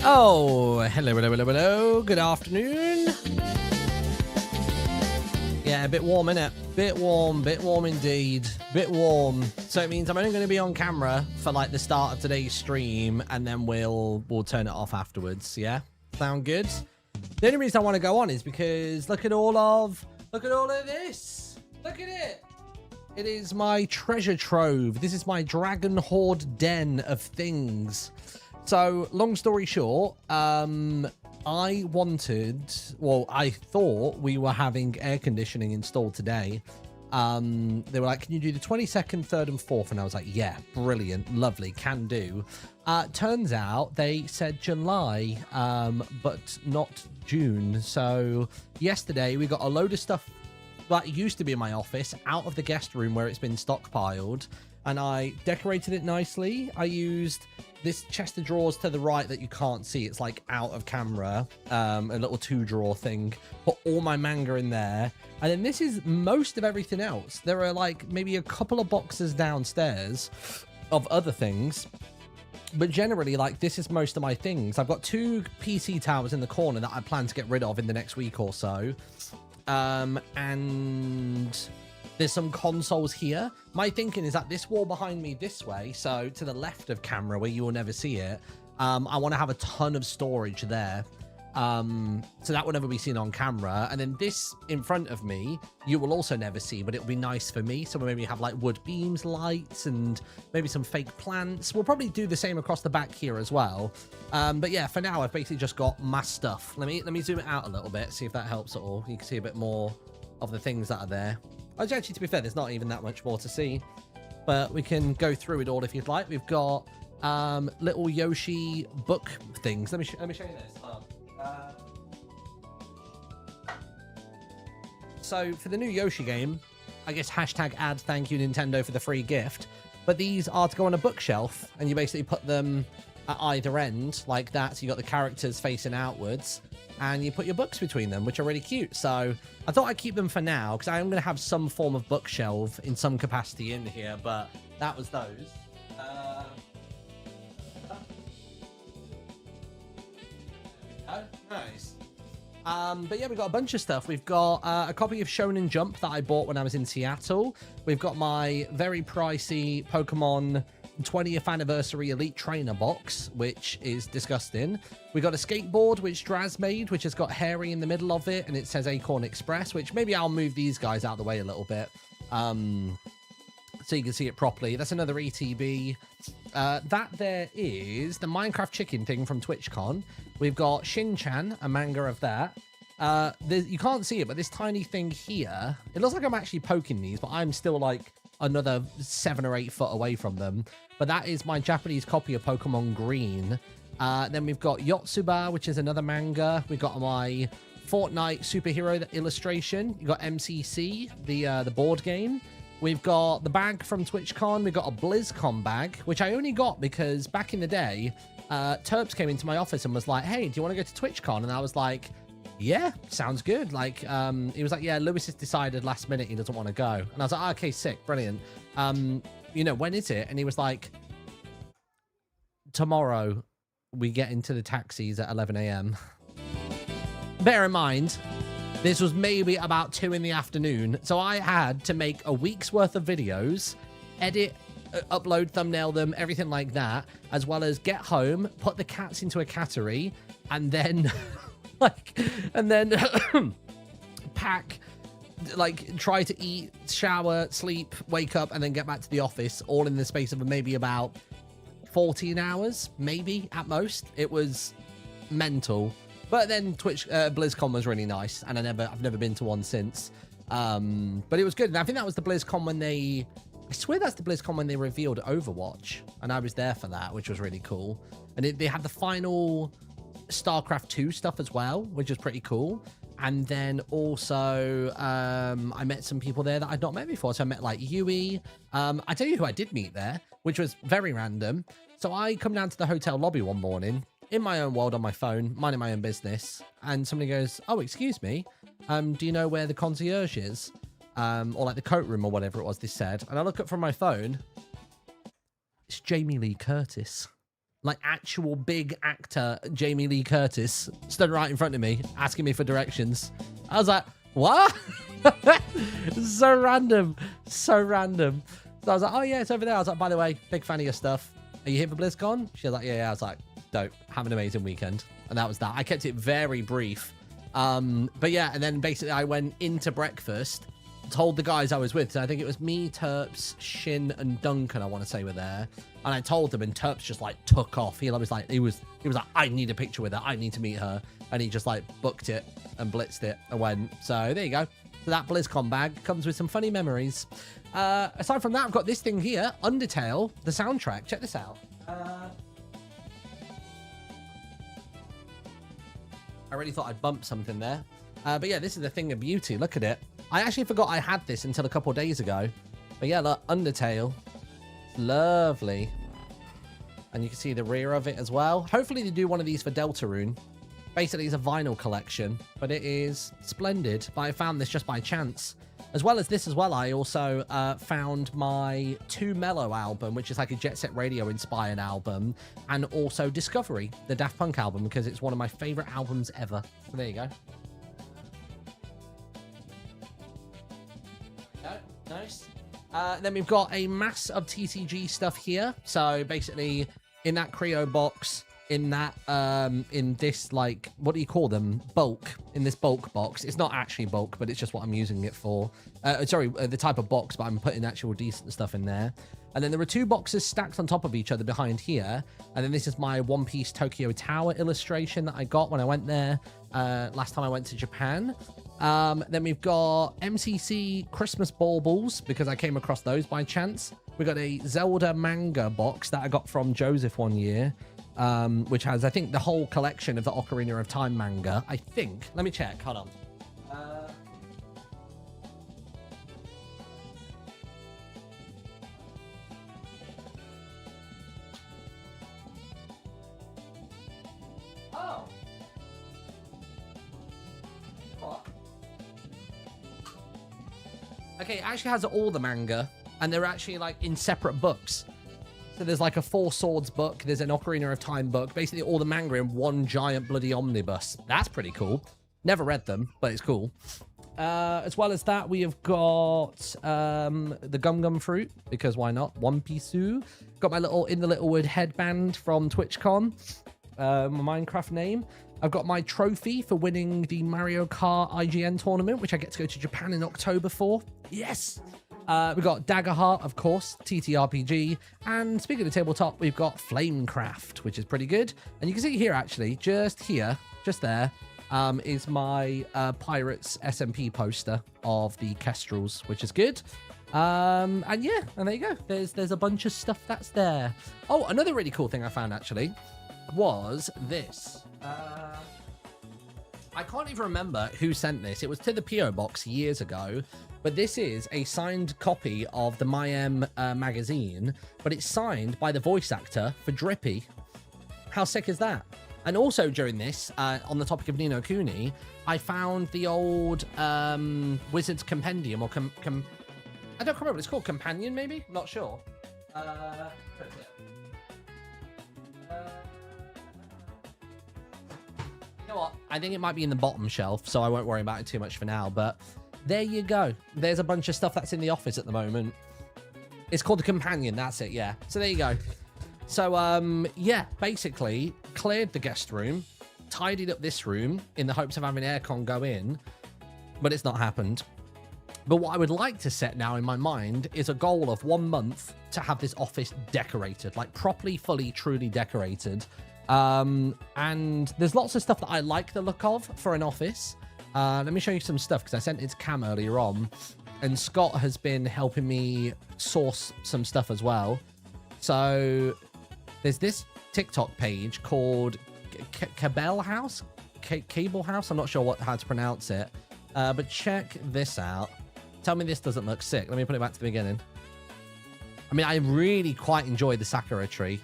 Oh, hello. Good afternoon. Yeah, a bit warm, innit? Bit warm indeed. Bit warm. So it means I'm only going to be on camera for like the start of today's stream, and then we'll turn it off afterwards. Yeah, sound good? The only reason I want to go on is because look at all of this. Look at it. It is my treasure trove. This is my dragon horde den of things. So, long story short, I thought we were having air conditioning installed today. They were like, can you do the 22nd, 3rd, and 4th? And I was like, yeah, brilliant, lovely, can do. Turns out they said July, but not June. So, yesterday we got a load of stuff that used to be in my office out of the guest room where it's been stockpiled, and I decorated it nicely. I used this chest of drawers to the right that you can't see, it's like out of camera, a little 2-drawer thing, put all my manga in there, and then this is most of everything else. There are like maybe a couple of boxes downstairs of other things, but generally, like, this is most of my things. I've got 2 PC towers in the corner that I plan to get rid of in the next week or so. And there's some consoles here. My thinking is that this wall behind me this way, so to the left of camera where you will never see it, I want to have a ton of storage there. So that will never be seen on camera. And then this in front of me, you will also never see, but it'll be nice for me. So we'll maybe have like wood beams, lights, and maybe some fake plants. We'll probably do the same across the back here as well. But yeah, for now, I've basically just got my stuff. Let me zoom it out a little bit, see if that helps at all. You can see a bit more of the things that are there. Actually, to be fair, there's not even that much more to see, but we can go through it all if you'd like. We've got little Yoshi book things. Let me show you this. So for the new Yoshi game, I guess hashtag ad thank you Nintendo for the free gift, but these are to go on a bookshelf, and you basically put them at either end like that, so you got the characters facing outwards, and you put your books between them, which are really cute. So I thought I'd keep them for now, because I'm going to have some form of bookshelf in some capacity in here, but that was those. Oh, nice. But yeah, we've got a bunch of stuff. We've got a copy of Shonen Jump that I bought when I was in Seattle. We've got my very pricey Pokemon 20th anniversary Elite Trainer box, which is disgusting. We got a skateboard which Draz made, which has got Harry in the middle of it, and it says Acorn Express, which maybe I'll move these guys out of the way a little bit so you can see it properly. That's another ETB. That there is the Minecraft chicken thing from TwitchCon. We've got Shin-Chan, a manga of that. You can't see it, but this tiny thing here, it looks like I'm actually poking these, but I'm still like another 7 or 8 foot away from them. But that is my Japanese copy of Pokemon Green. Then we've got Yotsuba, which is another manga. We've got my Fortnite superhero illustration. You've got MCC, the board game. We've got the bag from TwitchCon. We've got a BlizzCon bag, which I only got because back in the day, Terps came into my office and was like, hey, do you want to go to TwitchCon? And I was like, yeah, sounds good. Like, he was like, yeah, Lewis has decided last minute he doesn't want to go. And I was like, oh, okay, sick, brilliant. You know, when is it? And he was like, tomorrow we get into the taxis at 11 a.m. Bear in mind, this was maybe about 2 in the afternoon. So I had to make a week's worth of videos, edit, upload, thumbnail them, everything like that, as well as get home, put the cats into a cattery, and then pack, like try to eat, shower, sleep, wake up, and then get back to the office, all in the space of maybe about 14 hours, maybe at most. It was mental. But then BlizzCon was really nice, and I've never been to one since. But it was good. And I think that was the BlizzCon when I swear that's the BlizzCon when they revealed Overwatch, and I was there for that, which was really cool. And they had the final StarCraft 2 stuff as well, which was pretty cool. And then also, I met some people there that I'd not met before. So I met like Yui. I tell you who I did meet there, which was very random. So I come down to the hotel lobby one morning, in my own world on my phone, minding my own business, and somebody goes, oh, excuse me, do you know where the concierge is? Or like the coat room or whatever it was they said. And I look up from my phone, it's Jamie Lee Curtis. like actual big actor Jamie Lee Curtis stood right in front of me asking me for directions. I was like, what? So random. So random. So I was like, oh yeah, it's over there. I was like, by the way, big fan of your stuff. Are you here for BlizzCon? She was like, yeah. I was like, dope. Have an amazing weekend. And that was that. I kept it very brief. But yeah, and then basically I went into breakfast, told the guys I was with. So I think it was me, Terps, Shin, and Duncan, I want to say, were there. And I told them, and Terps just like took off. He was like, I need a picture with her. I need to meet her. And he just like booked it and blitzed it and went. So there you go. So that BlizzCon bag comes with some funny memories. Aside from that, I've got this thing here, Undertale, the soundtrack. Check this out. I really thought I'd bump something there. But yeah, this is a thing of beauty. Look at it. I actually forgot I had this until a couple of days ago. But yeah, look, Undertale. Lovely. And you can see the rear of it as well. Hopefully they do one of these for Deltarune. Basically, it's a vinyl collection, but it is splendid. But I found this just by chance. As well as this as well, I also found my Too Mellow album, which is like a Jet Set Radio inspired album, and also Discovery, the Daft Punk album, because it's one of my favorite albums ever. So there you go. Nice. Then we've got a mass of TCG stuff here. So basically, in that Creo box, in that in this, like, what do you call them, bulk, in this bulk box, it's not actually bulk, but it's just what I'm using it for, the type of box, but I'm putting actual decent stuff in there. And then there were two boxes stacked on top of each other behind here, and then this is my One Piece Tokyo Tower illustration that I got when I went there last time I went to Japan. Then we've got MCC Christmas baubles, because I came across those by chance. We got a Zelda manga box that I got from Joseph one year, which has, I think, the whole collection of the Ocarina of Time manga. I think. Let me check. Hold on. Oh. What? Okay, it actually has all the manga, and they're actually like in separate books. So there's like a Four Swords book, there's an Ocarina of Time book, basically all the manga in one giant bloody omnibus. That's pretty cool. Never read them, but it's cool. As well as that, we have got the Gum Gum Fruit, because why not? One Piece-u. Got my little In the Littlewood headband from TwitchCon, my Minecraft name. I've got my trophy for winning the Mario Kart IGN tournament, which I get to go to Japan in October for. Yes! We've got Daggerheart, of course, TTRPG, and speaking of tabletop, we've got Flamecraft, which is pretty good. And you can see here, actually, just here, just there, is my Pirates SMP poster of the Kestrels, which is good. And yeah, and there you go. There's a bunch of stuff that's there. Oh, another really cool thing I found, actually, was this. I can't even remember who sent this. It was to the P.O. box years ago, but this is a signed copy of the Mayhem magazine, but it's signed by the voice actor for Drippy. How sick is that? And also during this, on the topic of Ni no Kuni, I found the old Wizard's Compendium, or I don't remember what it's called, Companion maybe? Not sure. You know what? I think it might be in the bottom shelf, so I won't worry about it too much for now, but there you go. There's a bunch of stuff that's in the office at the moment. It's called the Companion, that's it, yeah. So there you go. So, yeah, basically cleared the guest room, tidied up this room in the hopes of having aircon go in, but it's not happened. But what I would like to set now in my mind is a goal of 1 month to have this office decorated, like properly, fully, truly decorated. And there's lots of stuff that I like the look of for an office. Let me show you some stuff, because I sent it to Cam earlier on, and Scott has been helping me source some stuff as well. So there's this TikTok page called Cable House, Cable House. I'm not sure how to pronounce it, but check this out. Tell me this doesn't look sick. Let me put it back to the beginning. I mean, I really quite enjoy the Sakura tree.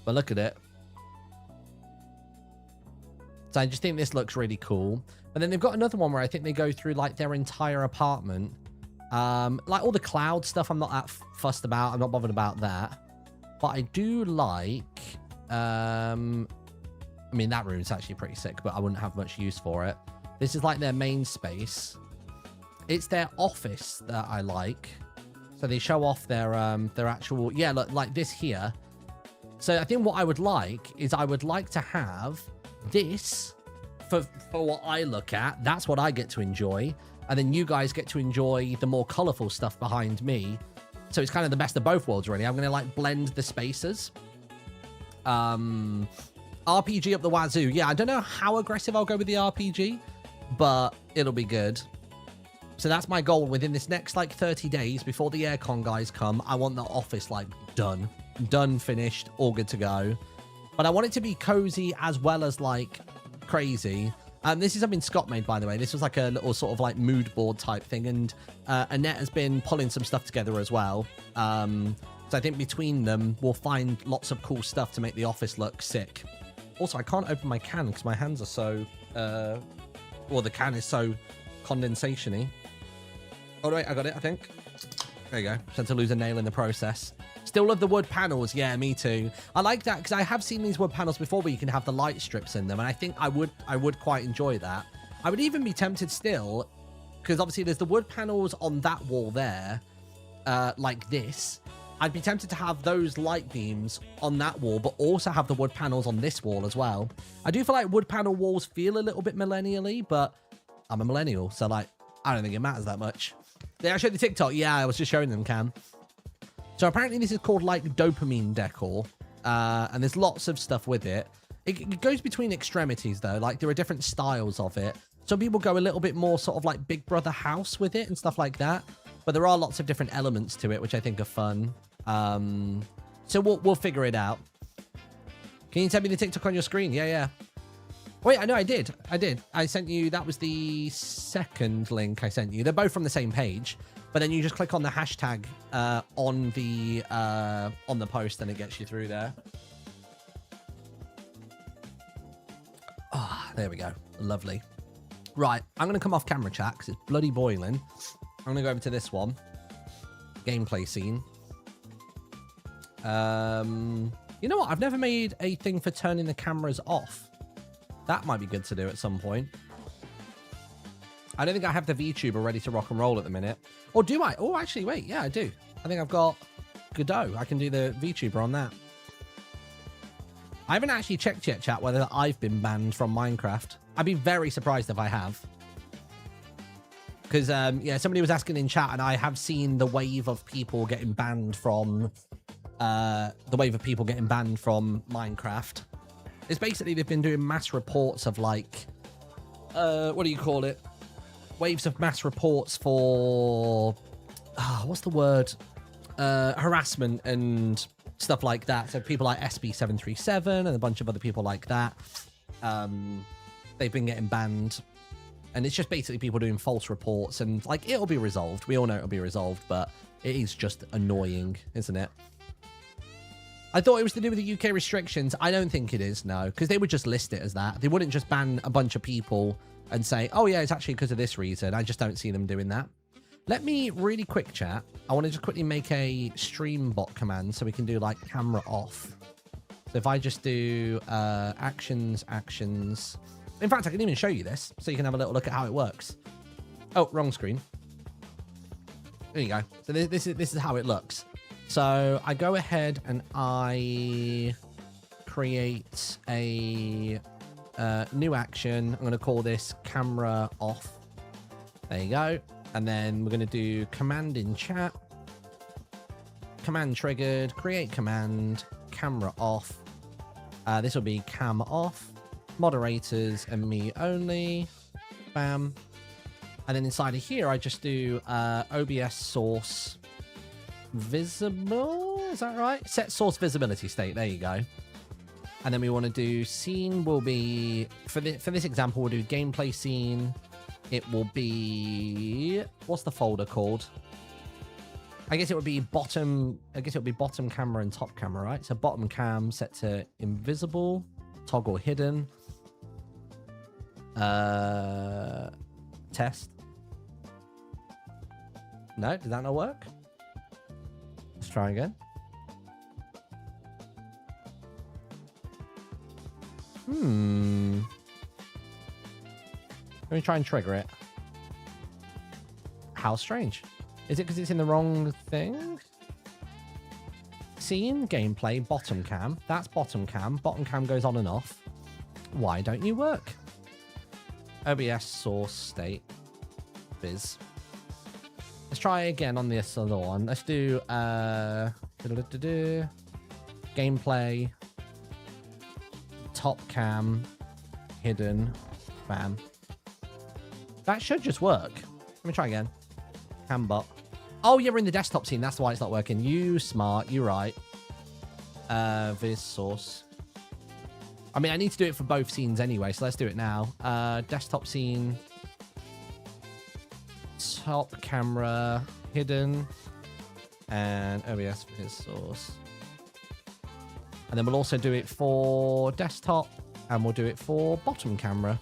But look at it. So I just think this looks really cool. And then they've got another one where I think they go through like their entire apartment. Like all the cloud stuff, I'm not that fussed about. I'm not bothered about that. But I do like, I mean, that room's actually pretty sick, but I wouldn't have much use for it. This is like their main space. It's their office that I like. So they show off their actual, yeah, look, like this here. So I think what I would like is I would like to have this for what I look at. That's what I get to enjoy. And then you guys get to enjoy the more colorful stuff behind me. So it's kind of the best of both worlds, really. I'm going to like blend the spaces. RPG up the wazoo. Yeah, I don't know how aggressive I'll go with the RPG, but it'll be good. So that's my goal within this next like 30 days before the aircon guys come. I want the office like done, finished, all good to go. But I want it to be cozy as well as like crazy. This is something Scott made, by the way. This was like a little sort of like mood board type thing. And Annette has been pulling some stuff together as well. So I think between them, we'll find lots of cool stuff to make the office look sick. Also, I can't open my can because my hands are so... well, the can is so condensation-y. Oh, wait, I got it, I think. There you go. Just to lose a nail in the process. Still love the wood panels. Yeah, me too. I like that because I have seen these wood panels before where you can have the light strips in them. And I think I would quite enjoy that. I would even be tempted still, because obviously there's the wood panels on that wall there, like this. I'd be tempted to have those light beams on that wall, but also have the wood panels on this wall as well. I do feel like wood panel walls feel a little bit millennial-y, but I'm a millennial, so like, I don't think it matters that much. Did I show the TikTok? Yeah, I was just showing them, Cam. So apparently this is called like dopamine decor, and there's lots of stuff with it. It goes between extremities though, like there are different styles of it. Some people go a little bit more sort of like Big Brother house with it and stuff like that, but there are lots of different elements to it, which I think are fun. So we'll figure it out. Can you tell me the TikTok on your screen? Yeah. Wait, I know I did. I sent you, that was the second link I sent you. They're both from the same page. But then you just click on the hashtag on the post and it gets you through there. Ah, there we go. Lovely. Right, I'm going to come off camera chat because it's bloody boiling. I'm going to go over to this one. Gameplay scene. You know what? I've never made a thing for turning the cameras off. That might be good to do at some point. I don't think I have the VTuber ready to rock and roll at the minute. Or do I? Oh, actually, wait. Yeah, I do. I think I've got Godot. I can do the VTuber on that. I haven't actually checked yet, chat, whether I've been banned from Minecraft. I'd be very surprised if I have. Because, yeah, somebody was asking in chat, and I have seen the wave of people getting banned from... Minecraft. It's basically they've been doing mass reports of, like... what do you call it? Waves of mass reports for what's the word, harassment and stuff like that. So people like SB737 and a bunch of other people like that, they've been getting banned, and it's just basically people doing false reports, and like it'll be resolved. We all know it'll be resolved, but it is just annoying, isn't it? I thought it was to do with the UK restrictions. I don't think it is, no, because they would just list it as that. They wouldn't just ban a bunch of people and say, oh yeah, it's actually because of this reason. I just don't see them doing that. Let me really quick chat. I want to just quickly make a stream bot command so we can do like camera off. So if I just do actions. In fact, I can even show you this so you can have a little look at how it works. Oh, wrong screen. There you go. So this is how it looks. So I go ahead and I create a new action. I'm going to call this camera off. There you go. And then we're going to do command in chat. Command triggered. Create command. Camera off. This will be cam off. Moderators and me only. Bam. And then inside of here, I just do OBS source visible. Is that right? Set source visibility state. There you go. And then we want to do scene will be, for this example, we'll do gameplay scene. It will be, what's the folder called? I guess it would be bottom camera and top camera, right? So bottom cam set to invisible, toggle hidden, test. No, did that not work? Let's try again. Let me try and trigger it. How strange. Is it because it's in the wrong thing? Scene, gameplay, bottom cam. That's bottom cam. Bottom cam goes on and off. Why don't you work? OBS source state. Viz. Let's try again on this other one. Let's do gameplay, top cam, hidden, bam. That should just work. Let me try again. Cambot. Oh, you're in the desktop scene. That's why it's not working. You smart. You right. Viz source. I mean, I need to do it for both scenes anyway, so let's do it now. Desktop scene. Top camera. Hidden. And OBS Viz source. And then we'll also do it for desktop. And we'll do it for bottom camera.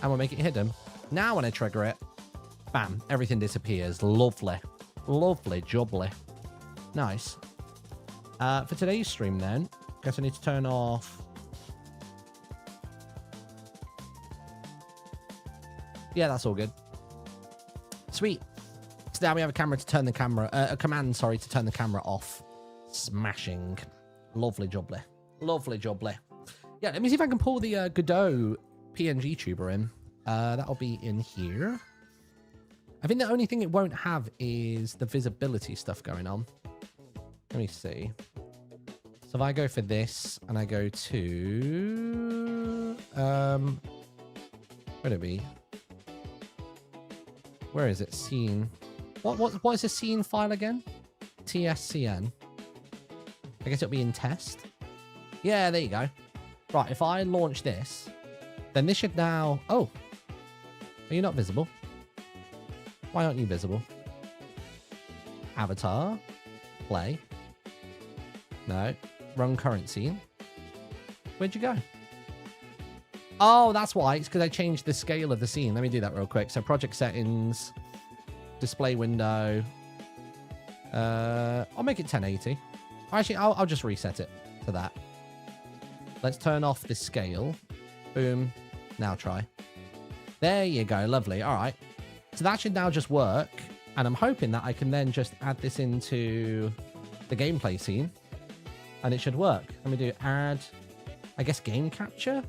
And we'll make it hidden. Now when I trigger it, bam, everything disappears. Lovely. Lovely jubbly. Nice. For today's stream then, guess I need to turn off. Yeah, that's all good. Sweet. So now we have a camera to turn the camera, a command, sorry, to turn the camera off. Smashing. Lovely jubbly. Lovely jubbly. Yeah, let me see if I can pull the Godot PNG tuber in. That'll be in here. I think the only thing it won't have is the visibility stuff going on. Let me see. So if I go for this and I go to... where'd it be? Where is it? Scene. What is the scene file again? TSCN. I guess it'll be in test. Yeah, there you go. Right, if I launch this, then this should now... Oh. Are you not visible? Why aren't you visible? Avatar. Play. No. Run current scene. Where'd you go? Oh, that's why. It's because I changed the scale of the scene. Let me do that real quick. So project settings. Display window. I'll make it 1080. Actually, I'll just reset it to that. Let's turn off the scale. Boom. Now try. There you go. Lovely. All right. So that should now just work. And I'm hoping that I can then just add this into the gameplay scene. And it should work. Let me do add, I guess, game capture.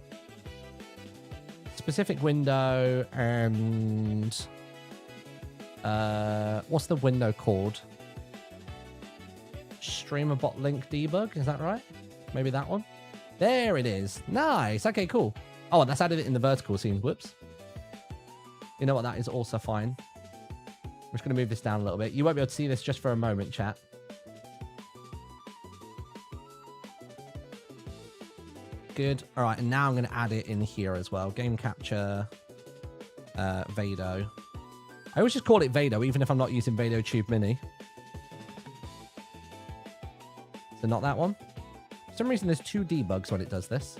Specific window and... what's the window called? Streamer bot link debug. Is that right? Maybe that one. There it is. Nice. Okay, cool. Oh, and that's added it in the vertical scene. Whoops. You know what? That is also fine. I'm just going to move this down a little bit. You won't be able to see this just for a moment, chat. Good. All right, and now I'm going to add it in here as well. Game capture, Vado. I always just call it Vado, even if I'm not using Vado Tube Mini. So not that one. For some reason, there's two debugs when it does this.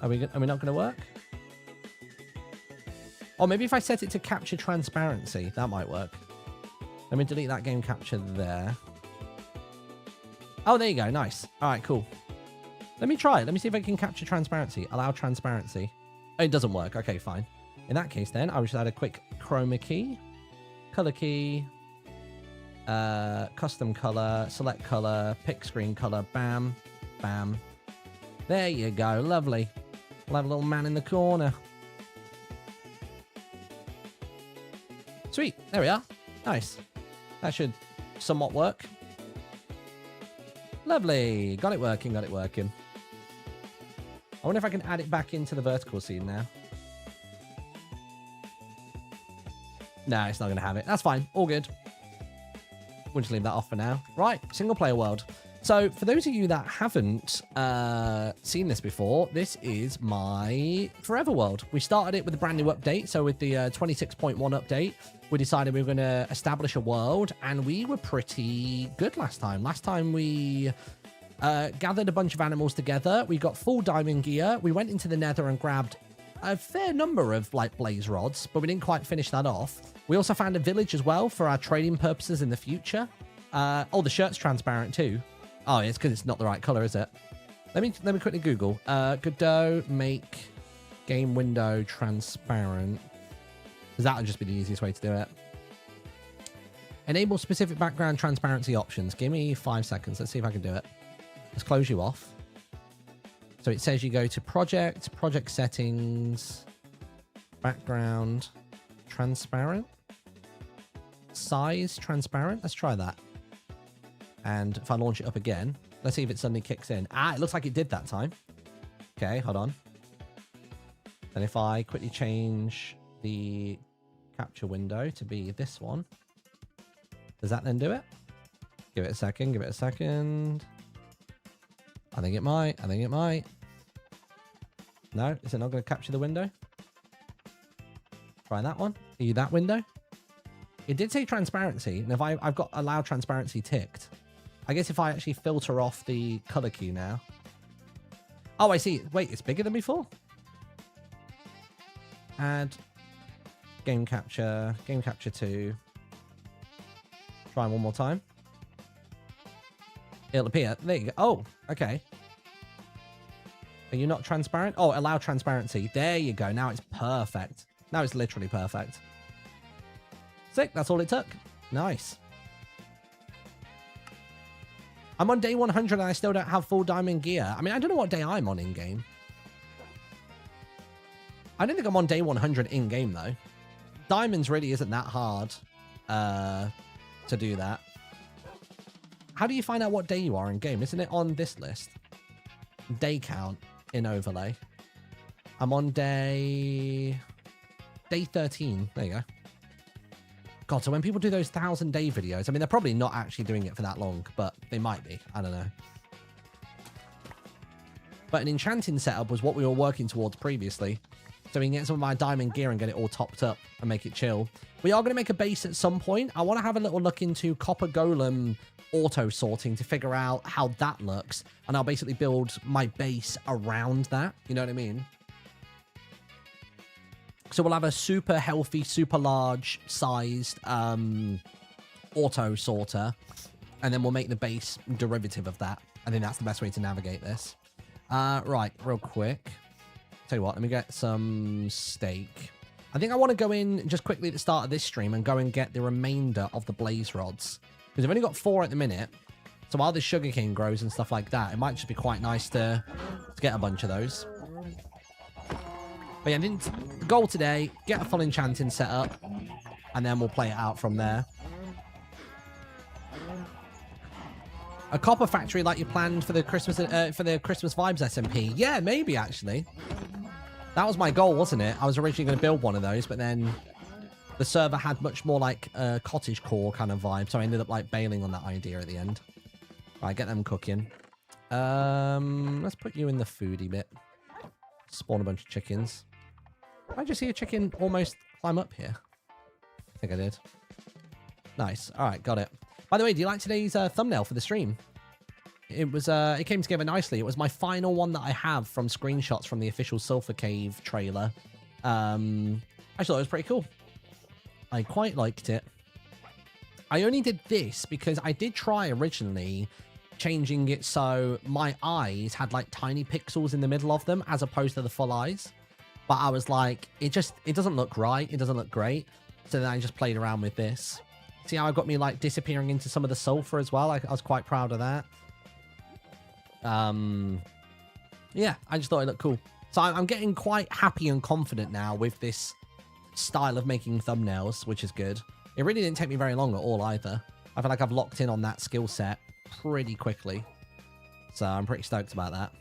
Are we not going to work? Or maybe if I set it to capture transparency, that might work. Let me delete that game capture there. Oh, there you go. Nice. All right, cool. Let me try it. Let me see if I can capture transparency. Allow transparency. Oh, it doesn't work. Okay, fine. In that case, then, I will just add a quick chroma key, color key, custom color, select color, pick screen color. Bam, bam. There you go. Lovely. We'll have a little man in the corner. Sweet. There we are. Nice. That should somewhat work. Lovely. Got it working. Got it working. I wonder if I can add it back into the vertical scene now. No, it's not going to have it. That's fine. All good. We'll just leave that off for now. Right. Single player world. So for those of you that haven't seen this before, this is my Forever world. We started it with a brand new update. So with the 26.1 update, we decided we were going to establish a world, and we were pretty good last time. Last time we gathered a bunch of animals together. We got full diamond gear. We went into the nether and grabbed a fair number of like blaze rods, but we didn't quite finish that off. We also found a village as well for our trading purposes in the future. Oh, the shirt's transparent too. Oh, it's because it's not the right color, is it? Let me quickly Google. Godot make game window transparent. Because that would just be the easiest way to do it. Enable specific background transparency options. Give me 5 seconds. Let's see if I can do it. Let's close you off. So it says you go to project settings, background, transparent, size, transparent. Let's try that. And if I launch it up again, let's see if it suddenly kicks in. Ah, it looks like it did that time. Okay, hold on. And if I quickly change the capture window to be this one, does that then do it? Give it a second, give it a second. I think it might, I think it might. No, is it not going to capture the window? Try that one. Are you that window? It did say transparency, and if I've got allow transparency ticked. I guess if I actually filter off the color key now. Oh, I see. Wait, it's bigger than before? Add game capture 2. Try one more time. It'll appear. There you go. Oh, okay. Are you not transparent? Oh, allow transparency. There you go. Now it's perfect. Now it's literally perfect. Sick. That's all it took. Nice. I'm on day 100 and I still don't have full diamond gear. I mean, I don't know what day I'm on in-game. I don't think I'm on day 100 in-game, though. Diamonds really isn't that hard to do that. How do you find out what day you are in-game? Isn't it on this list? Day count in overlay. I'm on day 13. There you go. God, so when people do those 1,000-day videos, I mean, they're probably not actually doing it for that long, but they might be. I don't know. But an enchanting setup was what we were working towards previously. So we can get some of my diamond gear and get it all topped up and make it chill. We are going to make a base at some point. I want to have a little look into copper golem auto sorting to figure out how that looks. And I'll basically build my base around that. You know what I mean? So we'll have a super healthy, super large sized auto sorter. And then we'll make the base derivative of that. I think that's the best way to navigate this. Right, real quick. Tell you what, let me get some steak. I think I want to go in just quickly at the start of this stream and go and get the remainder of the blaze rods. Because I've only got 4 at the minute. So while the sugarcane grows and stuff like that, it might just be quite nice to get a bunch of those. But yeah, the goal today, get a full enchanting setup, and then we'll play it out from there. A copper factory like you planned for the Christmas vibes SMP. Yeah, maybe actually. That was my goal, wasn't it? I was originally going to build one of those, but then the server had much more like a cottage core kind of vibe, so I ended up like bailing on that idea at the end. Right, get them cooking. Let's put you in the foodie bit. Spawn a bunch of chickens. Did I just see a chicken almost climb up here? I think I did. Nice. All right, got it. By the way, do you like today's thumbnail for the stream? It was it came together nicely. It was my final one that I have from screenshots from the official Sulfur Cave trailer. I thought it was pretty cool. I quite liked it. I only did this because I did try originally changing it so my eyes had like tiny pixels in the middle of them as opposed to the full eyes. But I was like, it doesn't look right. It doesn't look great. So then I just played around with this. See how I got me like disappearing into some of the sulfur as well? I was quite proud of that. Yeah, I just thought it looked cool. So I'm getting quite happy and confident now with this style of making thumbnails, which is good. It really didn't take me very long at all either. I feel like I've locked in on that skill set pretty quickly. So I'm pretty stoked about that.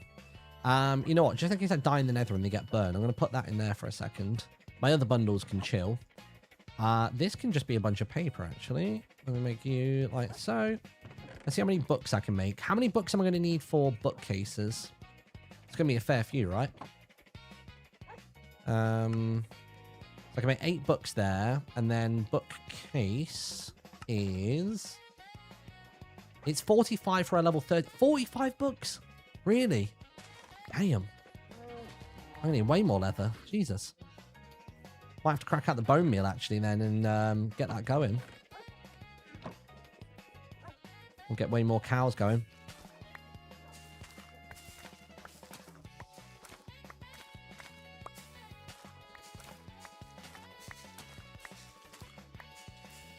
You know what? Just in case I die in the nether and they get burned, I'm going to put that in there for a second. My other bundles can chill. This can just be a bunch of paper, actually. I'm going to make you like so. Let's see how many books I can make. How many books am I going to need for bookcases? It's going to be a fair few, right? So I can make 8 books there. And then bookcase is... It's 45 for a level 30. 45 books? Really? Damn. I'm going to need way more leather. Jesus. Might have to crack out the bone meal, actually, then, and get that going. We'll get way more cows going.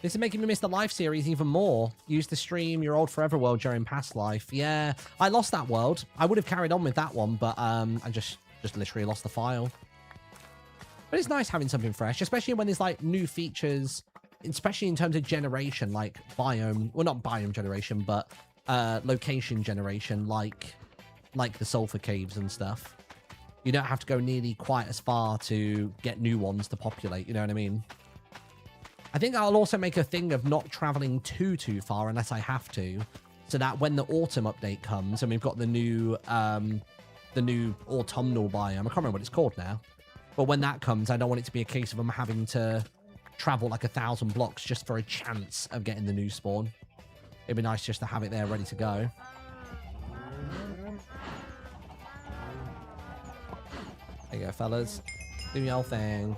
This is making me miss the life series even more. Used to stream Your Old Forever world during past life. Yeah, I lost that world. I would have carried on with that one, but I just literally lost the file. But it's nice having something fresh, especially when there's like new features, especially in terms of generation, like biome, well, not biome generation, but location generation, like the Sulfur caves and stuff. You don't have to go nearly quite as far to get new ones to populate, you know what I mean? I think I'll also make a thing of not traveling too far unless I have to, so that when the autumn update comes and we've got the new autumnal biome, I can't remember what it's called now, but when that comes, I don't want it to be a case of them having to travel like 1,000 blocks just for a chance of getting the new spawn. It'd be nice just to have it there ready to go. There you go, fellas. Do your thing.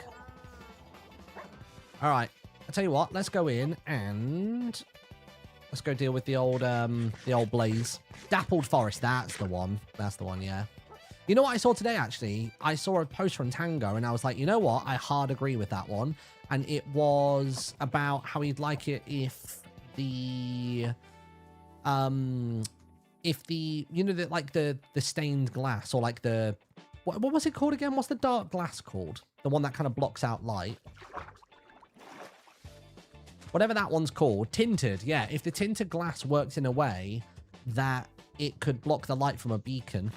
All right. I'll tell you what. Let's go in and let's go deal with the old blaze. Dappled forest. That's the one. That's the one. Yeah. You know what I saw today? Actually, I saw a post from Tango, and I was like, you know what? I hard agree with that one. And it was about how he'd like it if the you know, like the stained glass, or like the what was it called again? What's the dark glass called? The one that kind of blocks out light. Whatever that one's called. Tinted. Yeah, if the tinted glass works in a way that it could block the light from a beacon,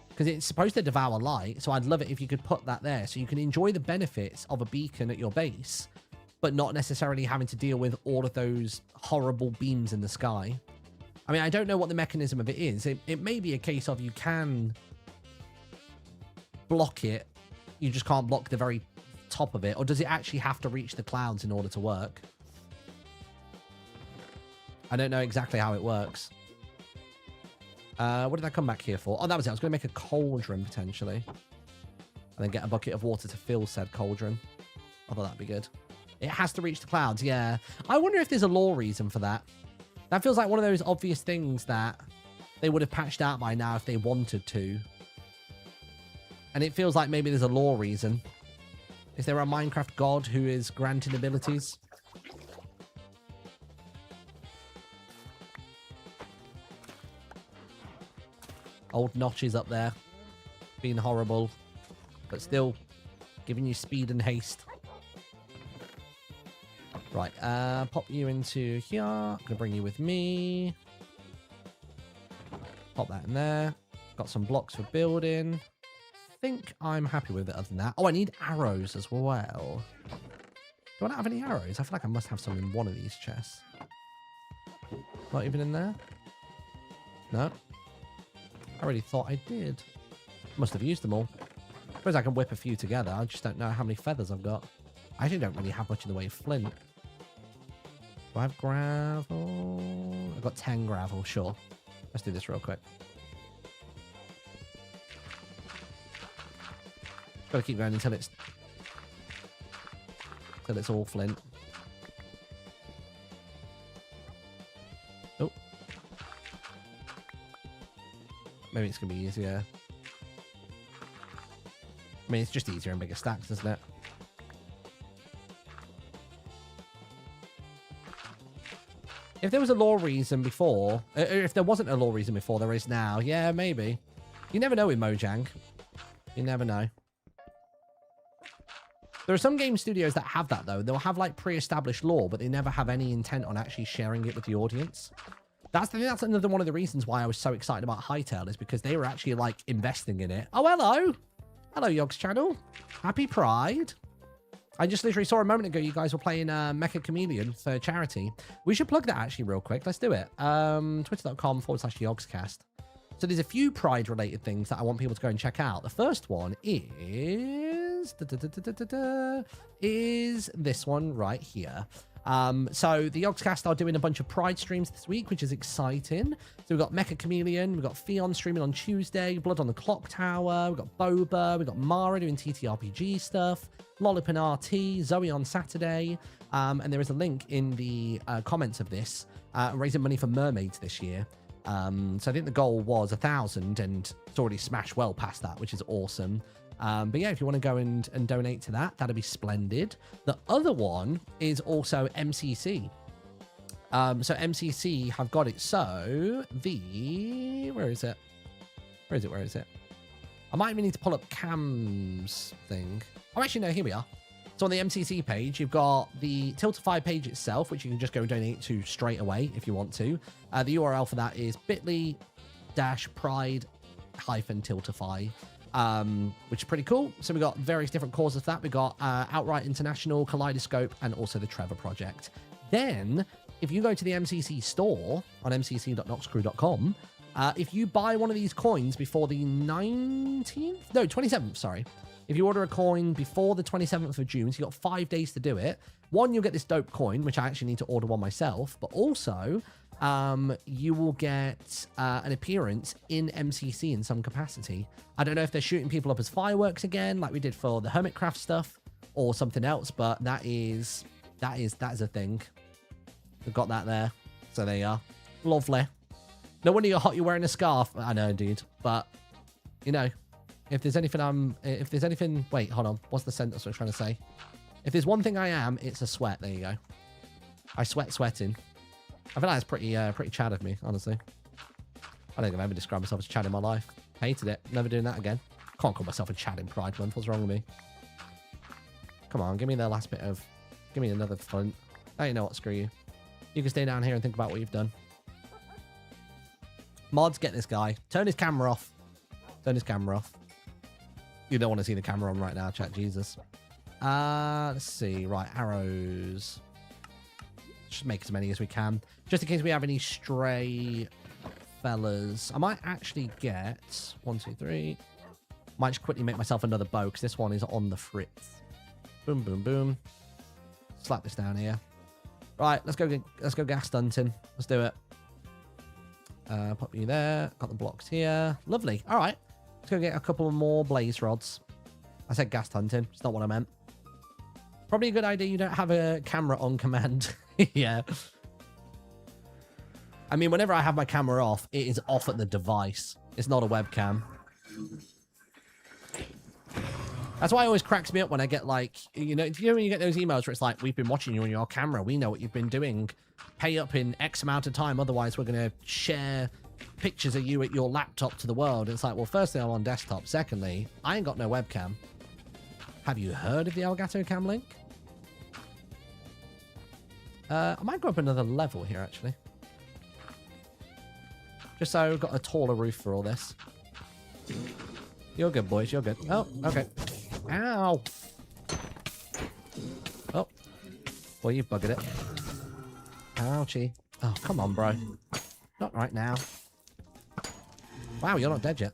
because it's supposed to devour light, so I'd love it if you could put that there so you can enjoy the benefits of a beacon at your base, but not necessarily having to deal with all of those horrible beams in the sky. I mean, I don't know what the mechanism of it is. It may be a case of you can block it, you just can't block the very top of it, or does it actually have to reach the clouds in order to work? I don't know exactly how it works. What did I come back here for? Oh, that was it. I was going to make a cauldron, potentially. And then get a bucket of water to fill said cauldron. I thought that'd be good. It has to reach the clouds, yeah. I wonder if there's a lore reason for that. That feels like one of those obvious things that they would have patched out by now if they wanted to. And it feels like maybe there's a lore reason. Is there a Minecraft god who is granting abilities? Old Notches up there, being horrible, but still giving you speed and haste. Right, pop you into here. I'm gonna bring you with me. Pop that in there. Got some blocks for building. I think I'm happy with it other than that. Oh, I need arrows as well. Do I not have any arrows? I feel like I must have some in one of these chests. Not even in there? No. I already thought I did. Must have used them all. I suppose I can whip a few together. I just don't know how many feathers I've got. I actually don't really have much in the way of flint. Do I have gravel? I've got 10 gravel, sure. Let's do this real quick. Gotta keep going until it's all flint. Oh. Maybe it's gonna be easier. I mean, it's just easier in bigger stacks, isn't it? If there was a lore reason before, if there wasn't a lore reason before, there is now. Yeah, maybe. You never know with Mojang. You never know. There are some game studios that have that, though. They'll have, like, pre-established lore, but they never have any intent on actually sharing it with the audience. That's another one of the reasons why I was so excited about Hytale, is because they were actually, like, investing in it. Oh, hello. Hello, Yogg's channel. Happy Pride. I just literally saw a moment ago you guys were playing Mecha Chameleon for charity. We should plug that actually real quick. Let's do it. Twitter.com/Yogscast. So there's a few Pride-related things that I want people to go and check out. The first one is this one right here. So the Yogscast are doing a bunch of Pride streams this week, which is exciting. So we've got Mecha Chameleon, we've got Theon streaming on Tuesday, Blood on the Clock Tower, we've got Boba, we've got Mara doing TTRPG stuff, Lollipin RT, Zoe on Saturday, and there is a link in the comments of this, raising money for mermaids this year. So I think the goal was 1,000, and it's already smashed well past that, which is awesome. But yeah, if you want to go and donate to that, that'd be splendid. The other one is also MCC. So MCC have got it. So where is it? Where is it? I might even need to pull up Cam's thing. Oh, actually, no, here we are. So on the MCC page, you've got the Tiltify page itself, which you can just go donate to straight away if you want to. The URL for that is bit.ly-pride-tiltify, which is pretty cool. So we've got various different causes for that. We've got Outright International, Kaleidoscope, and also the Trevor Project. Then, if you go to the MCC store on mcc.noxcrew.com, if you buy one of these coins before the 27th, sorry. If you order a coin before the 27th of June, so you've got 5 days to do it. One, you'll get this dope coin, which I actually need to order one myself. But also, you will get an appearance in MCC in some capacity. I don't know if they're shooting people up as fireworks again, like we did for the Hermitcraft stuff, or something else. But that is a thing. We've got that there. So there you are. Lovely. No wonder you're hot. You're wearing a scarf. I know, dude. But you know. If there's anything, wait, hold on. What's the sentence I'm trying to say? If there's one thing I am, it's a sweat. There you go. I sweating. I feel like that's pretty Chad of me, honestly. I don't think I've ever described myself as Chad in my life. Hated it. Never doing that again. Can't call myself a Chad in Pride Month. What's wrong with me? Come on, give me the last bit of, give me another front. Oh, you know what? Screw you. You can stay down here and think about what you've done. Mods, get this guy. Turn his camera off. Turn his camera off. You don't want to see the camera on right now, chat. Jesus. Let's see. Right, arrows. Just make as many as we can. Just in case we have any stray fellas. I might actually get 1, 2, 3. Might just quickly make myself another bow because this one is on the fritz. Boom, boom, boom. Slap this down here. Right, let's go gas hunting. Let's do it. Pop you there. Got the blocks here. Lovely. All right. Let's go get a couple more blaze rods. I said gas hunting. It's not what I meant. Probably a good idea you don't have a camera on command. Yeah. I mean, whenever I have my camera off, it is off at the device. It's not a webcam. That's why it always cracks me up when I get like, you know when you get those emails where it's like, we've been watching you on your camera. We know what you've been doing. Pay up in X amount of time. Otherwise, we're going to share pictures of you at your laptop to the world. It's like, well, firstly, I'm on desktop. Secondly, I ain't got no webcam. Have you heard of the Elgato Cam Link? I might go up another level here, actually. Just so I've got a taller roof for all this. You're good, boys. You're good. Oh, okay. Ow. Oh. Well, you buggered it. Ouchie. Oh, come on, bro. Not right now. Wow, you're not dead yet.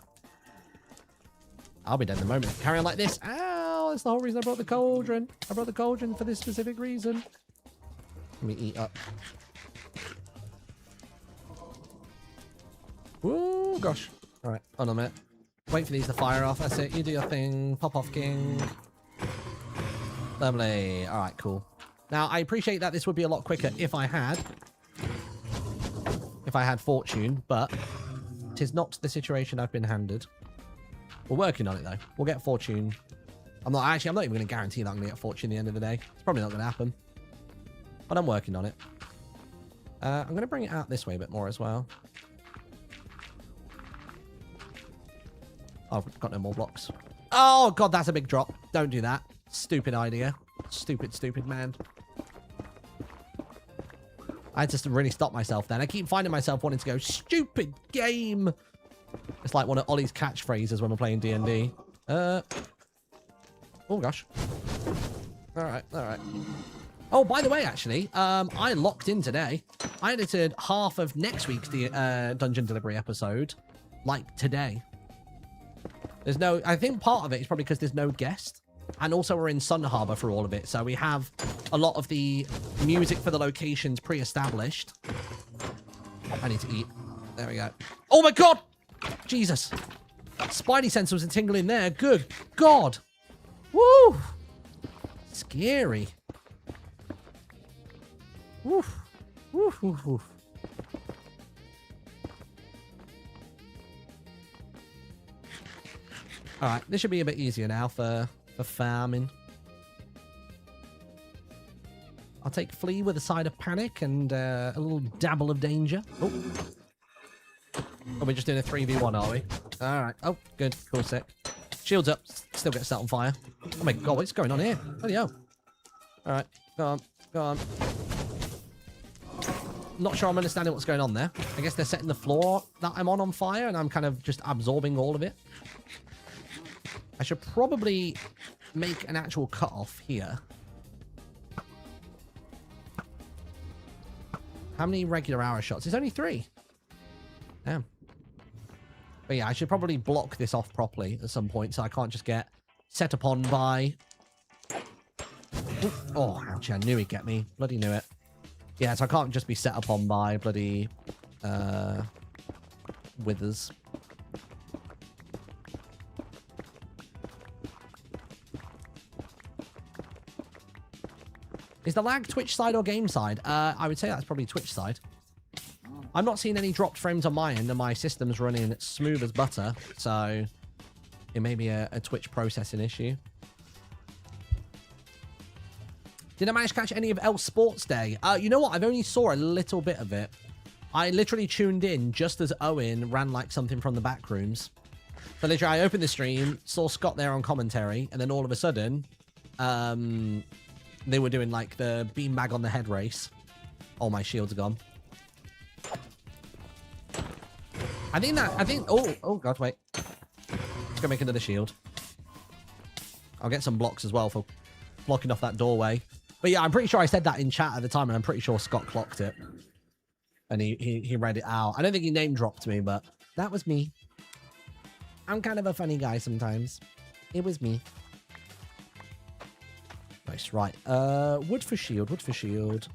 I'll be dead in the moment. Carry on like this. Ow! That's the whole reason I brought the cauldron. I brought the cauldron for this specific reason. Let me eat up. Woo, gosh. All right, hold on a minute. Wait for these to fire off. That's it. You do your thing. Pop off, king. Lovely. All right, cool. Now, I appreciate that this would be a lot quicker if I had fortune, but 'tis not the situation I've been handed. We're working on it, though. We'll get fortune. I'm not even going to guarantee that I'm going to get fortune at the end of the day. It's probably not going to happen. But I'm working on it. I'm going to bring it out this way a bit more as well. Oh, I've got no more blocks. Oh, God, that's a big drop. Don't do that. Stupid idea. Stupid man. I had to really stop myself then. I keep finding myself wanting to go, stupid game. It's like one of Ollie's catchphrases when we're playing D&D. Oh, gosh. All right. Oh, by the way, actually, I locked in today. I edited half of next week's Dungeon Delivery episode, like, today. There's no... I think part of it is probably because there's no guest. And also we're in Sun Harbor for all of it. So we have a lot of the music for the locations pre-established. I need to eat. There we go. Oh, my God! Jesus. Spidey sensors are tingling there. Good God. Woo! Scary. Woof. Woof, woof, woof. All right, this should be a bit easier now for farming. I'll take Flea with a side of panic and a little dabble of danger. Oh. Oh, we're just doing a 3v1, are we? All right. Oh, good. Cool, sick. Shields up. Still get set on fire. Oh my god, what's going on here? Bloody hell. All right. Go on. Go on. Not sure I'm understanding what's going on there. I guess they're setting the floor that I'm on fire, and I'm kind of just absorbing all of it. I should probably make an actual cutoff here. How many regular arrow shots? It's only 3. Damn. But yeah, I should probably block this off properly at some point so I can't just get set upon by... Ooh. Oh, ouch, I knew he'd get me. Bloody knew it. Yeah, so I can't just be set upon by bloody withers. Is the lag Twitch side or game side? I would say that's probably Twitch side. I'm not seeing any dropped frames on my end, and my system's running smooth as butter, so it may be a Twitch processing issue. Did I manage to catch any of L Sports Day? You know what? I've only saw a little bit of it. I literally tuned in just as Owen ran like something from the back rooms. So literally, I opened the stream, saw Scott there on commentary, and then all of a sudden, they were doing like the beanbag on the head race. Oh, my shields are gone. Oh god, wait. Let's go make another shield. I'll get some blocks as well for blocking off that doorway. But yeah, I'm pretty sure I said that in chat at the time, and I'm pretty sure Scott clocked it. And he read it out. I don't think he name dropped me, but that was me. I'm kind of a funny guy sometimes. It was me. Nice, right. Wood for shield, wood for shield.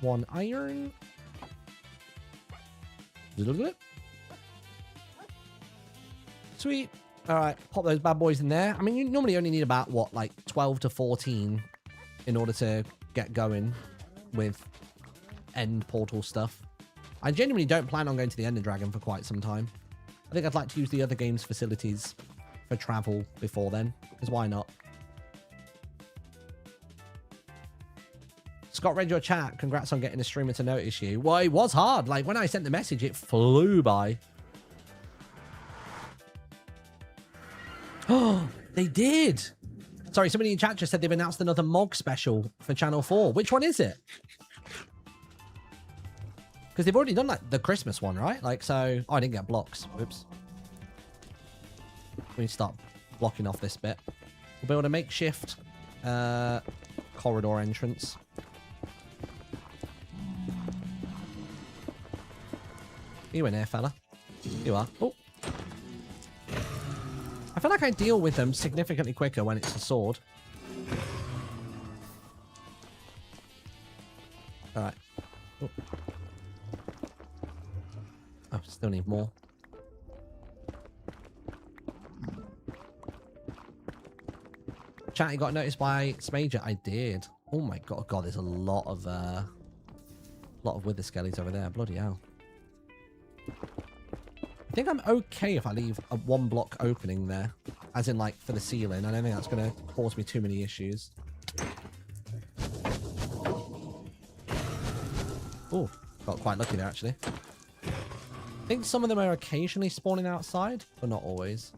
1 iron. Sweet. All right, pop those bad boys in there. I mean, you normally only need about, what, like 12 to 14 in order to get going with end portal stuff. I genuinely don't plan on going to the Ender Dragon for quite some time. I think I'd like to use the other game's facilities for travel before then, because why not? Scott read your chat. Congrats on getting a streamer to notice you. Well, it was hard. Like, when I sent the message, it flew by. Oh, they did. Sorry, somebody in chat just said they've announced another MOG special for Channel 4. Which one is it? Because they've already done, like, the Christmas one, right? Like, so... Oh, I didn't get blocks. Oops. We need to start blocking off this bit. We'll build a makeshift corridor entrance. You in here, fella? You are. Oh. I feel like I deal with them significantly quicker when it's a sword. Alright. Oh. Oh, still need more. Chat, you got noticed by Smager? I did. Oh my god, god, there's a lot of wither skellies over there. Bloody hell. I think I'm okay if I leave a 1 block opening there, as in like for the ceiling. I don't think that's going to cause me too many issues. Oh, got quite lucky there actually. I think some of them are occasionally spawning outside, but not always.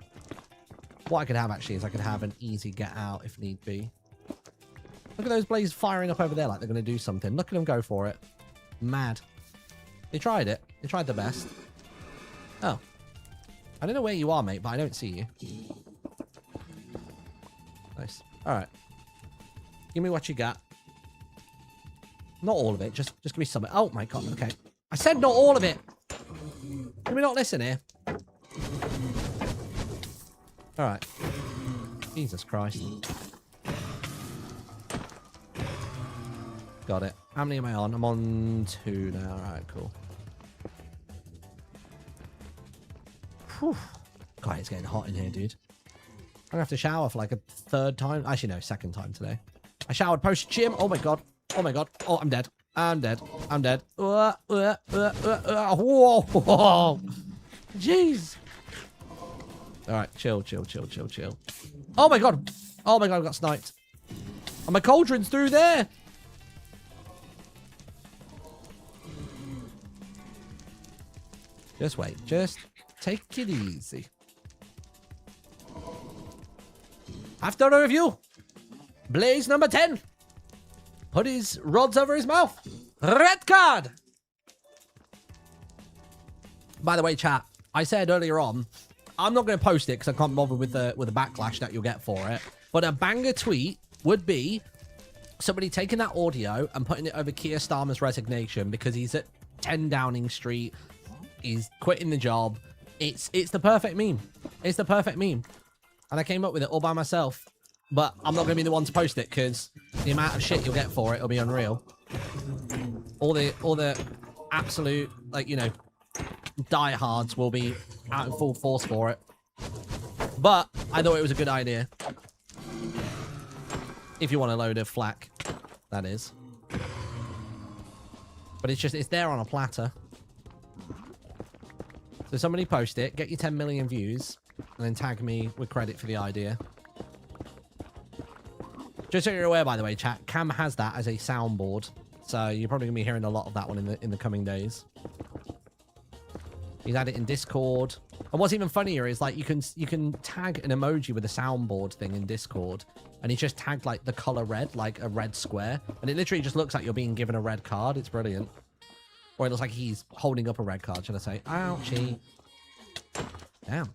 What I could have actually is I could have an easy get out if need be. Look at those blazes firing up over there like they're going to do something. Look at them go for it. Mad. They tried it. They tried the best. Oh. I don't know where you are, mate, but I don't see you. Nice. Alright. Give me what you got. Not all of it. Just give me some. Oh, my god. Okay. I said not all of it. Can we not listen here? Alright. Jesus Christ. Got it. How many am I on? I'm on 2 now. Alright, cool. Whew. God, it's getting hot in here, dude. I'm gonna have to shower for like a 3rd time. Actually, no, 2nd time today. I showered post-gym. Oh my god. Oh my god. Oh, I'm dead. I'm dead. I'm dead. Whoa. Jeez. All right, chill. Oh my god, I got sniped. And my cauldron's through there. Just wait. Just take it easy. After a review, Blaze number 10 put his rods over his mouth. Red card. By the way, chat, I said earlier on, I'm not going to post it because I can't bother with the backlash that you'll get for it. But a banger tweet would be somebody taking that audio and putting it over Keir Starmer's resignation because he's at 10 Downing Street. He's quitting the job. It's the perfect meme. It's the perfect meme. And I came up with it all by myself. But I'm not going to be the one to post it because the amount of shit you'll get for it will be unreal. All the absolute, like, you know, diehards will be out in full force for it. But I thought it was a good idea. If you want a load of flack, that is. But it's there on a platter. So somebody post it, get your 10 million views, and then tag me with credit for the idea. Just so you're aware, by the way, chat, Cam has that as a soundboard. So you're probably going to be hearing a lot of that one in the coming days. He's had it in Discord. And what's even funnier is, like, you can tag an emoji with a soundboard thing in Discord. And he's just tagged, like, the color red, like a red square. And it literally just looks like you're being given a red card. It's brilliant. Or it looks like he's holding up a red card, should I say. Ouchie. Damn.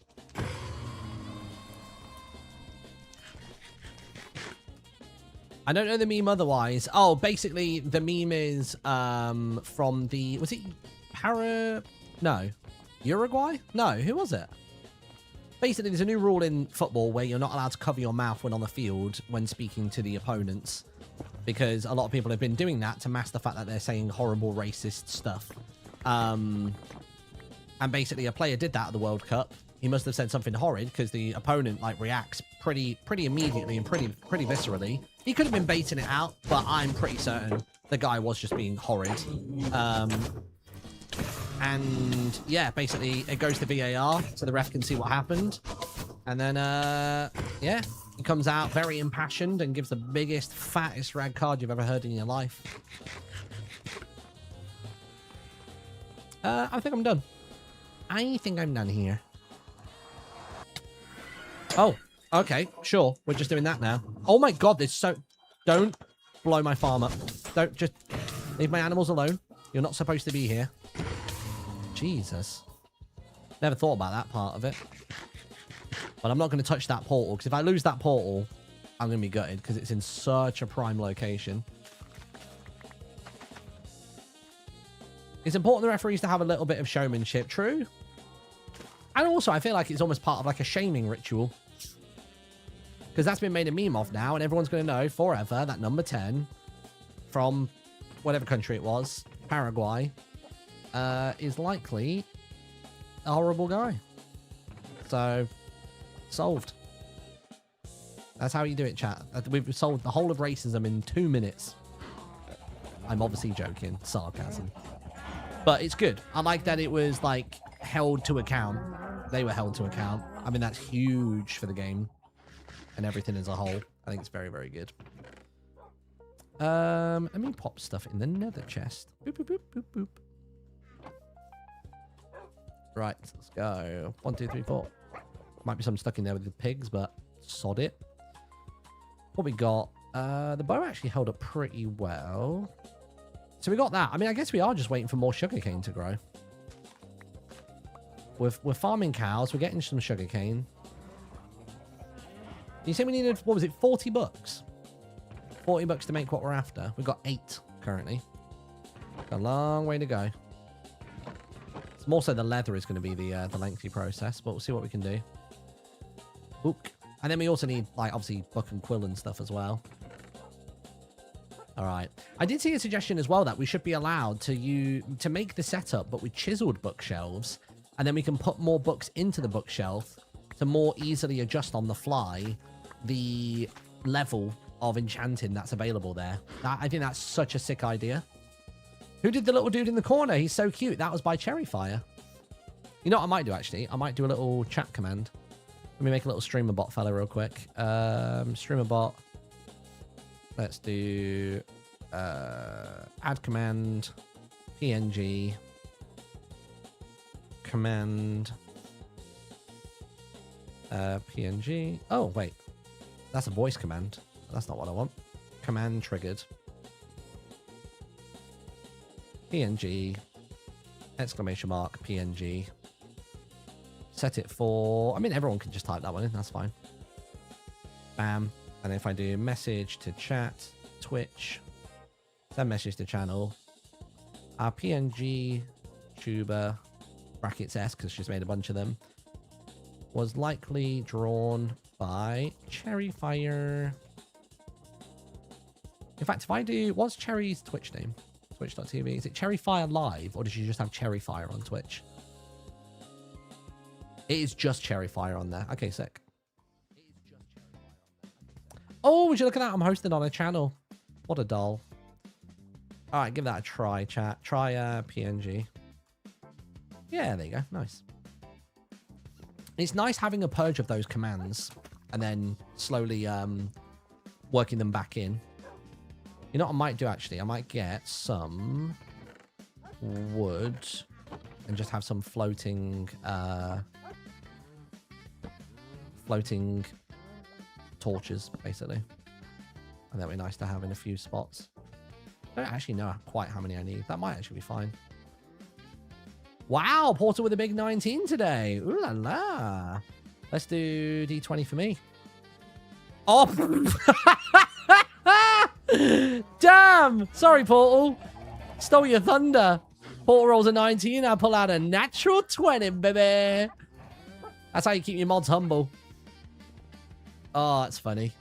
I don't know the meme otherwise. Oh, basically, the meme is from the... Was it No. Uruguay? No, who was it? Basically, there's a new rule in football where you're not allowed to cover your mouth when on the field when speaking to the opponents. Because a lot of people have been doing that to mask the fact that they're saying horrible racist stuff. And basically, a player did that at the World Cup. He must have said something horrid because the opponent, like, reacts pretty immediately and pretty viscerally. He could have been baiting it out, but I'm pretty certain the guy was just being horrid. And yeah, basically it goes to VAR so the ref can see what happened. And then, yeah, he comes out very impassioned and gives the biggest, fattest red card you've ever heard in your life. I think I'm done. I think I'm done here. Oh, okay, sure. We're just doing that now. Oh my god, this so... Don't blow my farm up. Don't just... Leave my animals alone. You're not supposed to be here. Jesus. Never thought about that part of it. But I'm not going to touch that portal, because if I lose that portal, I'm going to be gutted, because it's in such a prime location. It's important the referees to have a little bit of showmanship, true. And also, I feel like it's almost part of like a shaming ritual. Because that's been made a meme of now, and everyone's going to know forever that number 10 from whatever country it was, Paraguay, is likely a horrible guy. So, solved. That's how you do it, chat. We've solved the whole of racism in 2 minutes. I'm obviously joking. Sarcasm. But it's good. I like that it was, like, held to account. They were held to account. I mean, that's huge for the game. And everything as a whole. I think it's very, very good. Let me pop stuff in the nether chest. Boop, boop, boop, boop, boop. Right, let's go. 1, 2, 3, 4. Might be some stuck in there with the pigs, but sod it. What we got? The bow actually held up pretty well. So we got that. I mean, I guess we are just waiting for more sugarcane to grow. We're farming cows. We're getting some sugarcane. You say we needed, what was it, 40 bucks? 40 bucks to make what we're after. We've got 8 currently. Got a long way to go. It's more so the leather is going to be the lengthy process, but we'll see what we can do. Book. And then we also need, like, obviously, book and quill and stuff as well. All right. I did see a suggestion as well that we should be allowed to make the setup, but with chiseled bookshelves, and then we can put more books into the bookshelf to more easily adjust on the fly the level of enchanting that's available there. I think that's such a sick idea. Who did the little dude in the corner? He's so cute. That was by Cherryfire. You know what I might do, actually? I might do a little chat command. Let me make a little streamer bot fella real quick. Streamer bot. Let's do add command PNG command PNG. Oh, wait. That's a voice command. That's not what I want. Command triggered. PNG exclamation mark PNG. Set it for, I mean, everyone can just type that one in. That's fine. Bam. And if I do message to chat, Twitch, send message to channel, our PNG tuber, brackets S, because she's made a bunch of them, was likely drawn by Cherry Fire. In fact, if I do, what's Cherry's Twitch name? Twitch.tv. Is it Cherry Fire Live, or does she just have Cherry Fire on Twitch? It is just Cherry Fire on there. Okay, sick. Oh, would you look at that? I'm hosting on a channel. What a doll. All right, give that a try, chat. Try PNG. Yeah, there you go. Nice. It's nice having a purge of those commands and then slowly working them back in. You know what I might do, actually? I might get some wood and just have some floating torches, basically. And that would be nice to have in a few spots. I don't actually know quite how many I need. That might actually be fine. Wow, Portal with a big 19 today. Ooh la la. Let's do D20 for me. Oh! Damn! Sorry, Portal. Stole your thunder. Portal rolls a 19. I pull out a natural 20, baby. That's how you keep your mods humble. Oh, that's funny.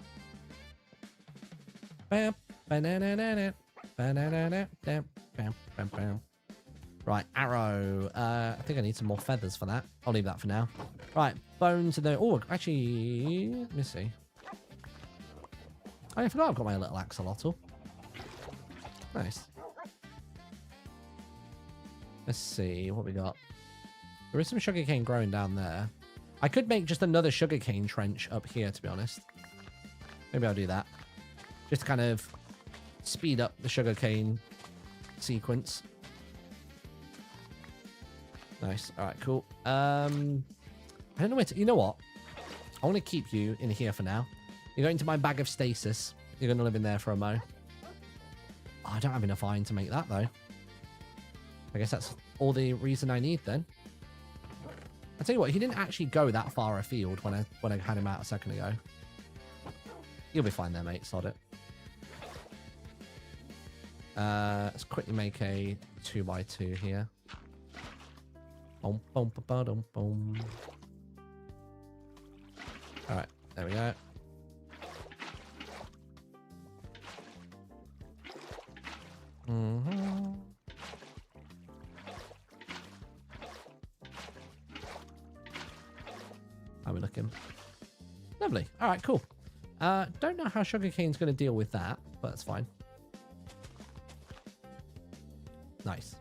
Bam, banana, banana, bam, bam, bam, bam. Right, arrow. I think I need some more feathers for that. I'll leave that for now. Right, bone to the... Oh, actually, let me see. I forgot I've got my little axolotl. Nice. Let's see what we got. There is some sugarcane growing down there. I could make just another sugarcane trench up here, to be honest. Maybe I'll do that. Just to kind of speed up the sugarcane sequence. Nice. All right, cool. I don't know where to... You know what? I want to keep you in here for now. You're going to my bag of stasis. You're going to live in there for a mo. Oh, I don't have enough iron to make that, though. I guess that's all the reason I need, then. I'll tell you what, he didn't actually go that far afield when I had him out a second ago. You'll be fine there, mate. Sod it. Let's quickly make a 2x2 here. Boom, boom, boom, boom, boom. All right, there we go. Mm-hmm. How are we looking? Lovely. All right, cool. Don't know how sugarcane's going to deal with that, but that's fine. Nice.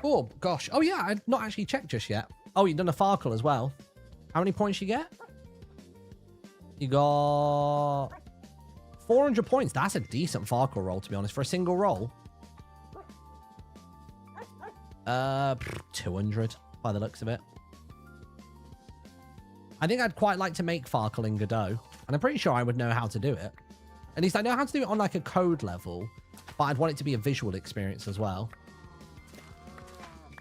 Oh, gosh. Oh, yeah, I've not actually checked just yet. Oh, you've done a Farkle as well. How many points you get? You got 400 points. That's a decent Farkle roll, to be honest, for a single roll. 200 by the looks of it. I think I'd quite like to make Farkle in Godot, and I'm pretty sure I would know how to do it. At least I know how to do it on like a code level, but I'd want it to be a visual experience as well.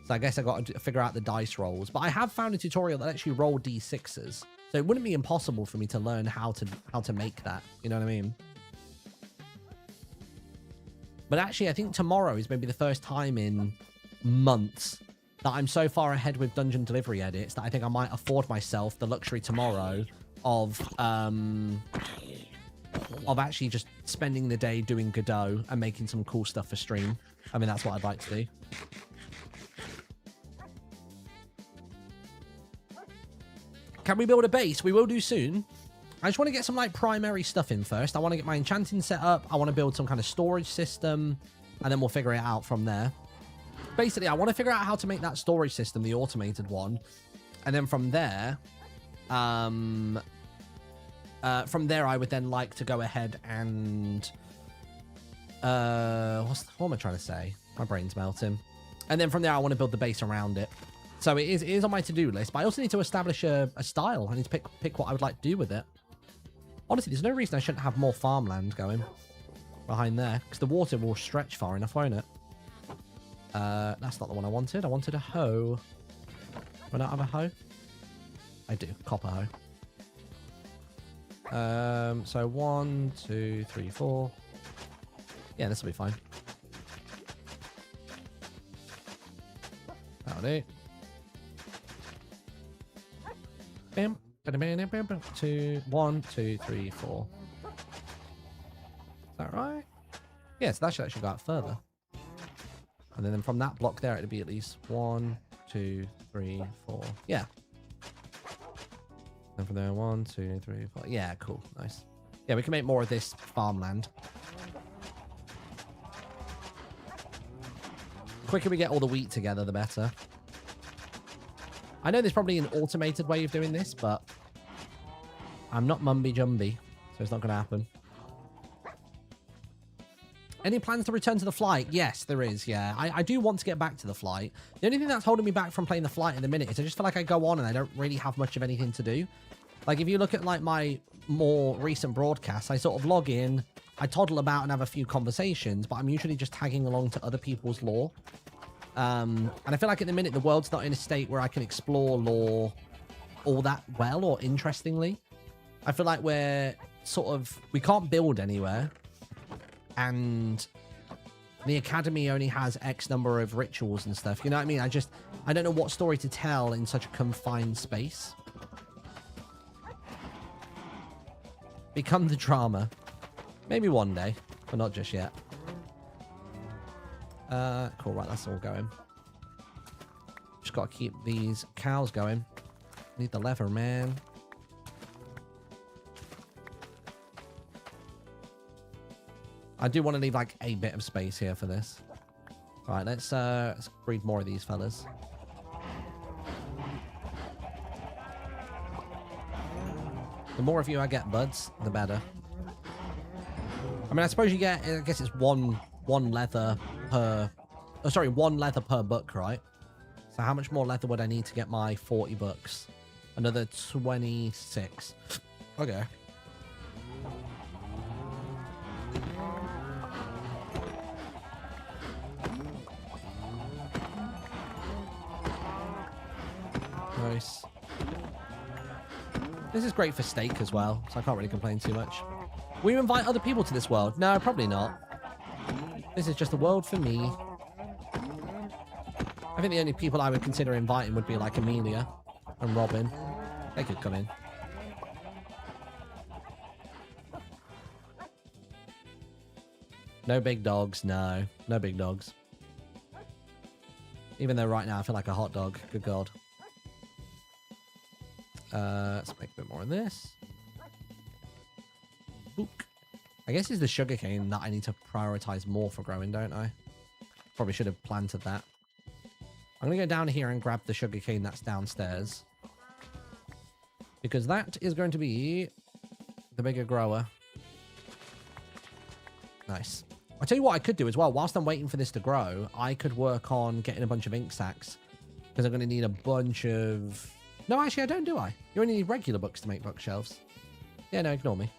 So I guess I got to figure out the dice rolls, but I have found a tutorial that lets you roll D6s, so it wouldn't be impossible for me to learn how to make that. You know what I mean? But actually, I think tomorrow is maybe the first time in months that I'm so far ahead with dungeon delivery edits that I think I might afford myself the luxury tomorrow of actually just spending the day doing Godot and making some cool stuff for stream. I mean, that's what I'd like to do. Can we build a base? We will do soon. I just want to get some like primary stuff in first. I want to get my enchanting set up. I want to build some kind of storage system, and then we'll figure it out from there. Basically, I want to figure out how to make that storage system, the automated one. And then from there, From there, I would then like to go ahead and what am I trying to say? My brain's melting. And then from there, I want to build the base around it. So it is on my to-do list, but I also need to establish a style. I need to pick what I would like to do with it. Honestly, there's no reason I shouldn't have more farmland going behind there, because the water will stretch far enough, won't it? That's not the one I wanted. I wanted a hoe. Do I not have a hoe? I do. Copper hoe. So 1, 2, 3, 4. Yeah, this will be fine. That'll do. Bam. 2, 1, 2, 3, 4. Is that right? Yeah, so that should actually go out further. And then from that block there, it'd be at least 1, 2, 3, 4. Yeah. And from there, 1, 2, 3, 4. Yeah, cool. Nice. Yeah, we can make more of this farmland. The quicker we get all the wheat together, the better. I know there's probably an automated way of doing this, but I'm not Mumby-Jumby, so it's not going to happen. Any plans to return to the flight? Yes, there is, yeah. I do want to get back to the flight. The only thing that's holding me back from playing the flight in the minute is I just feel like I go on and I don't really have much of anything to do. Like, if you look at, like, my more recent broadcasts, I sort of log in, I toddle about and have a few conversations, but I'm usually just tagging along to other people's lore. And I feel like at the minute, the world's not in a state where I can explore lore all that well or interestingly. I feel like we're sort of... We can't build anywhere. And the academy only has X number of rituals and stuff. You know what I mean? I don't know what story to tell in such a confined space. Become the drama. Maybe one day, but not just yet. Cool, right, that's all going. Just got to keep these cows going. Need the leather, man. I do want to leave like a bit of space here for this. All right, let's breed more of these fellas. The more of you I get, buds, the better. I mean, I suppose you get, I guess it's one leather per, oh, sorry, 1 leather per book, right? So how much more leather would I need to get my 40 books? Another 26. Okay. Nice. This is great for steak as well, so I can't really complain too much. Will you invite other people to this world? No, probably not. This is just a world for me. I think the only people I would consider inviting would be like Amelia and Robin. They could come in. No big dogs, no. No big dogs. Even though right now I feel like a hot dog. Good God. Let's make a bit more of this. Book. I guess it's the sugarcane that I need to prioritize more for growing, don't I? Probably should have planted that. I'm going to go down here and grab the sugarcane that's downstairs. Because that is going to be the bigger grower. Nice. I'll tell you what I could do as well. Whilst I'm waiting for this to grow, I could work on getting a bunch of ink sacks. Because I'm going to need a bunch of... No, actually, I don't, do I? You only need regular books to make bookshelves. Yeah, no, ignore me.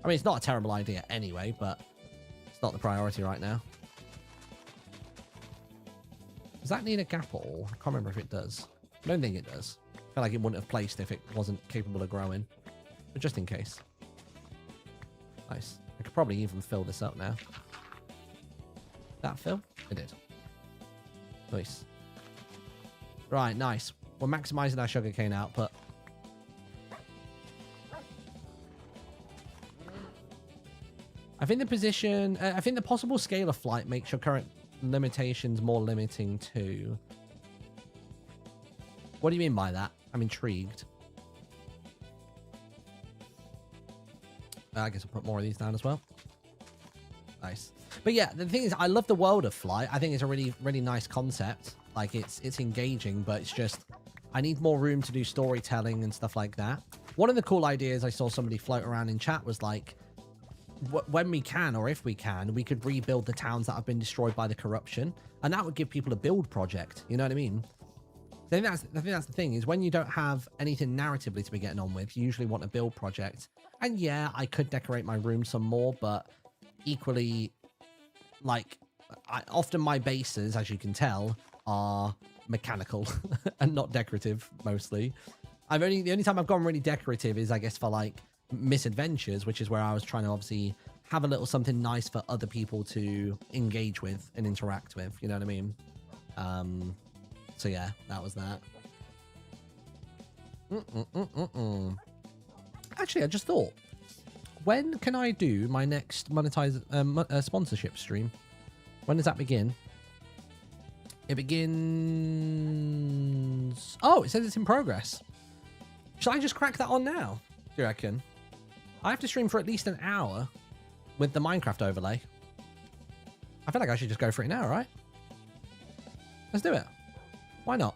I mean, it's not a terrible idea anyway, but it's not the priority right now. Does that need a gap at all? I can't remember if it does. I don't think it does. I feel like it wouldn't have placed if it wasn't capable of growing. But just in case. Nice. I could probably even fill this up now. That fill? It did. Nice. Right, nice. We're maximizing our sugarcane output. I think the position... I think the possible scale of flight makes your current limitations more limiting too. What do you mean by that? I'm intrigued. I guess I'll put more of these down as well. Nice. But yeah, the thing is, I love the world of flight. I think it's a really, really nice concept. Like, it's engaging, but it's just... I need more room to do storytelling and stuff like that. One of the cool ideas I saw somebody float around in chat was like, when we can, or if we can, we could rebuild the towns that have been destroyed by the corruption, and that would give people a build project. You know what I mean? I think that's the thing, is when you don't have anything narratively to be getting on with, you usually want a build project. And yeah, I could decorate my room some more, but equally, like, often my bases, as you can tell, are mechanical and not decorative mostly. The only time I've gone really decorative is, I guess, for like misadventures, which is where I was trying to obviously have a little something nice for other people to engage with and interact with. You know what I mean? So yeah, that was that. Actually, I just thought, when can I do my next sponsorship stream? When does that begin? It begins... Oh, it says it's in progress. Should I just crack that on now, do you reckon? I have to stream for at least an hour with the Minecraft overlay. I feel like I should just go for it now, right? Let's do it. Why not?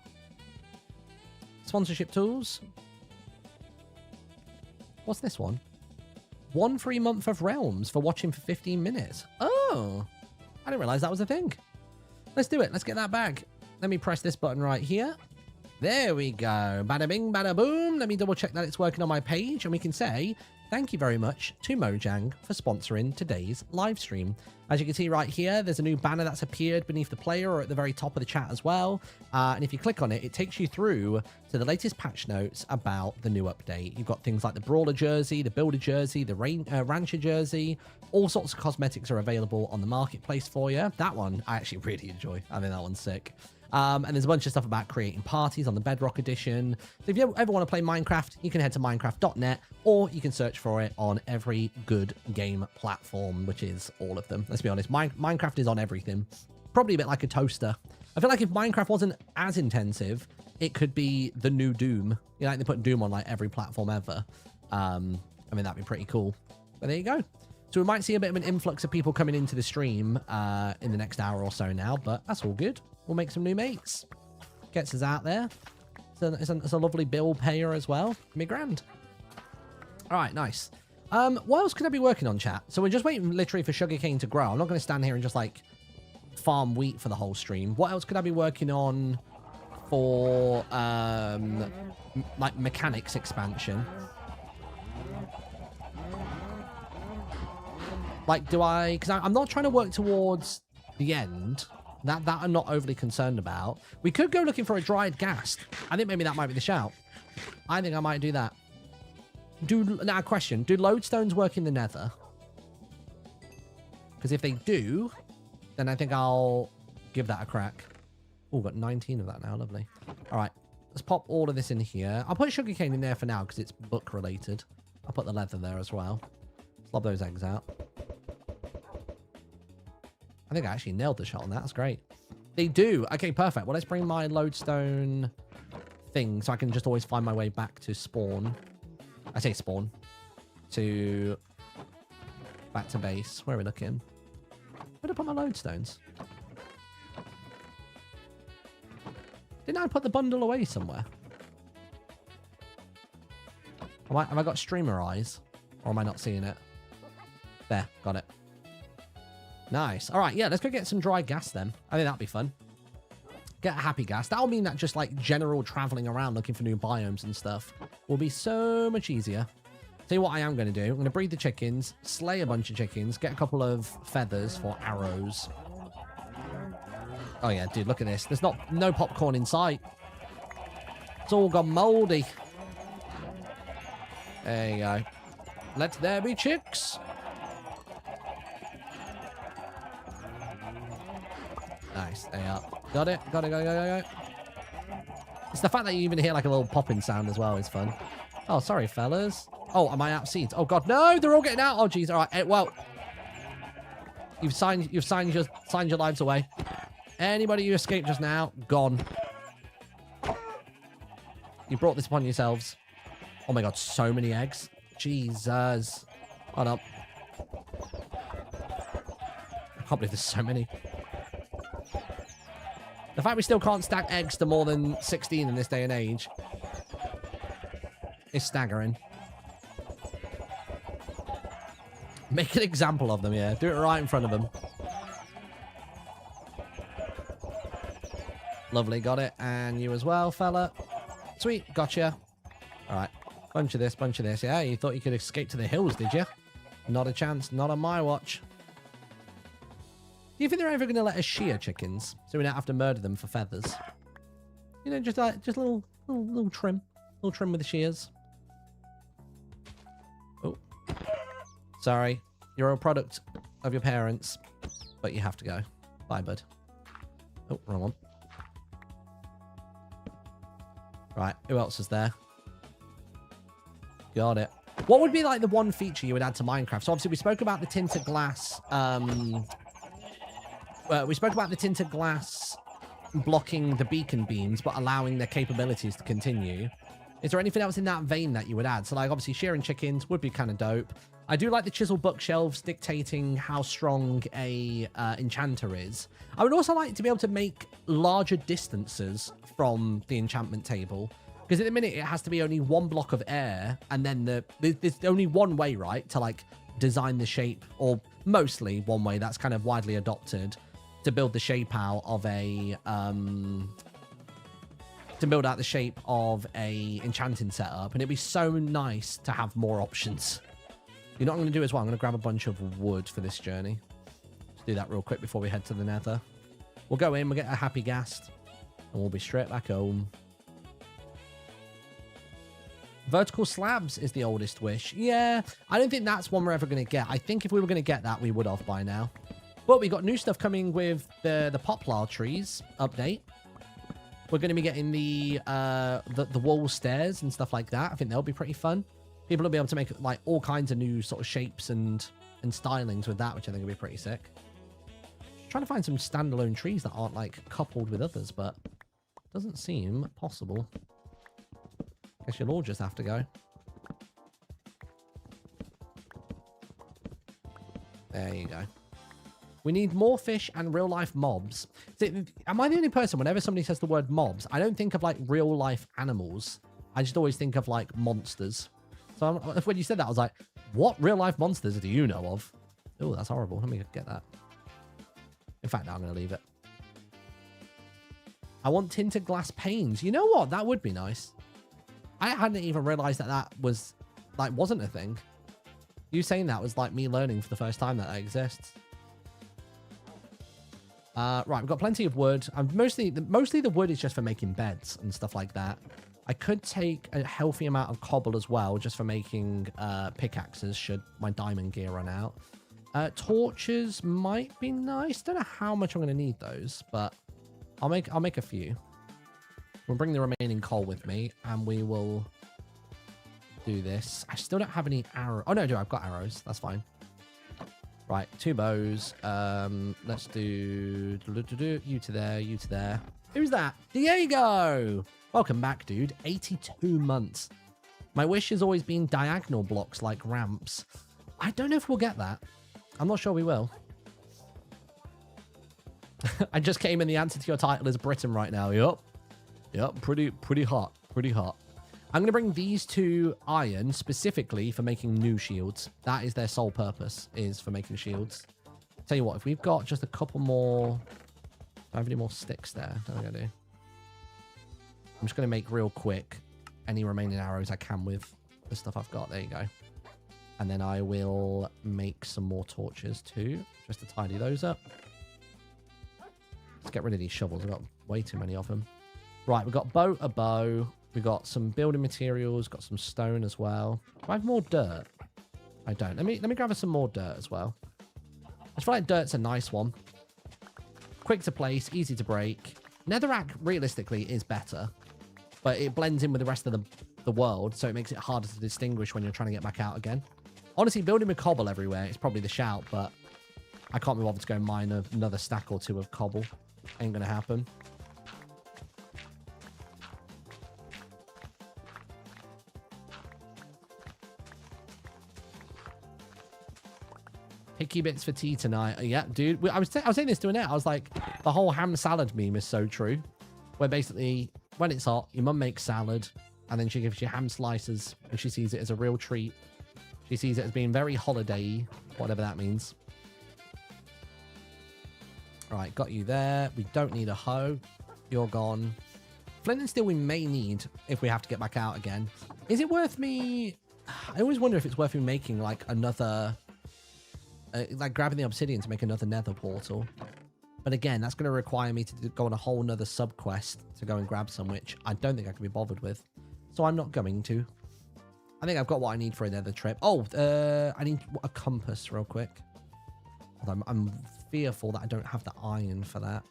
Sponsorship tools. What's this one? 1 free month of Realms for watching for 15 minutes. Oh, I didn't realize that was a thing. Let's do it. Let's get that bag. Let me press this button right here. There we go. Bada bing, bada boom. Let me double check that it's working on my page, and we can say thank you very much to Mojang for sponsoring today's live stream. As you can see right here, there's a new banner that's appeared beneath the player or at the very top of the chat as well. And if you click on it, it takes you through to the latest patch notes about the new update. You've got things like the Brawler jersey, the Builder jersey, the Rancher jersey. All sorts of cosmetics are available on the marketplace for you. That one I actually really enjoy. I think that one's sick. And there's a bunch of stuff about creating parties on the Bedrock edition. So if you ever want to play Minecraft, you can head to minecraft.net, or you can search for it on every good game platform, which is all of them. Let's be honest, Minecraft is on everything. Probably a bit like a toaster. I feel like if Minecraft wasn't as intensive, it could be the new Doom. You know, like they put Doom on like every platform ever. I mean, that'd be pretty cool. But there you go. So we might see a bit of an influx of people coming into the stream in the next hour or so now, but that's all good. We'll make some new mates. Gets us out there. It's a lovely bill payer as well. Be grand. All right, nice. What else could I be working on, chat? So we're just waiting literally for sugarcane to grow. I'm not going to stand here and just like farm wheat for the whole stream. What else could I be working on for like mechanics expansion? Like, because I'm not trying to work towards the end. That I'm not overly concerned about. We could go looking for a dried ghast. I think maybe that might be the shout. I think I might do that. Now, question. Do lodestones work in the nether? Because if they do, then I think I'll give that a crack. Oh, got 19 of that now. Lovely. All right. Let's pop all of this in here. I'll put sugarcane in there for now because it's book related. I'll put the leather there as well. Let's lob those eggs out. I think I actually nailed the shot on that. That's great. They do. Okay, perfect. Well, let's bring my lodestone thing so I can just always find my way back to spawn. I say spawn. Back to base. Where are we looking? Where did I put my lodestones? Didn't I put the bundle away somewhere? Have I got streamer eyes? Or am I not seeing it? There. Got it. Nice. All right, yeah, let's go get some dry gas then. I think that'd be fun. Get a happy gas. That'll mean that just like general traveling around looking for new biomes and stuff will be so much easier. Tell you what I am going to do. I'm going to breed the chickens, slay a bunch of chickens, get a couple of feathers for arrows. Oh yeah, dude, look at this. There's no popcorn in sight. It's all gone moldy. There you go. Let there be chicks. Nice. There you are. Got it. Got it. It's the fact that you even hear like a little popping sound as well is fun. Oh, sorry, fellas. Oh, am I out of seeds? Oh god, no! They're all getting out. Oh jeez. All right. Well, you've signed your lives away. Anybody who escaped just now, gone. You brought this upon yourselves. Oh my god, so many eggs. Jesus. Hold up. I can't believe there's so many. The fact we still can't stack eggs to more than 16 in this day and age is staggering. Make an example of them, yeah. Do it right in front of them. Lovely, got it. And you as well, fella. Sweet, gotcha. All right. Bunch of this, bunch of this. Yeah, you thought you could escape to the hills, did you? Not a chance. Not on my watch. Do you think they're ever going to let us shear chickens so we don't have to murder them for feathers? You know, just a little trim. Little trim with the shears. Oh. Sorry. You're a product of your parents, but you have to go. Bye, bud. Oh, wrong one. Right, who else is there? Got it. What would be like the one feature you would add to Minecraft? So obviously we spoke about the tinted glass. We spoke about the tinted glass blocking the beacon beams, but allowing their capabilities to continue. Is there anything else in that vein that you would add? So like obviously shearing chickens would be kind of dope. I do like the chisel bookshelves dictating how strong a enchanter is. I would also like to be able to make larger distances from the enchantment table. Because at the minute, it has to be only one block of air. And then there's only one way, right, to like design the shape. Or mostly one way that's kind of widely adopted to build the shape out of a... to build out the shape of a enchanting setup. And it'd be so nice to have more options. You know what I'm going to do as well? I'm going to grab a bunch of wood for this journey. Let's do that real quick before we head to the nether. We'll go in, we'll get a happy ghast, and we'll be straight back home. Vertical slabs is the oldest wish. Yeah, I don't think that's one we're ever going to get. I think if we were going to get that, we would have by now. But we got new stuff coming with the poplar trees update. We're going to be getting the wall stairs and stuff like that. I think they'll be pretty fun. People will be able to make like all kinds of new sort of shapes and stylings with that, which I think will be pretty sick. Trying to find some standalone trees that aren't like coupled with others, but doesn't seem possible. Guess you'll all just have to go. There you go. We need more fish and real life mobs. Am I the only person, whenever somebody says the word mobs, I don't think of like real life animals. I just always think of like monsters. So when you said that, I was like, what real life monsters do you know of? Oh, that's horrible. Let me get that. In fact, no, I'm going to leave it. I want tinted glass panes. You know what? That would be nice. I hadn't even realized that that was like wasn't a thing. You saying that was like me learning for the first time that that exists. Right, we've got plenty of wood. Mostly the wood is just for making beds and stuff like that. I could take a healthy amount of cobble as well, just for making pickaxes should my diamond gear run out. Torches might be nice. Don't know how much I'm going to need those, but I'll make a few. We'll bring the remaining coal with me, and we will do this. I still don't have any arrows. Oh no, I've got arrows. That's fine. Right, 2 bows. Let's do you to there, you to there. Who's that? Diego! Welcome back, dude. 82 months. My wish has always been diagonal blocks like ramps. I don't know if we'll get that. I'm not sure we will. I just came in. The answer to your title is Britain right now. Yup. Pretty hot. Pretty hot. I'm going to bring these 2 iron specifically for making new shields. That is their sole purpose, is for making shields. Tell you what, if we've got just a couple more... Do I have any more sticks there? I don't think I do. I'm just going to make real quick any remaining arrows I can with the stuff I've got. There you go. And then I will make some more torches too, just to tidy those up. Let's get rid of these shovels. I've got way too many of them. Right, we've got a bow. We've got some building materials, got some stone as well. Do I have more dirt? I don't. Let me grab us some more dirt as well. I feel like dirt's a nice one. Quick to place, easy to break. Netherrack, realistically, is better. But it blends in with the rest of the world, so it makes it harder to distinguish when you're trying to get back out again. Honestly, building with cobble everywhere is probably the shout, but I can't be bothered to go mine another stack or 2 of cobble. Ain't going to happen. Picky bits for tea tonight. Yeah, dude. I was saying this to Annette. I was like, the whole ham salad meme is so true. Where basically, when it's hot, your mum makes salad, and then she gives you ham slices, and she sees it as a real treat. She sees it as being very holiday-y, whatever that means. All right, got you there. We don't need a hoe. You're gone. Flint and steel we may need if we have to get back out again. Is it worth me... I always wonder if it's worth me making, like, another... like, grabbing the obsidian to make another nether portal. But again, that's going to require me to go on a whole nother sub-quest to go and grab some, which I don't think I can be bothered with. So I'm not going to. I think I've got what I need for another trip. Oh, I need a compass real quick. I'm fearful that I don't have the iron for that,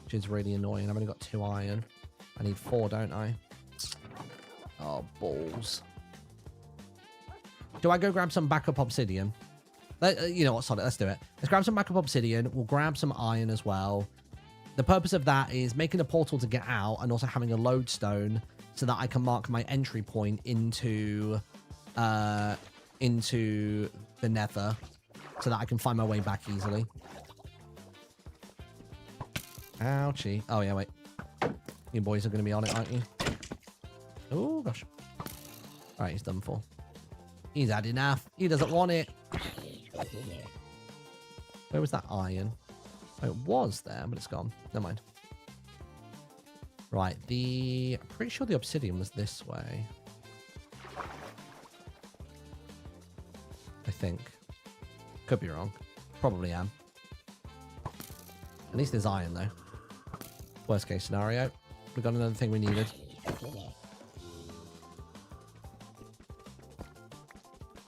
which is really annoying. I've only got 2 iron. I need 4, don't I? Oh, balls. Do I go grab some backup obsidian? You know what, sorry, let's do it. Let's grab some backup obsidian. We'll grab some iron as well. The purpose of that is making a portal to get out and also having a lodestone so that I can mark my entry point into the nether so that I can find my way back easily. Ouchie. Oh, yeah, wait. You boys are going to be on it, aren't you? Oh, gosh. All right, he's done for. He's had enough. He doesn't want it. Where was that iron? Oh, it was there, but it's gone. Never mind. Right, I'm pretty sure the obsidian was this way. I think. Could be wrong. Probably am. At least there's iron, though. Worst case scenario. We got another thing we needed.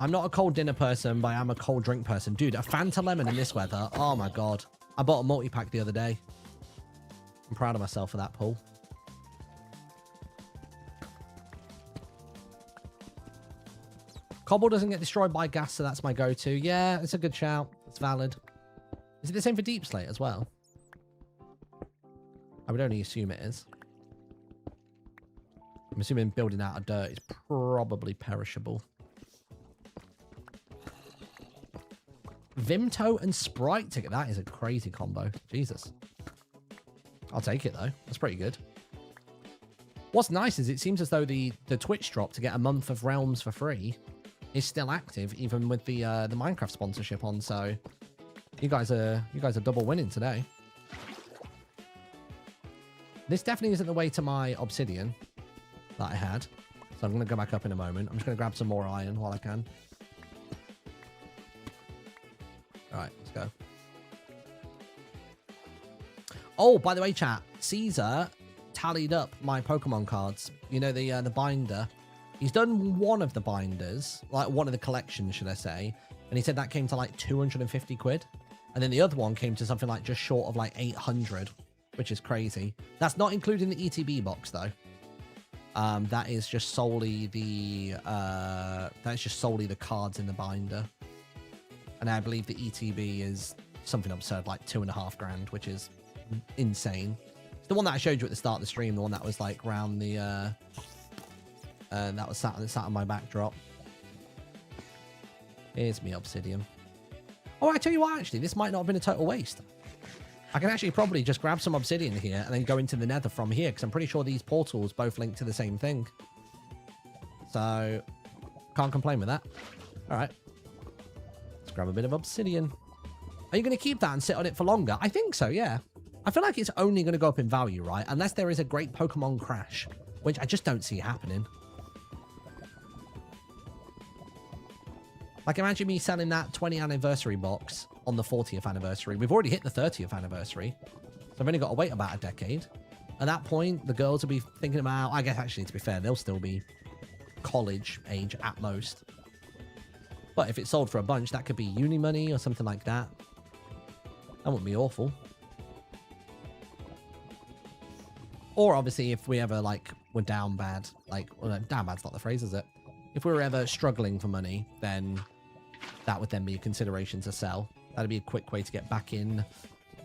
I'm not a cold dinner person, but I am a cold drink person. Dude, a Fanta lemon in this weather. Oh my god. I bought a multi-pack the other day. I'm proud of myself for that pull. Cobble doesn't get destroyed by gas, so that's my go-to. Yeah, it's a good shout. It's valid. Is it the same for deep slate as well? I would only assume it is. I'm assuming building out of dirt is probably perishable. Vimto and Sprite ticket. That is a crazy combo. Jesus. I'll take it, though. That's pretty good. What's nice is it seems as though the Twitch drop to get a month of Realms for free is still active, even with the Minecraft sponsorship on. So you guys are double winning today. This definitely isn't the way to my obsidian that I had. So I'm going to go back up in a moment. I'm just going to grab some more iron while I can. All right, let's go. Oh, by the way, chat, Caesar tallied up my Pokemon cards. You know, the binder. He's done one of the binders, like one of the collections, should I say. And he said that came to like 250 quid. And then the other one came to something like just short of like 800, which is crazy. That's not including the ETB box, though. That is just solely the cards in the binder. And I believe the ETB is something absurd, like 2.5 grand, which is insane. It's the one that I showed you at the start of the stream, the one that was like round the, that was sat on my backdrop. Here's me obsidian. Oh, I tell you what, actually, this might not have been a total waste. I can actually probably just grab some obsidian here and then go into the nether from here, because I'm pretty sure these portals both link to the same thing. So, can't complain with that. All right. Let's grab a bit of obsidian. Are you going to keep that and sit on it for longer? I think so, yeah. I feel like it's only going to go up in value, right? Unless there is a great Pokemon crash, which I just don't see happening. Like, imagine me selling that 20th anniversary box on the 40th anniversary. We've already hit the 30th anniversary. So I've only got to wait about a decade. At that point, the girls will be thinking about... I guess, actually, to be fair, they'll still be college age at most. But if it's sold for a bunch, that could be uni money or something like that. That wouldn't be awful. Or, obviously, if we ever, like, were down bad. Like, well, down bad's not the phrase, is it? If we were ever struggling for money, then that would then be a consideration to sell. That'd be a quick way to get back in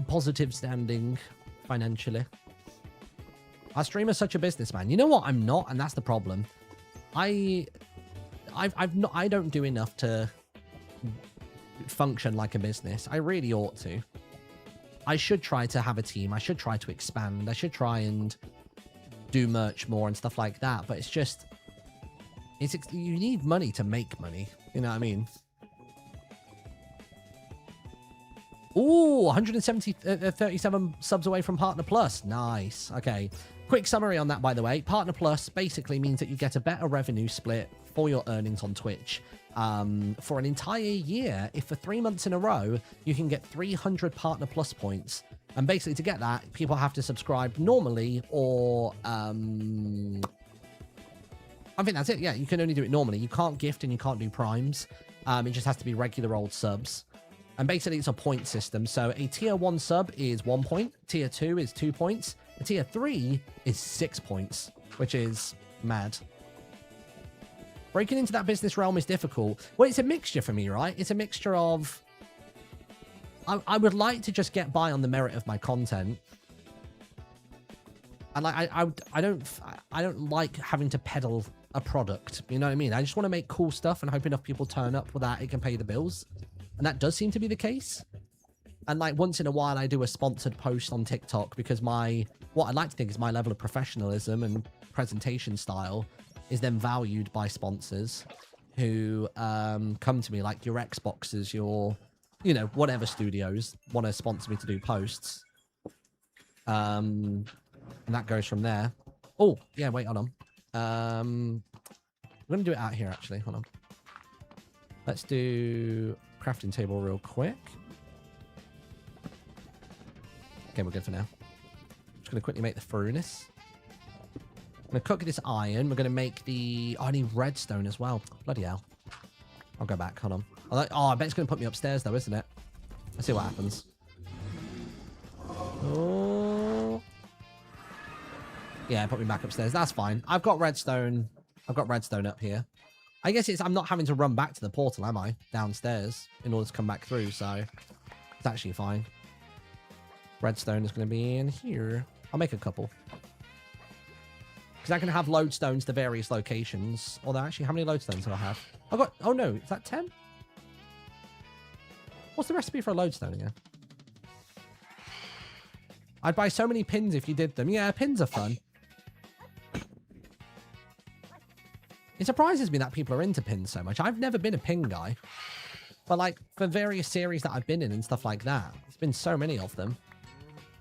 positive standing financially. Our streamer's such a businessman. You know what? I'm not, and that's the problem. I don't do enough to function like a business. I really ought to. I should try to have a team. I should try to expand. I should try and do merch more and stuff like that. But it's just, you need money to make money. You know what I mean? Ooh, 37 subs away from Partner Plus. Nice. Okay. Quick summary on that, by the way. Partner Plus basically means that you get a better revenue split for your earnings on Twitch. For an entire year, if for 3 months in a row, you can get 300 Partner Plus points. And basically to get that, people have to subscribe normally or... I think that's it. Yeah, you can only do it normally. You can't gift and you can't do primes. It just has to be regular old subs. And basically, it's a point system. So a tier 1 sub is 1 point. Tier 2 is 2 points. A tier 3 is 6 points, which is mad. Breaking into that business realm is difficult. Well, it's a mixture for me, right? It's a mixture of... I would like to just get by on the merit of my content. And like, I don't like having to peddle a product. You know what I mean? I just want to make cool stuff and hope enough people turn up with that it can pay the bills. And that does seem to be the case. And like once in a while, I do a sponsored post on TikTok because what I like to think is my level of professionalism and presentation style is then valued by sponsors who come to me, like your Xboxes, your, you know, whatever studios want to sponsor me to do posts. And that goes from there. Oh, yeah, wait, hold on. I'm going to do it out here, actually. Hold on. Let's do crafting table real quick. Okay, we're good for now. Just going to quickly make the furnace. I'm going to cook this iron. We're going to make the... Oh, I need redstone as well. Bloody hell. I'll go back. Hold on. Oh, I bet it's going to put me upstairs, though, isn't it? Let's see what happens. Oh. Yeah, put me back upstairs. That's fine. I've got redstone. I've got redstone up here. I guess I'm not having to run back to the portal, am I? Downstairs in order to come back through, so it's actually fine. Redstone is going to be in here. I'll make a couple. Because I can have lodestones to various locations. Although, actually, how many lodestones do I have? I've got... Oh, no. Is that 10? What's the recipe for a lodestone again? I'd buy so many pins if you did them. Yeah, pins are fun. It surprises me that people are into pins so much. I've never been a pin guy. But, like, for various series that I've been in and stuff like that, there's been so many of them.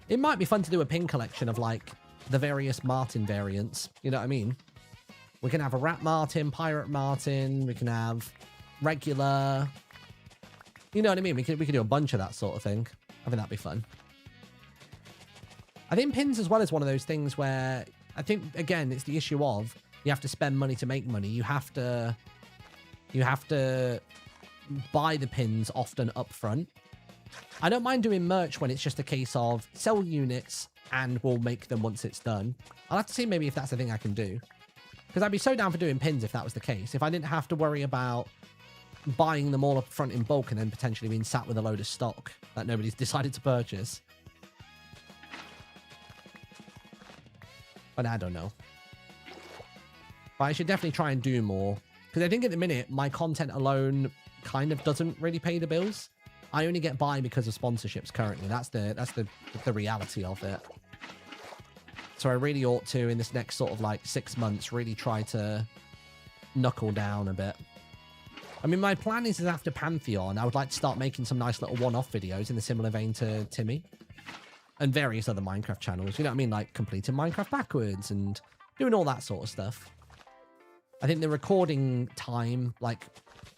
It might be fun to do a pin collection of, like, the various Martin variants. You know what I mean? We can have a Rat Martin, Pirate Martin. We can have regular... You know what I mean? We could do a bunch of that sort of thing. I think that'd be fun. I think pins as well is one of those things where... I think, again, it's the issue of... You have to spend money to make money. You have to buy the pins often up front. I don't mind doing merch when it's just a case of sell units and we'll make them once it's done. I'll have to see maybe if that's a thing I can do. Because I'd be so down for doing pins if that was the case. If I didn't have to worry about buying them all up front in bulk and then potentially being sat with a load of stock that nobody's decided to purchase. But I don't know. But I should definitely try and do more. Because I think at the minute, my content alone kind of doesn't really pay the bills. I only get by because of sponsorships currently. That's the reality of it. So I really ought to, in this next sort of like 6 months, really try to knuckle down a bit. I mean, my plan is after Pantheon, I would like to start making some nice little one-off videos in a similar vein to Timmy. And various other Minecraft channels. You know what I mean? Like completing Minecraft backwards and doing all that sort of stuff. I think the recording time, like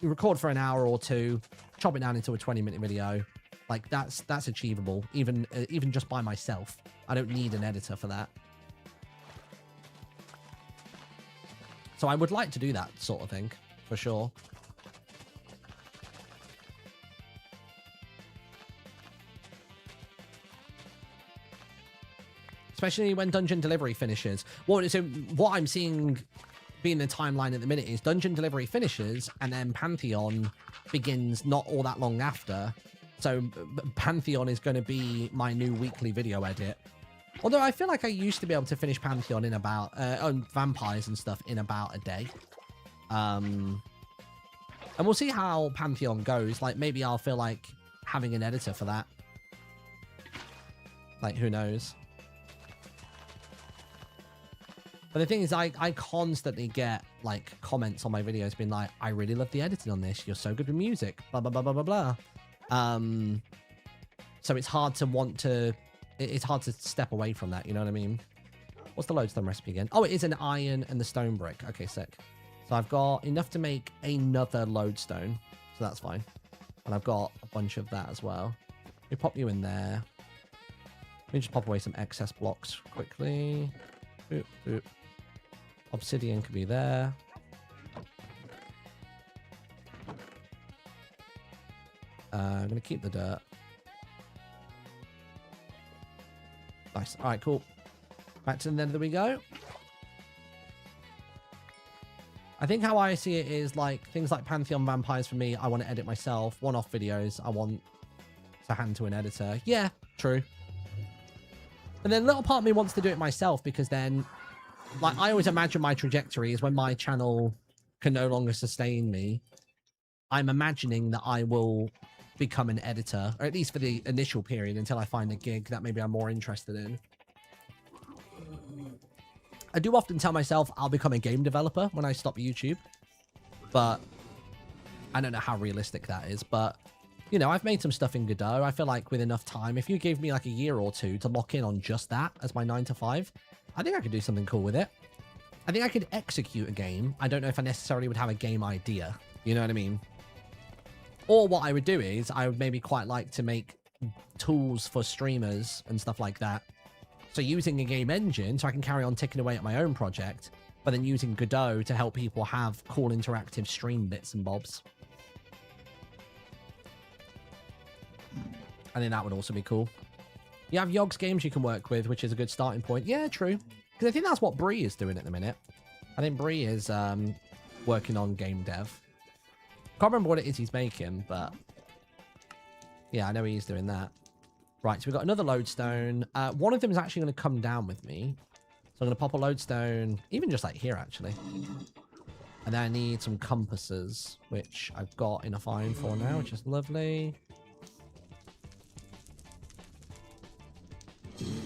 you record for an hour or two, chop it down into a 20-minute video. Like that's achievable, even just by myself. I don't need an editor for that. So I would like to do that sort of thing, for sure. Especially when Dungeon Delivery finishes. So what I'm seeing being the timeline at the minute is Dungeon Delivery finishes and then Pantheon begins not all that long after. So Pantheon is going to be my new weekly video edit. Although I feel like I used to be able to finish Pantheon in about... vampires and stuff in about a day. And we'll see how Pantheon goes. Like, maybe I'll feel like having an editor for that. Like, who knows? But the thing is, I constantly get, like, comments on my videos being like, I really love the editing on this. You're so good with music. Blah, blah, blah, blah, blah, blah. So it's hard to want to... It's hard to step away from that, you know what I mean? What's the lodestone recipe again? Oh, it is an iron and the stone brick. Okay, sick. So I've got enough to make another lodestone. So that's fine. And I've got a bunch of that as well. We pop you in there. We just pop away some excess blocks quickly. Boop, boop. Obsidian could be there. I'm going to keep the dirt. Nice. All right, cool. Back to the nether we go. I think how I see it is like things like Pantheon Vampires for me, I want to edit myself. One-off videos, I want to hand to an editor. Yeah, true. And then a little part of me wants to do it myself because then, like, I always imagine my trajectory is when my channel can no longer sustain me. I'm imagining that I will become an editor, or at least for the initial period until I find a gig that maybe I'm more interested in. I do often tell myself I'll become a game developer when I stop YouTube, but I don't know how realistic that is. But, you know, I've made some stuff in Godot. I feel like with enough time, if you gave me like a year or two to lock in on just that as my 9 to 5, I think I could do something cool with it. I think I could execute a game. I don't know if I necessarily would have a game idea. You know what I mean? Or what I would do is I would maybe quite like to make tools for streamers and stuff like that. So using a game engine so I can carry on ticking away at my own project, but then using Godot to help people have cool interactive stream bits and bobs. I think that would also be cool. You have Yogg's games you can work with, which is a good starting point. Yeah, true. Because I think that's what Bree is doing at the minute. I think Bree is working on game dev. Can't remember what it is he's making, but yeah, I know he's doing that. Right, so we've got another lodestone. One of them is actually going to come down with me. So I'm going to pop a lodestone, even just like here, actually. And then I need some compasses, which I've got enough iron for now, which is lovely.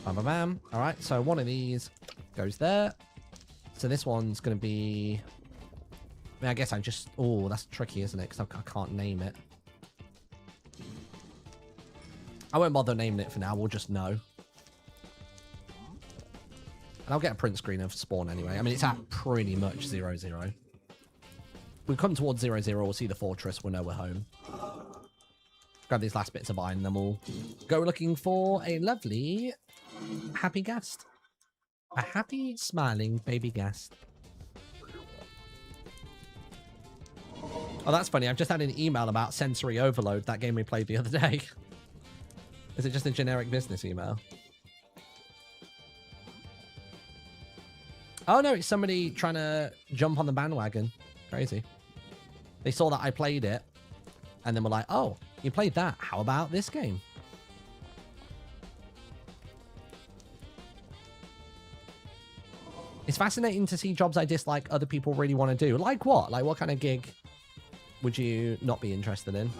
Bam, bam, bam. All right, so one of these goes there. So this one's going to be... I mean, I guess I just... Oh, that's tricky, isn't it? Because I can't name it. I won't bother naming it for now. We'll just know. And I'll get a print screen of spawn anyway. I mean, it's at pretty much 0-0. We come towards 0-0. We'll see the fortress. We'll know we're home. Grab these last bits of iron, and then we'll go looking for a lovely happy guest. A happy, smiling baby guest. Oh, that's funny. I've just had an email about sensory overload, that game we played the other day. Is it just a generic business email? Oh, no, it's somebody trying to jump on the bandwagon. Crazy. They saw that I played it, and then were like, oh, you played that. How about this game? It's fascinating to see jobs I dislike other people really want to do. Like what? Like what kind of gig would you not be interested in?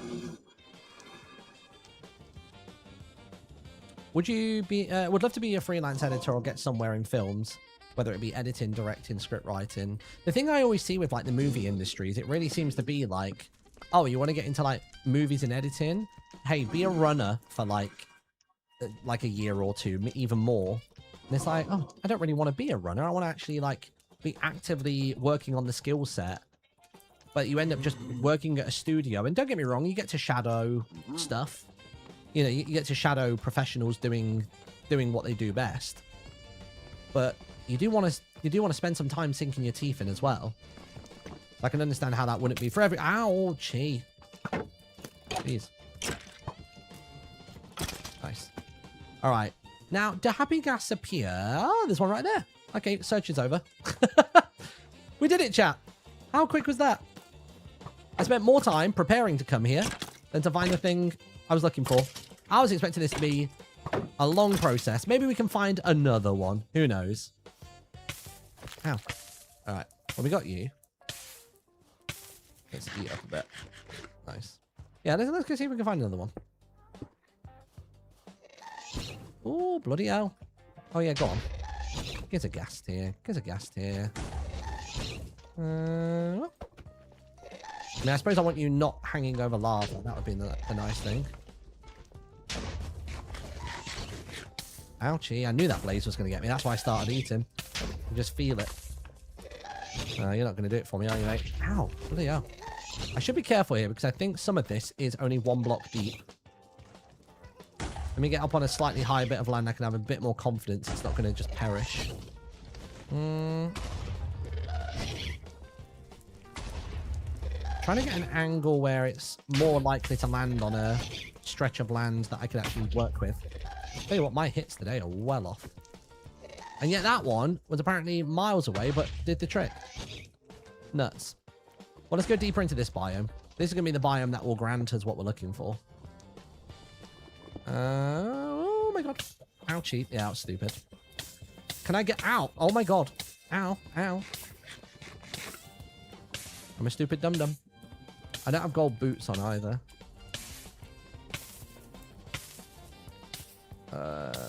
Would you be, would love to be a freelance editor or get somewhere in films, whether it be editing, directing, script writing. The thing I always see with like the movie industries, it really seems to be like, oh, you want to get into like movies and editing? Hey, be a runner for like a year or two, even more. And it's like, oh, I don't really want to be a runner. I want to actually like be actively working on the skill set. But you end up just working at a studio. And don't get me wrong, you get to shadow stuff. You know, you get to shadow professionals doing what they do best. But you do want to spend some time sinking your teeth in as well. I can understand how that wouldn't be for every... Ouchie. Jeez. Nice. All right. Now, do happy gas appear? Oh, there's one right there. Okay, search is over. We did it, chat. How quick was that? I spent more time preparing to come here than to find the thing I was looking for. I was expecting this to be a long process. Maybe we can find another one. Who knows? Ow. All right. Well, we got you. Let's eat up a bit. Nice. Yeah, let's go see if we can find another one. Oh, bloody hell. Oh, yeah, go on. Get a ghast here. Get a ghast here. I mean, I suppose I want you not hanging over lava. That would be a nice thing. Ouchie. I knew that blaze was going to get me. That's why I started eating. I just feel it. You're not going to do it for me, are you, mate? Ow. Bloody hell. I should be careful here because I think some of this is only 1 block deep. Let me get up on a slightly higher bit of land. I can have a bit more confidence. It's not going to just perish. Trying to get an angle where it's more likely to land on a stretch of land that I can actually work with. Tell you what, my hits today are well off. And yet that one was apparently miles away, but did the trick. Nuts. Well, let's go deeper into this biome. This is going to be the biome that will grant us what we're looking for. Oh my god. Ouchie. Yeah, that was stupid. Can I get out? Oh my god. Ow. Ow. I'm a stupid dum-dum. I don't have gold boots on either.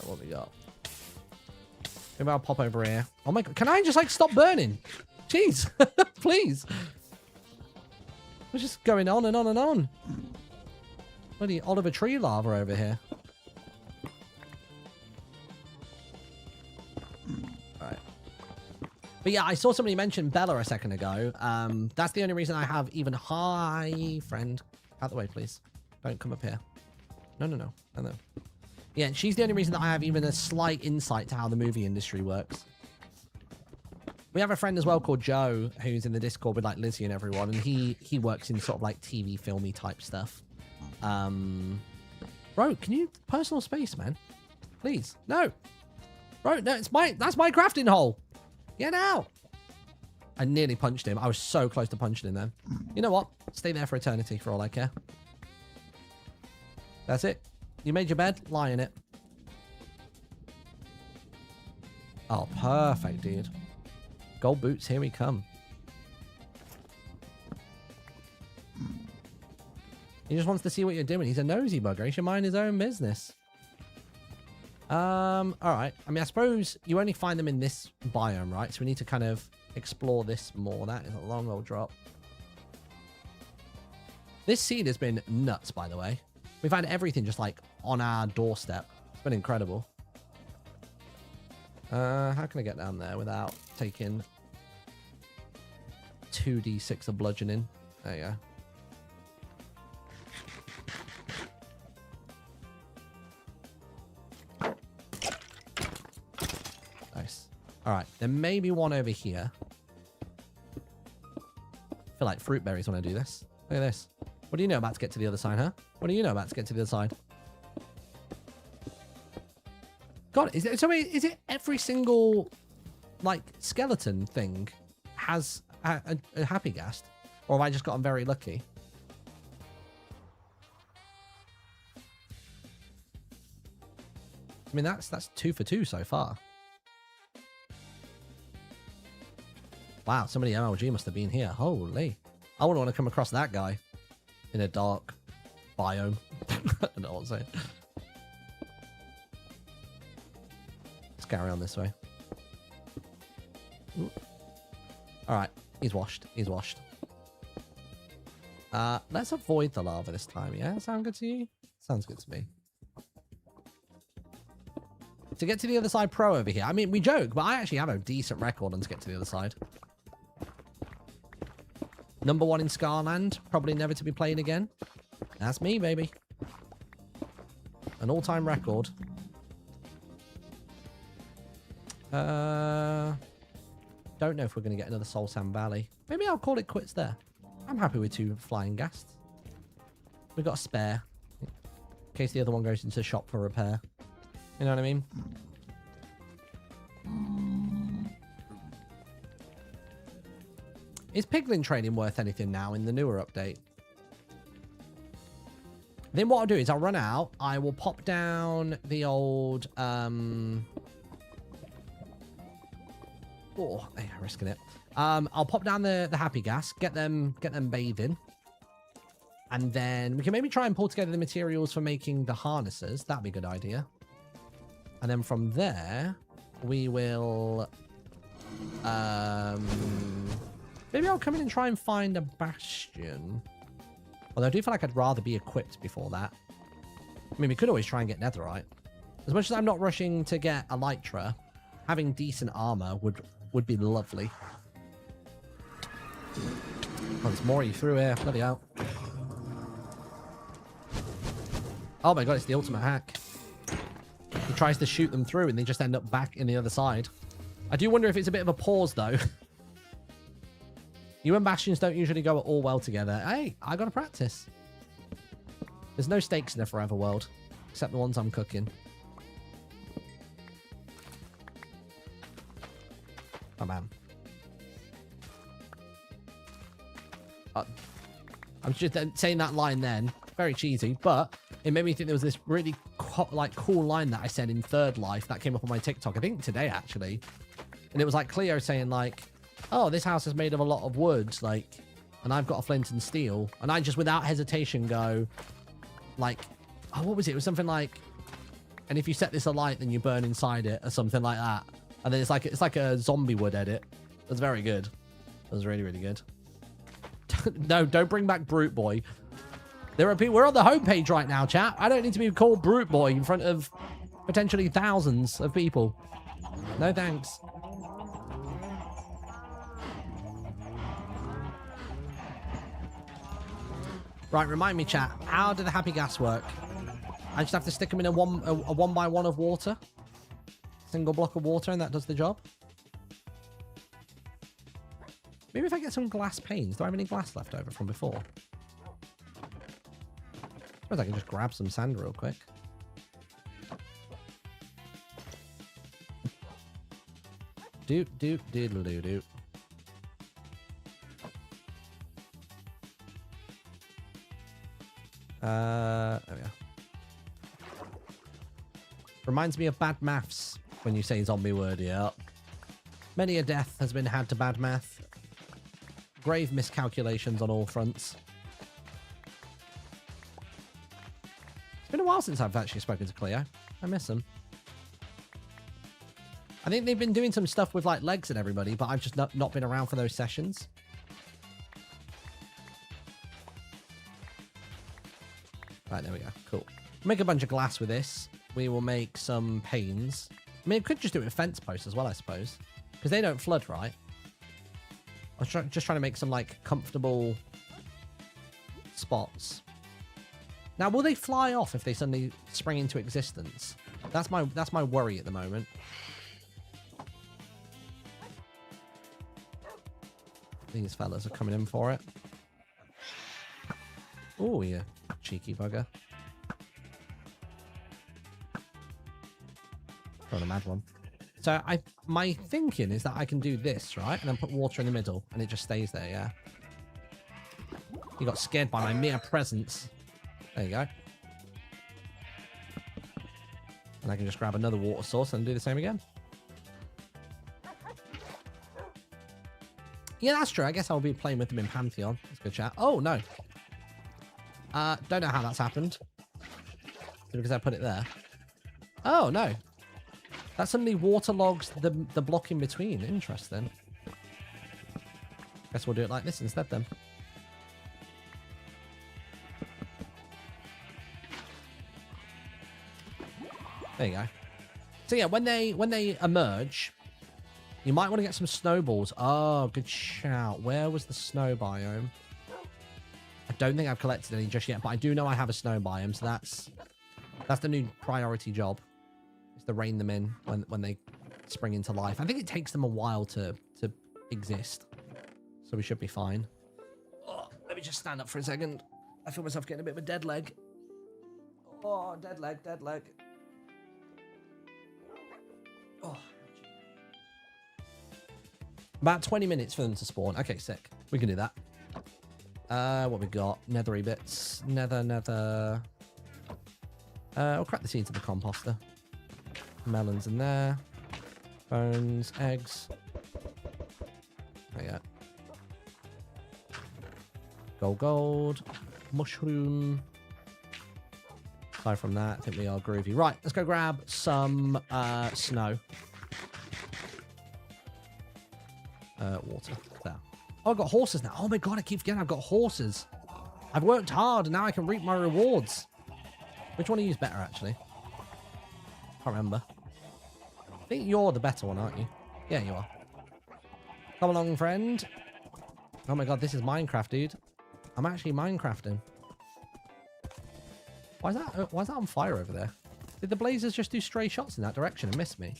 What we got? Maybe I'll pop over here. Oh my god. Can I just like stop burning? Jeez. Please. We're just going on and on and on. Bloody Oliver Tree lava over here. Alright. But yeah, I saw somebody mention Bella a second ago. That's the only reason I have even... Hi, friend. Out the way, please. Don't come up here. No, no, no. No, no. Yeah, she's the only reason that I have even a slight insight to how the movie industry works. We have a friend as well called Joe, who's in the Discord with like Lizzie and everyone, and he works in sort of like TV filmy type stuff. Bro, can you personal space, man? Please. No. Bro, no, that's my crafting hole. Get out. I nearly punched him. I was so close to punching him then. You know what? Stay there for eternity for all I care. That's it. You made your bed, lie in it. Oh, perfect, dude. Gold boots, here we come. He just wants to see what you're doing. He's a nosy bugger. He should mind his own business. All right. I mean, I suppose you only find them in this biome, right? So we need to kind of explore this more. That is a long old drop. This seed has been nuts, by the way. We've had everything just like on our doorstep. It's been incredible. How can I get down there without taking 2d6 of bludgeoning? There you go. Nice. All right, there may be one over here. I feel like fruit berries when I do this. Look at this. What do you know about to get to the other side, huh? What do you know about to get to the other side? God, is it every single like skeleton thing has a happy ghast, or have I just gotten very lucky? I mean, that's 2 for 2 so far. Wow, somebody MLG must have been here. Holy, I wouldn't want to come across that guy in a dark biome. I don't know what I'm saying. Let's carry on this way. Ooh. All right, he's washed. He's washed. Let's avoid the lava this time. Yeah, sound good to you? Sounds good to me. To get to the other side pro over here. I mean, we joke, but I actually have a decent record on to get to the other side. Number 1 in Scarland, probably never to be played again. That's me, baby. An all-time record. Don't know if we're going to get another Soul Sand Valley. Maybe I'll call it quits there. I'm happy with 2 flying ghasts. We've got a spare. In case the other one goes into the shop for repair. You know what I mean? Is piglin training worth anything now in the newer update? Then what I'll do is I'll run out. I will pop down the old... Oh, yeah, risking it. I'll pop down the happy gas, get them bathing. And then we can maybe try and pull together the materials for making the harnesses. That'd be a good idea. And then from there, we will... maybe I'll come in and try and find a bastion. Although I do feel like I'd rather be equipped before that. I mean, we could always try and get netherite. As much as I'm not rushing to get elytra, having decent armor would be lovely. Oh, there's more you through here. Bloody hell. Oh my god, it's the ultimate hack. He tries to shoot them through and they just end up back in the other side. I do wonder if it's a bit of a pause, though. You and bastions don't usually go at all well together. Hey, I gotta practice. There's no stakes in a forever world, except the ones I'm cooking. Oh, man. I'm just saying that line then. Very cheesy, but it made me think there was this really cool line that I said in Third Life that came up on my TikTok, I think today, actually. And it was like Cleo saying, like, oh, this house is made of a lot of wood, like, and I've got a flint and steel. And I just, without hesitation, go, like, oh, what was it? It was something like, and if you set this alight, then you burn inside it, or something like that. And then it's like a zombie wood edit. That's very good. That was really, really good. No, don't bring back Brute Boy. There are people. We're on the homepage right now, chat. I don't need to be called Brute Boy in front of potentially thousands of people. No thanks. Right, remind me, chat. How do the happy gas work? I just have to stick them in a one by one of water. Single block of water, and that does the job. Maybe if I get some glass panes. Do I have any glass left over from before? I suppose I can just grab some sand real quick. Doodle-doo. There we go. Reminds me of bad maths when you say zombie word, yeah. Many a death has been had to bad math. Grave miscalculations on all fronts. It's been a while since I've actually spoken to Cleo. I miss them. I think they've been doing some stuff with like legs and everybody, but I've just not been around for those sessions. Right, there we go. Cool. Make a bunch of glass with this. We will make some panes. I mean, it could just do it with fence posts as well, I suppose. Because they don't flood, right? I was just trying to make some, like, comfortable spots. Now, will they fly off if they suddenly spring into existence? That's my worry at the moment. These fellas are coming in for it. Oh, yeah. Cheeky bugger. Got a mad one. So my thinking is that I can do this, right? And then put water in the middle and it just stays there, yeah? You got scared by my mere presence. There you go. And I can just grab another water source and do the same again. Yeah, that's true. I guess I'll be playing with them in Pantheon. That's a good chat. Oh, no. Don't know how that's happened. Because I put it there. Oh, no. That suddenly waterlogs the block in between. Interesting. Guess we'll do it like this instead then. There you go. So yeah, when they emerge, you might want to get some snowballs. Oh, good shout. Where was the snow biome? I don't think I've collected any just yet, but I do know I have a snow biome, so that's the new priority job. Is to rein them in when they spring into life. I think it takes them a while to exist, so we should be fine. Oh, let me just stand up for a second. I feel myself getting a bit of a dead leg. Oh, dead leg. Oh, about 20 minutes for them to spawn. Okay, sick. We can do that. What we got? Nethery bits. Nether. We'll crack the seeds of the composter. Melons in there. Bones, eggs. There you go. Gold, gold. Mushroom. Aside from that, I think we are groovy. Right, let's go grab some snow. Water. There. Oh, I've got horses now. Oh my god, I keep forgetting I've got horses. I've worked hard and now I can reap my rewards. Which one do you use better, actually? Can't remember. I think you're the better one, aren't you? Yeah, you are. Come along, friend. Oh my god, this is Minecraft, dude. I'm actually Minecrafting. Why is that on fire over there? Did the blazers just do stray shots in that direction and miss me?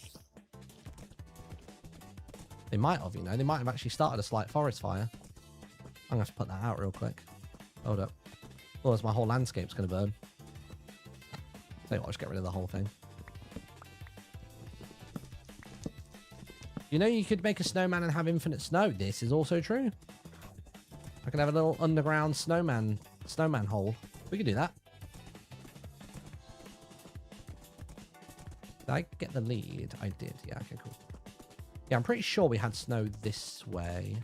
They might have, you know. They might have actually started a slight forest fire. I'm going to have to put that out real quick. Hold up. Otherwise my whole landscape's going to burn. Tell you what, I'll just get rid of the whole thing. You know you could make a snowman and have infinite snow. This is also true. I could have a little underground snowman hole. We could do that. Did I get the lead? I did. Yeah, okay, cool. Yeah, I'm pretty sure we had snow this way.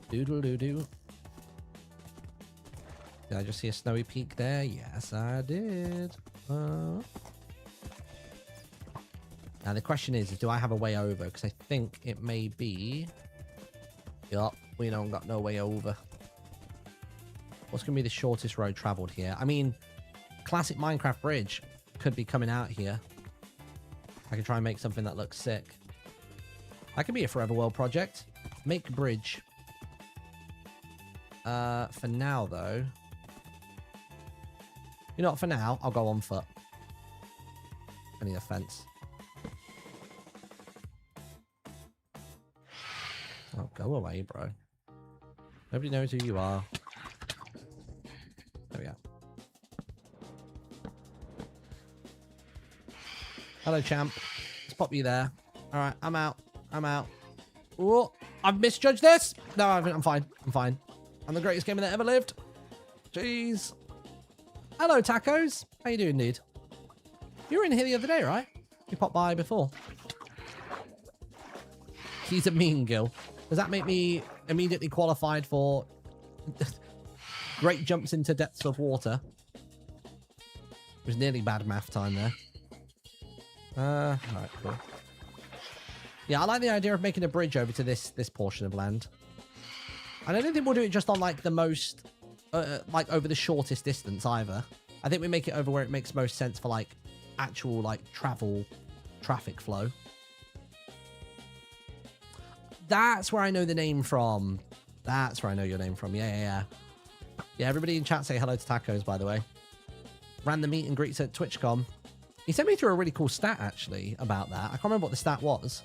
Doodle-doo-doo. Did I just see a snowy peak there? Yes, I did. Now the question is do I have a way over? Because I think it may be... Yup, we don't got no way over. What's going to be the shortest road traveled here? I mean, classic Minecraft bridge could be coming out here. I can try and make something that looks sick. That could be a Forever World project. Make bridge. For now, though... You know what? For now, I'll go on foot. I need a fence. Oh, go away, bro. Nobody knows who you are. There we go. Hello, champ. Let's pop you there. All right, I'm out. I'm out. Oh, I've misjudged this. No, I'm fine. I'm fine. I'm the greatest gamer that ever lived. Jeez. Hello, tacos. How you doing, dude? You were in here the other day, right? You popped by before. He's a mean Gil. Does that make me immediately qualified for great jumps into depths of water? It was nearly bad math time there. Alright, cool. Yeah, I like the idea of making a bridge over to this portion of land. And I don't think we'll do it just on like the most, like over the shortest distance either. I think we make it over where it makes most sense for like actual like traffic flow. That's where I know the name from. That's where I know your name from. Yeah. Yeah, everybody in chat say hello to Tacos, by the way. Ran the meet and greets at TwitchCon. He sent me through a really cool stat, actually, about that. I can't remember what the stat was.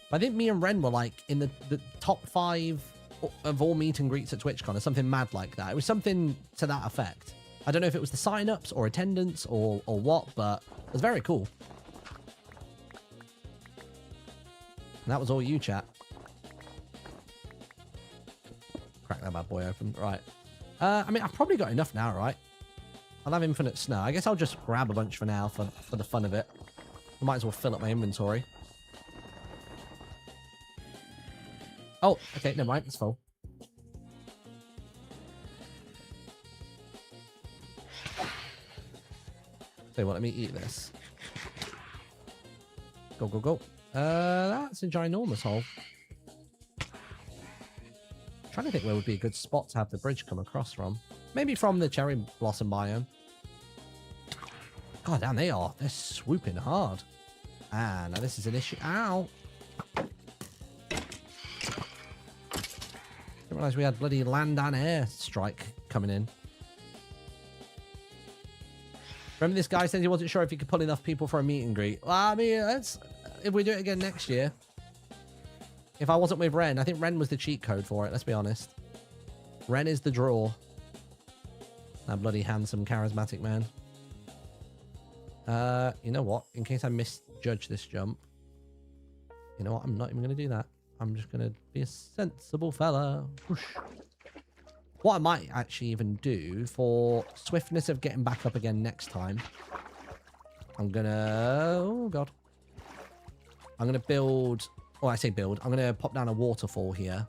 But I think me and Ren were, like, in the top 5 of all meet and greets at TwitchCon or something mad like that. It was something to that effect. I don't know if it was the sign-ups or attendance or what, but it was very cool. And that was all you, chat. Crack that bad boy open. Right. I mean, I've probably got enough now, right? I'll have infinite snow. I guess I'll just grab a bunch for now for the fun of it. I might as well fill up my inventory. Oh, okay, never mind. It's full. So what, let me eat this. Go, go, go. That's a ginormous hole. I'm trying to think where would be a good spot to have the bridge come across from. Maybe from the cherry blossom biome. God damn, they're swooping hard. Ah, now this is an issue. Ow! Didn't realise we had bloody land and air strike coming in. Remember this guy said he wasn't sure if he could pull enough people for a meet and greet. Well, I mean, if we do it again next year. If I wasn't with Ren, I think Ren was the cheat code for it, let's be honest. Ren is the draw. That bloody handsome, charismatic man. You know what? In case I misjudge this jump. You know what? I'm not even going to do that. I'm just going to be a sensible fella. Whoosh. What I might actually even do for swiftness of getting back up again next time. I'm going to... Oh, God. I'm going to build... Oh, I say build. I'm going to pop down a waterfall here.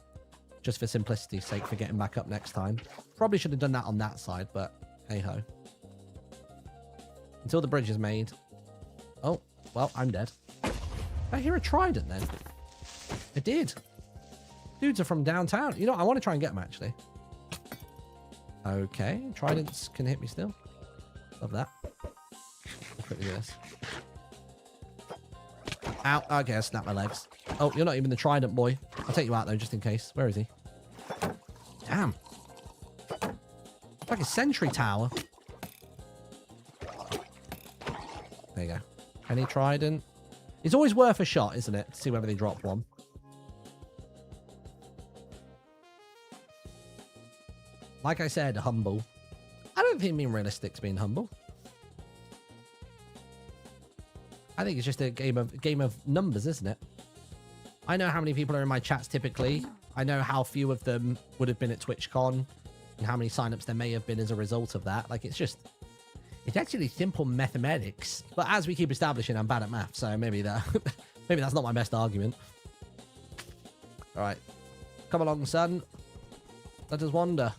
Just for simplicity's sake, for getting back up next time. Probably should have done that on that side, but hey-ho. Until the bridge is made. Oh, well, I'm dead. Did I hear a trident then? I did. Dudes are from downtown. You know, I want to try and get them, actually. Okay, tridents can hit me still. Love that. Let's quickly do this. Ow. Okay, I snapped my legs. Oh, you're not even the trident boy. I'll take you out, though, just in case. Where is he? Damn. It's like a sentry tower. There you go. Any trident? It's always worth a shot, isn't it? To see whether they drop one. Like I said, humble. I don't think being realistic's being humble. I think it's just a game of numbers, isn't it? I know how many people are in my chats typically. I know how few of them would have been at TwitchCon and how many signups there may have been as a result of that. Like, it's actually simple mathematics. But as we keep establishing, I'm bad at math, so maybe that's not my best argument. All right. Come along, son. Let us wander.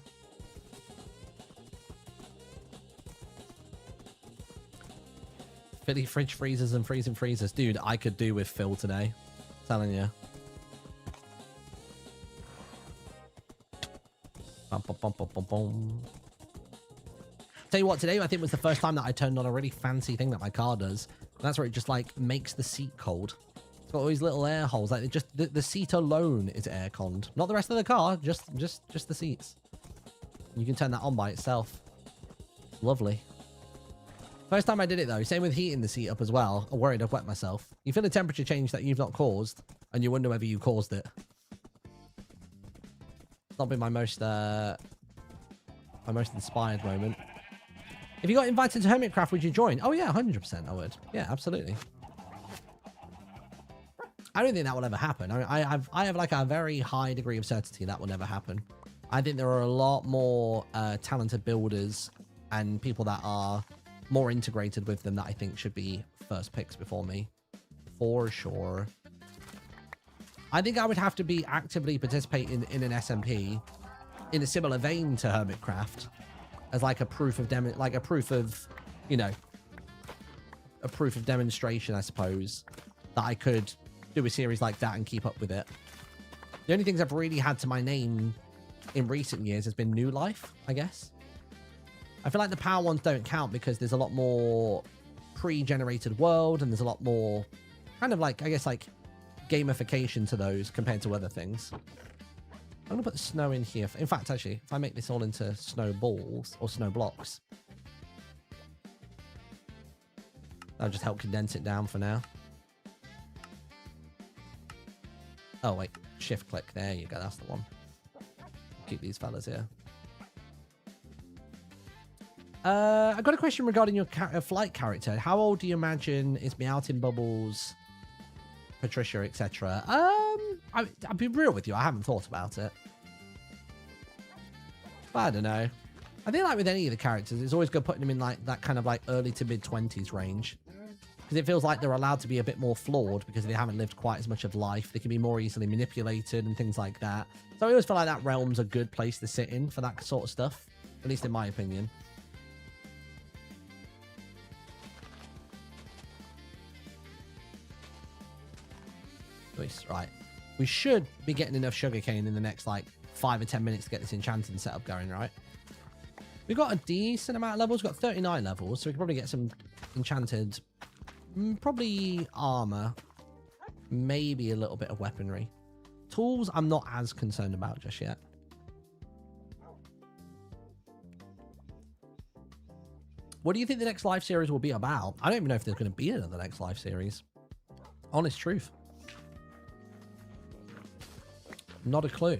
Philly fridge freezers and freezing freezers. Dude, I could do with Phil today. I'm telling you. Tell you what, today I think was the first time that I turned on a really fancy thing that my car does. And that's where it just like makes the seat cold. It's got all these little air holes. Like the seat alone is air conned. Not the rest of the car, just the seats. You can turn that on by itself. Lovely. First time I did it though, same with heating the seat up as well. I'm worried I've wet myself. You feel a temperature change that you've not caused, and you wonder whether you caused it. It's not been my most inspired moment. If you got invited to Hermitcraft, would you join? Oh yeah, 100% I would. Yeah, absolutely. I don't think that will ever happen. I mean, I have like a very high degree of certainty that will never happen. I think there are a lot more talented builders and people that are more integrated with them that I think should be first picks before me. For sure. I think I would have to be actively participating in an SMP in a similar vein to Hermitcraft as like a proof of you know, a proof of demonstration, I suppose, that I could do a series like that and keep up with it. The only things I've really had to my name in recent years has been New Life, I guess. I feel like the power ones don't count because there's a lot more pre-generated world and there's a lot more kind of like, I guess, like gamification to those compared to other things. I'm going to put the snow in here. In fact, actually, if I make this all into snowballs or snow blocks, that'll just help condense it down for now. Oh, wait. Shift click. There you go. That's the one. Keep these fellas here. I got a question regarding your flight character. How old do you imagine is Meowth, Bubbles, Patricia, etc.? I'll be real with you. I haven't thought about it. But I don't know. I think like with any of the characters, it's always good putting them in like that kind of like early to mid 20s range. Because it feels like they're allowed to be a bit more flawed because they haven't lived quite as much of life. They can be more easily manipulated and things like that. So I always feel like that realm's a good place to sit in for that sort of stuff. At least in my opinion. Right, we should be getting enough sugarcane in the next like 5 or 10 minutes to get this enchanting setup going, right? We've got a decent amount of levels. We've got 39 levels, so we can probably get some enchanted, probably armor, maybe a little bit of weaponry. Tools I'm not as concerned about just yet. What do you think the next live series will be about? I don't even know if there's going to be another next live series. Honest truth. Not a clue.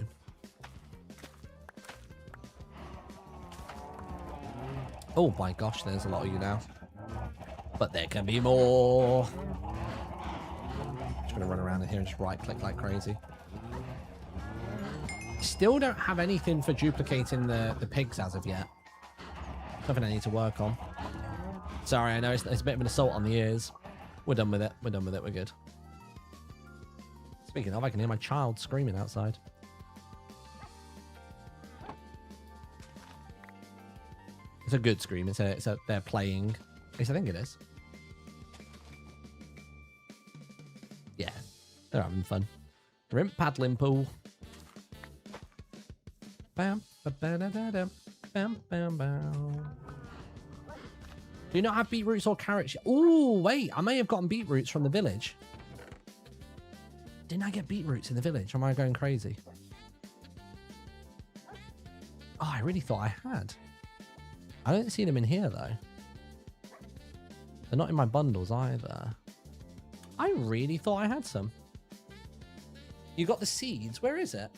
Oh my gosh, there's a lot of you now. But there can be more. Just gonna run around in here and just right click like crazy. Still don't have anything for duplicating the pigs as of yet. Something I need to work on. Sorry, I know it's a bit of an assault on the ears. We're done with it. We're done with it. We're good. Speaking of, I can hear my child screaming outside. It's a good scream. It's a they're playing. At least I think it is. Yeah, they're having fun. Rimp paddling pool. Bam, ba-ba-da-da-dum, bam, bam, bam. Do you not have beetroots or carrots? Oh, wait, I may have gotten beetroots from the village. Didn't I get beetroots in the village? Or am I going crazy? Oh, I really thought I had. I don't see them in here, though. They're not in my bundles either. I really thought I had some. You got the seeds? Where is it?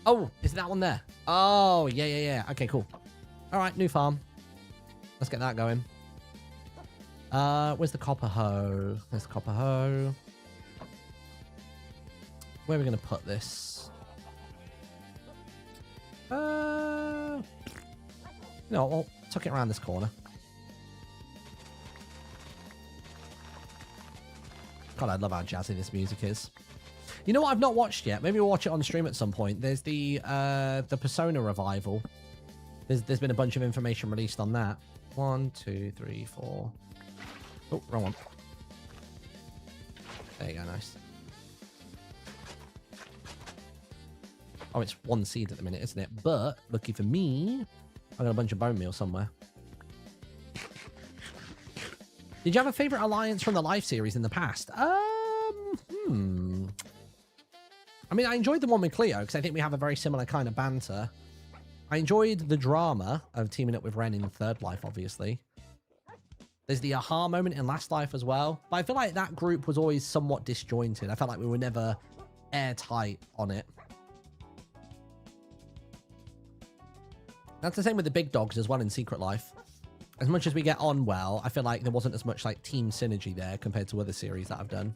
Oh, is that one there? Oh, yeah. Okay, cool. All right, new farm. Let's get that going. Where's the copper hoe? There's the copper hoe. Where are we going to put this? No, I'll tuck it around this corner. God, I love how jazzy this music is. You know what I've not watched yet? Maybe we'll watch it on stream at some point. There's the Persona revival. There's been a bunch of information released on that. 1, 2, 3, 4. Oh, wrong one. There you go, nice. Oh, it's 1 seed at the minute, isn't it? But, lucky for me, I got a bunch of bone meal somewhere. Did you have a favourite alliance from the Life series in the past? I mean, I enjoyed the one with Cleo, because I think we have a very similar kind of banter. I enjoyed the drama of teaming up with Ren in Third Life, obviously. There's the aha moment in Last Life as well. But I feel like that group was always somewhat disjointed. I felt like we were never airtight on it. That's the same with the big dogs as well in Secret Life. As much as we get on well, I feel like there wasn't as much like team synergy there compared to other series that I've done.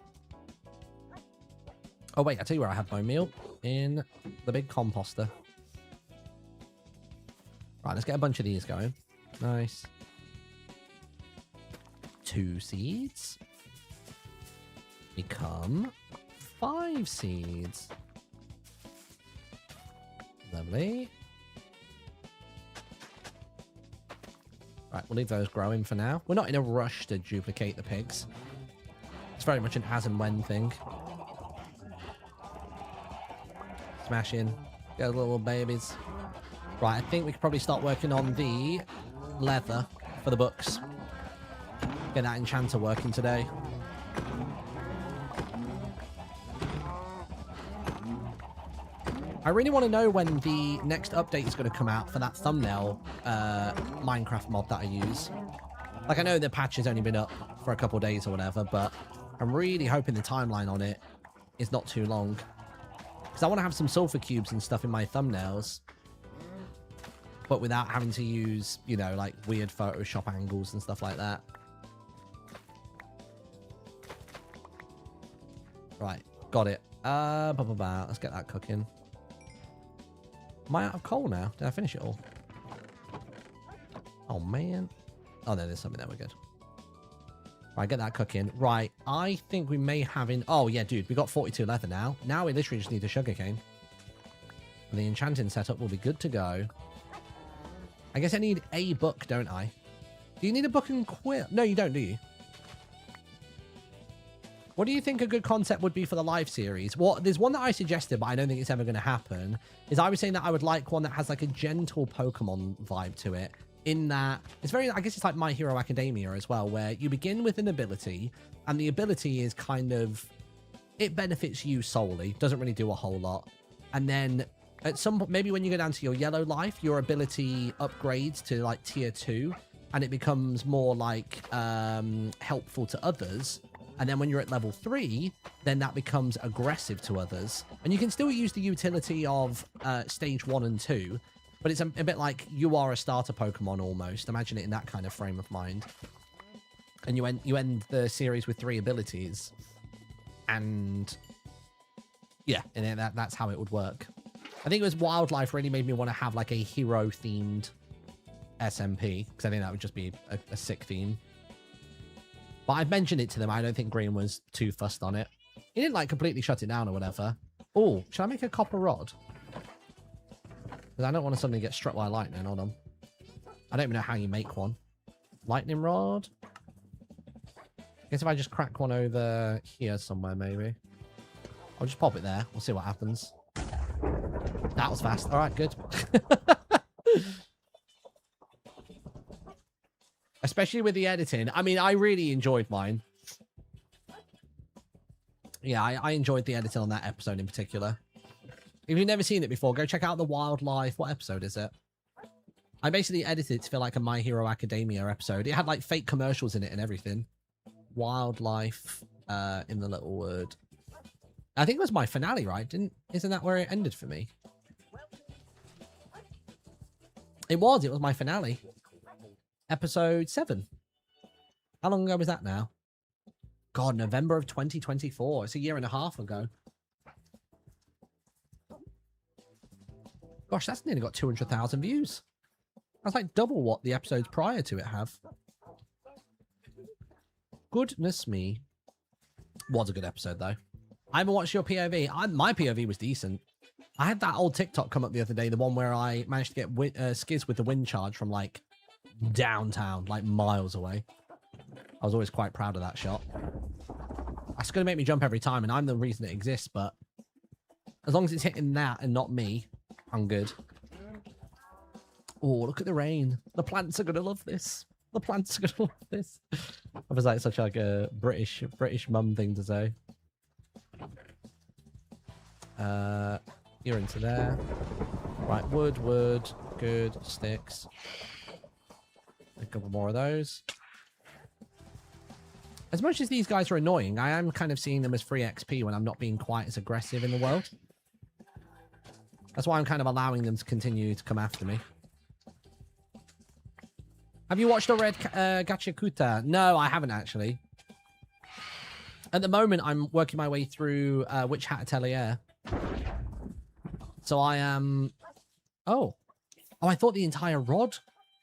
Oh wait, I'll tell you where I have bone meal. In the big composter. Right, let's get a bunch of these going. Nice. 2 seeds. Become 5 seeds. Lovely. Right, we'll leave those growing for now. We're not in a rush to duplicate the pigs. It's very much an as and when thing. Smash in. Get the little babies. Right, I think we could probably start working on the leather for the books. Get that enchanter working today. I really want to know when the next update is going to come out for that thumbnail Minecraft mod that I use. Like, I know the patch has only been up for a couple of days or whatever, but I'm really hoping the timeline on it is not too long. Because I want to have some sulfur cubes and stuff in my thumbnails, but without having to use, you know, like weird Photoshop angles and stuff like that. Right, got it. Let's get that cooking. Am I out of coal now? Did I finish it all? Oh, man. Oh, no, there's something there. We're good. Right, get that cooking. Right, I think we may have in... Oh, yeah, dude, we got 42 leather now. Now we literally just need a sugarcane. And the enchanting setup will be good to go. I guess I need a book, don't I? Do you need a book and quill? No, you don't, do you? What do you think a good concept would be for the live series? Well, there's one that I suggested, but I don't think it's ever going to happen. Is I was saying that I would like one that has like a gentle Pokemon vibe to it. In that, it's very, I guess it's like My Hero Academia as well, where you begin with an ability, and the ability is kind of, it benefits you solely, doesn't really do a whole lot. And then at some point, maybe when you go down to your yellow life, your ability upgrades to like tier 2, and it becomes more like helpful to others. And then when you're at level 3, then that becomes aggressive to others. And you can still use the utility of stage 1 and 2, but it's a bit like you are a starter Pokemon almost. Imagine it in that kind of frame of mind. And you end the series with 3 abilities. And yeah, and that's how it would work. I think it was Wildlife really made me want to have like a hero-themed SMP, because I think that would just be a sick theme. But I've mentioned it to them. I don't think Green was too fussed on it. He didn't like completely shut it down or whatever. Oh, should I make a copper rod? Because I don't want to suddenly get struck by lightning. Hold on. I don't even know how you make one. Lightning rod? I guess if I just crack one over here somewhere, maybe. I'll just pop it there. We'll see what happens. That was fast. All right, good. Especially with the editing. I mean, I really enjoyed mine. Yeah, I enjoyed the editing on that episode in particular. If you've never seen it before, go check out the Wildlife. What episode is it? I basically edited it to feel like a My Hero Academia episode. It had like fake commercials in it and everything. Wildlife in the little word. I think it was my finale, right? Isn't that where it ended for me? It was my finale. Episode 7. How long ago was that now? God, November of 2024. It's a year and a half ago. Gosh, that's nearly got 200,000 views. That's like double what the episodes prior to it have. Goodness me. Was a good episode, though. I haven't watched your POV. My POV was decent. I had that old TikTok come up the other day, the one where I managed to get skids with the wind charge from, like, downtown, like, miles away. I was always quite proud of that shot. That's going to make me jump every time, and I'm the reason it exists, but as long as it's hitting that and not me, I'm good. Oh, look at the rain. The plants are going to love this. The plants are going to love this. I was like such like a British mum thing to say. You're into there. Right, wood. Good. Sticks. A couple more of those. As much as these guys are annoying, I am kind of seeing them as free XP when I'm not being quite as aggressive in the world. That's why I'm kind of allowing them to continue to come after me. Have you watched the Red Gachakuta? No, I haven't actually. At the moment, I'm working my way through Witch Hat Atelier. So I am... Oh, I thought the entire rod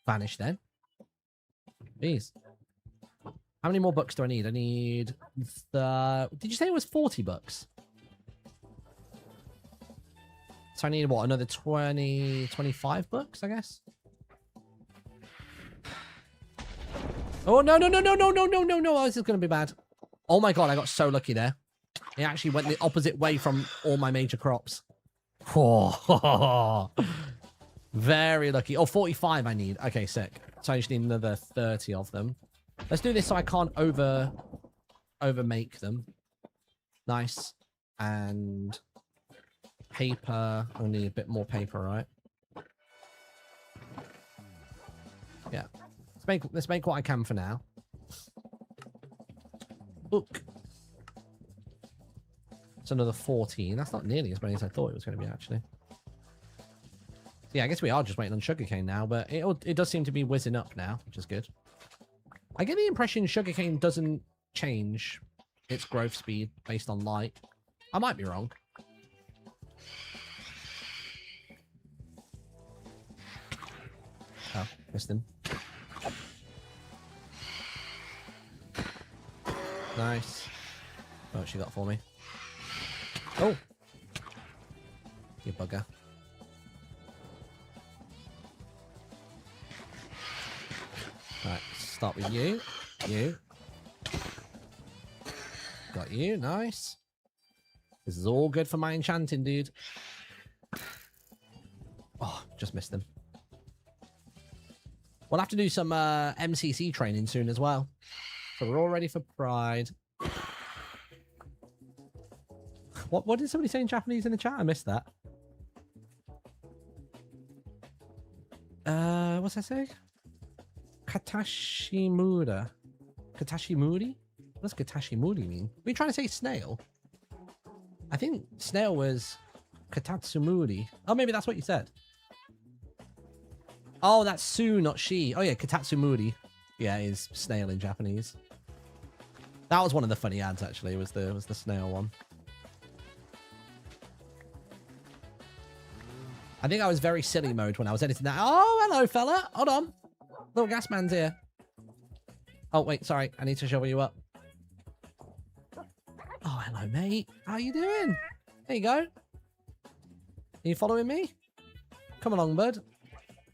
vanished then. Jeez. How many more books do I need? I need the... Did you say it was 40 books? So I need, what, another 20, 25 books, I guess? Oh, no. Oh, this is going to be bad. Oh, my God. I got so lucky there. It actually went the opposite way from all my major crops. Oh, very lucky. Oh, 45 I need. Okay, sick. So I just need another 30 of them. Let's do this so I can't over-make them. Nice. And paper. I'll need a bit more paper, right? Yeah. Let's make what I can for now. Look. It's another 14. That's not nearly as many as I thought it was going to be, actually. Yeah, I guess we are just waiting on sugarcane now, but it does seem to be whizzing up now, which is good. I get the impression sugarcane doesn't change its growth speed based on light. I might be wrong. Oh, missed him. Nice. Oh, she got for me. Oh! You bugger. Right, start with you. You. Got you, nice. This is all good for my enchanting, dude. Oh, just missed them. We'll have to do some MCC training soon as well. So we're all ready for Pride. What did somebody say in Japanese in the chat? I missed that. What's that say? Katashimura. Katashimuri? What does Katashimuri mean? Are you trying to say snail? I think snail was Katatsumuri. Oh, maybe that's what you said. Oh, that's Su, not she. Oh yeah, Katatsumuri. Yeah, is snail in Japanese. That was one of the funny ads, actually. Was the snail one. I think I was very silly mode when I was editing that. Oh, hello, fella. Hold on. Little gas man's here. Oh, wait, sorry. I need to shovel you up. Oh, hello. Hello, mate. How you doing? There you go. Are you following me? Come along, bud.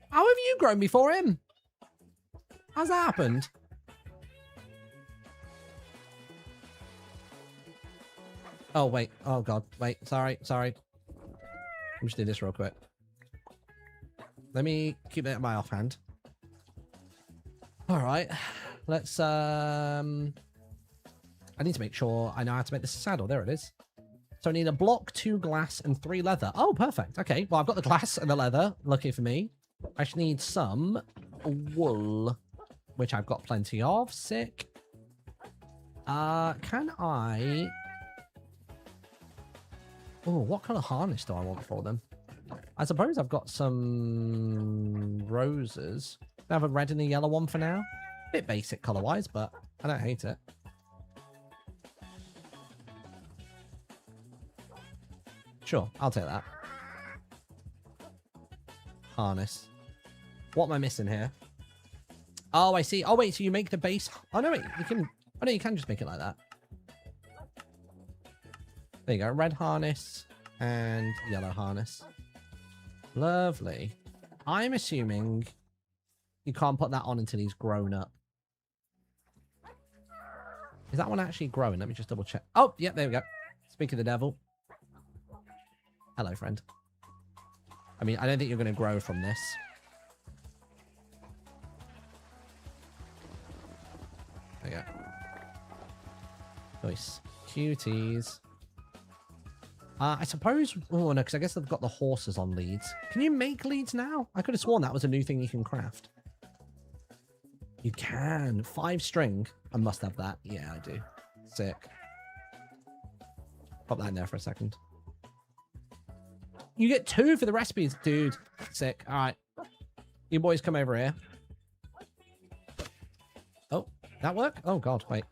How have you grown before him? How's that happened? Oh, wait. Oh, God. Wait. Sorry. Sorry. Let me just do this real quick. Let me keep it in my offhand. All right. Let's, I need to make sure I know how to make this a saddle. There it is. So I need a block, 2 glass, and 3 leather. Oh, perfect. Okay. Well, I've got the glass and the leather. Lucky for me. I just need some wool, which I've got plenty of. Sick. Can I... Oh, what kind of harness do I want for them? I suppose I've got some roses. I have a red and a yellow one for now. Bit basic color-wise, but I don't hate it. Sure, I'll take that. Harness. What am I missing here? Oh, I see. Oh, wait, so you make the base... Oh, no, wait, you can... Oh, no, you can just make it like that. There you go. Red harness and yellow harness. Lovely. I'm assuming you can't put that on until he's grown up. Is that one actually growing? Let me just double check. Oh, yeah, there we go. Speak of the devil. Hello, friend. I mean, I don't think you're going to grow from this. There you go. Nice. Cuties. I suppose... Oh, no, because I guess they've got the horses on leads. Can you make leads now? I could have sworn that was a new thing you can craft. You can. 5 string. I must have that. Yeah, I do. Sick. Pop that in there for a second. You get 2 for the recipes, dude. Sick. All right. You boys come over here. Oh, that work? Oh, God. Wait.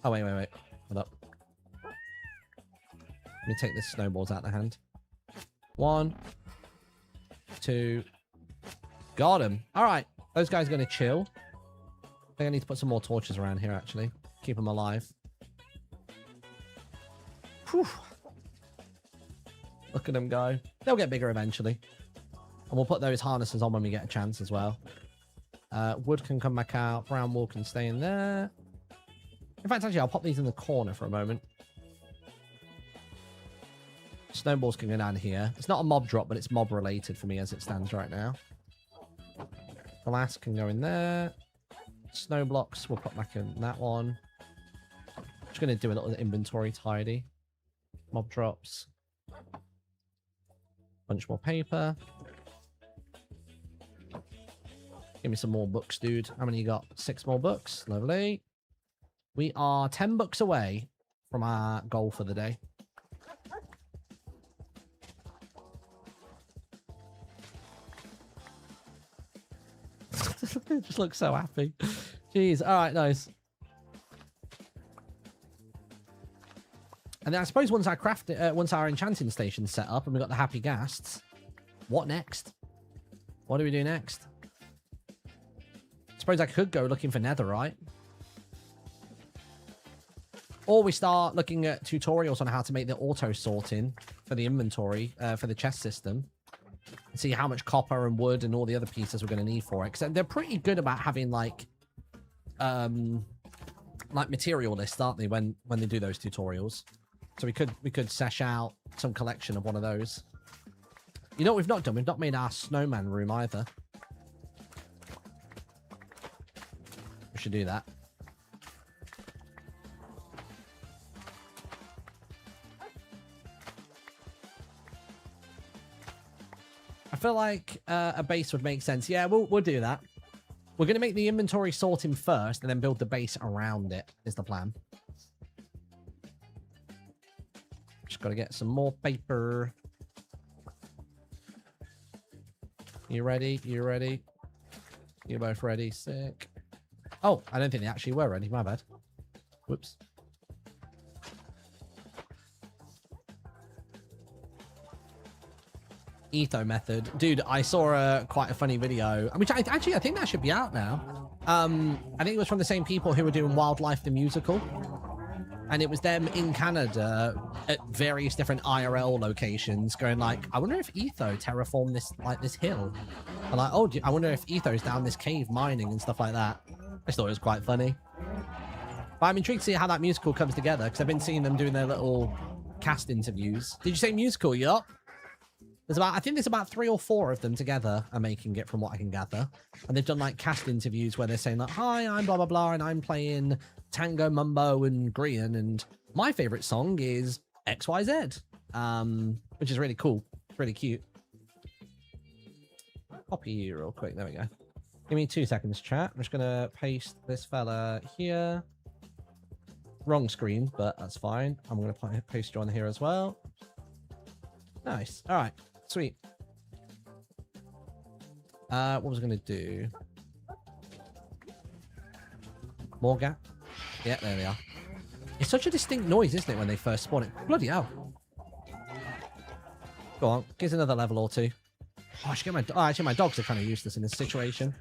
Oh, wait. Hold up. Let me take the snowballs out of the hand. 1, 2. Got him. All right. Those guys are going to chill. I think I need to put some more torches around here, actually. Keep them alive. Whew. Look at them go. They'll get bigger eventually. And we'll put those harnesses on when we get a chance as well. Wood can come back out. Brown wool can stay in there. In fact, actually, I'll pop these in the corner for a moment. Snowballs can go down here. It's not a mob drop, but it's mob related for me as it stands right now. Glass can go in there. Snow blocks we'll put back in that one. Just going to do a little inventory tidy. Mob drops. Bunch more paper. Give me some more books, dude. How many you got? 6 more books. Lovely. We are 10 books away from our goal for the day. Just looks so happy. Jeez. All right, nice. And then I suppose once our once our enchanting station's set up and we got the happy ghasts, what next? What do we do next? I suppose I could go looking for netherite. Or we start looking at tutorials on how to make the auto sorting for the inventory, for the chest system. And see how much copper and wood and all the other pieces we're going to need for it. Because they're pretty good about having like material lists, aren't they, when they do those tutorials? So we could sesh out some collection of one of those. You know what we've not done? We've not made our snowman room either. We should do that. I feel like a base would make sense. Yeah, we'll do that. We're going to make the inventory sorting first and then build the base around it, is the plan. Just got to get some more paper. You ready? You ready? You're both ready. Sick. Oh, I don't think they actually were ready. My bad. Whoops. Etho method. Dude, I saw quite a funny video, which I think that should be out now. I think it was from the same people who were doing Wildlife the Musical. And it was them in Canada at various different IRL locations going like, I wonder if Etho terraformed this hill. And like, oh, I wonder if Etho's down this cave mining and stuff like that. I just thought it was quite funny. But I'm intrigued to see how that musical comes together because I've been seeing them doing their little cast interviews. Did you say musical? Yup. I think there's about 3 or 4 of them together are making it from what I can gather. And they've done like cast interviews where they're saying like, hi, I'm blah, blah, blah, and I'm playing Tango, Mumbo, and Grian, and my favorite song is XYZ, which is really cool. It's really cute. Copy real quick. There we go. Give me 2 seconds, chat. I'm just going to paste this fella here. Wrong screen, but that's fine. I'm going to paste you on here as well. Nice. All right. Sweet. What was I going to do? More gap? Yeah, there they are. It's such a distinct noise, isn't it, when they first spawn it? Bloody hell. Go on. Give us another level or 2. Oh, I should get my... Oh, actually, my dogs are kind of useless in this situation.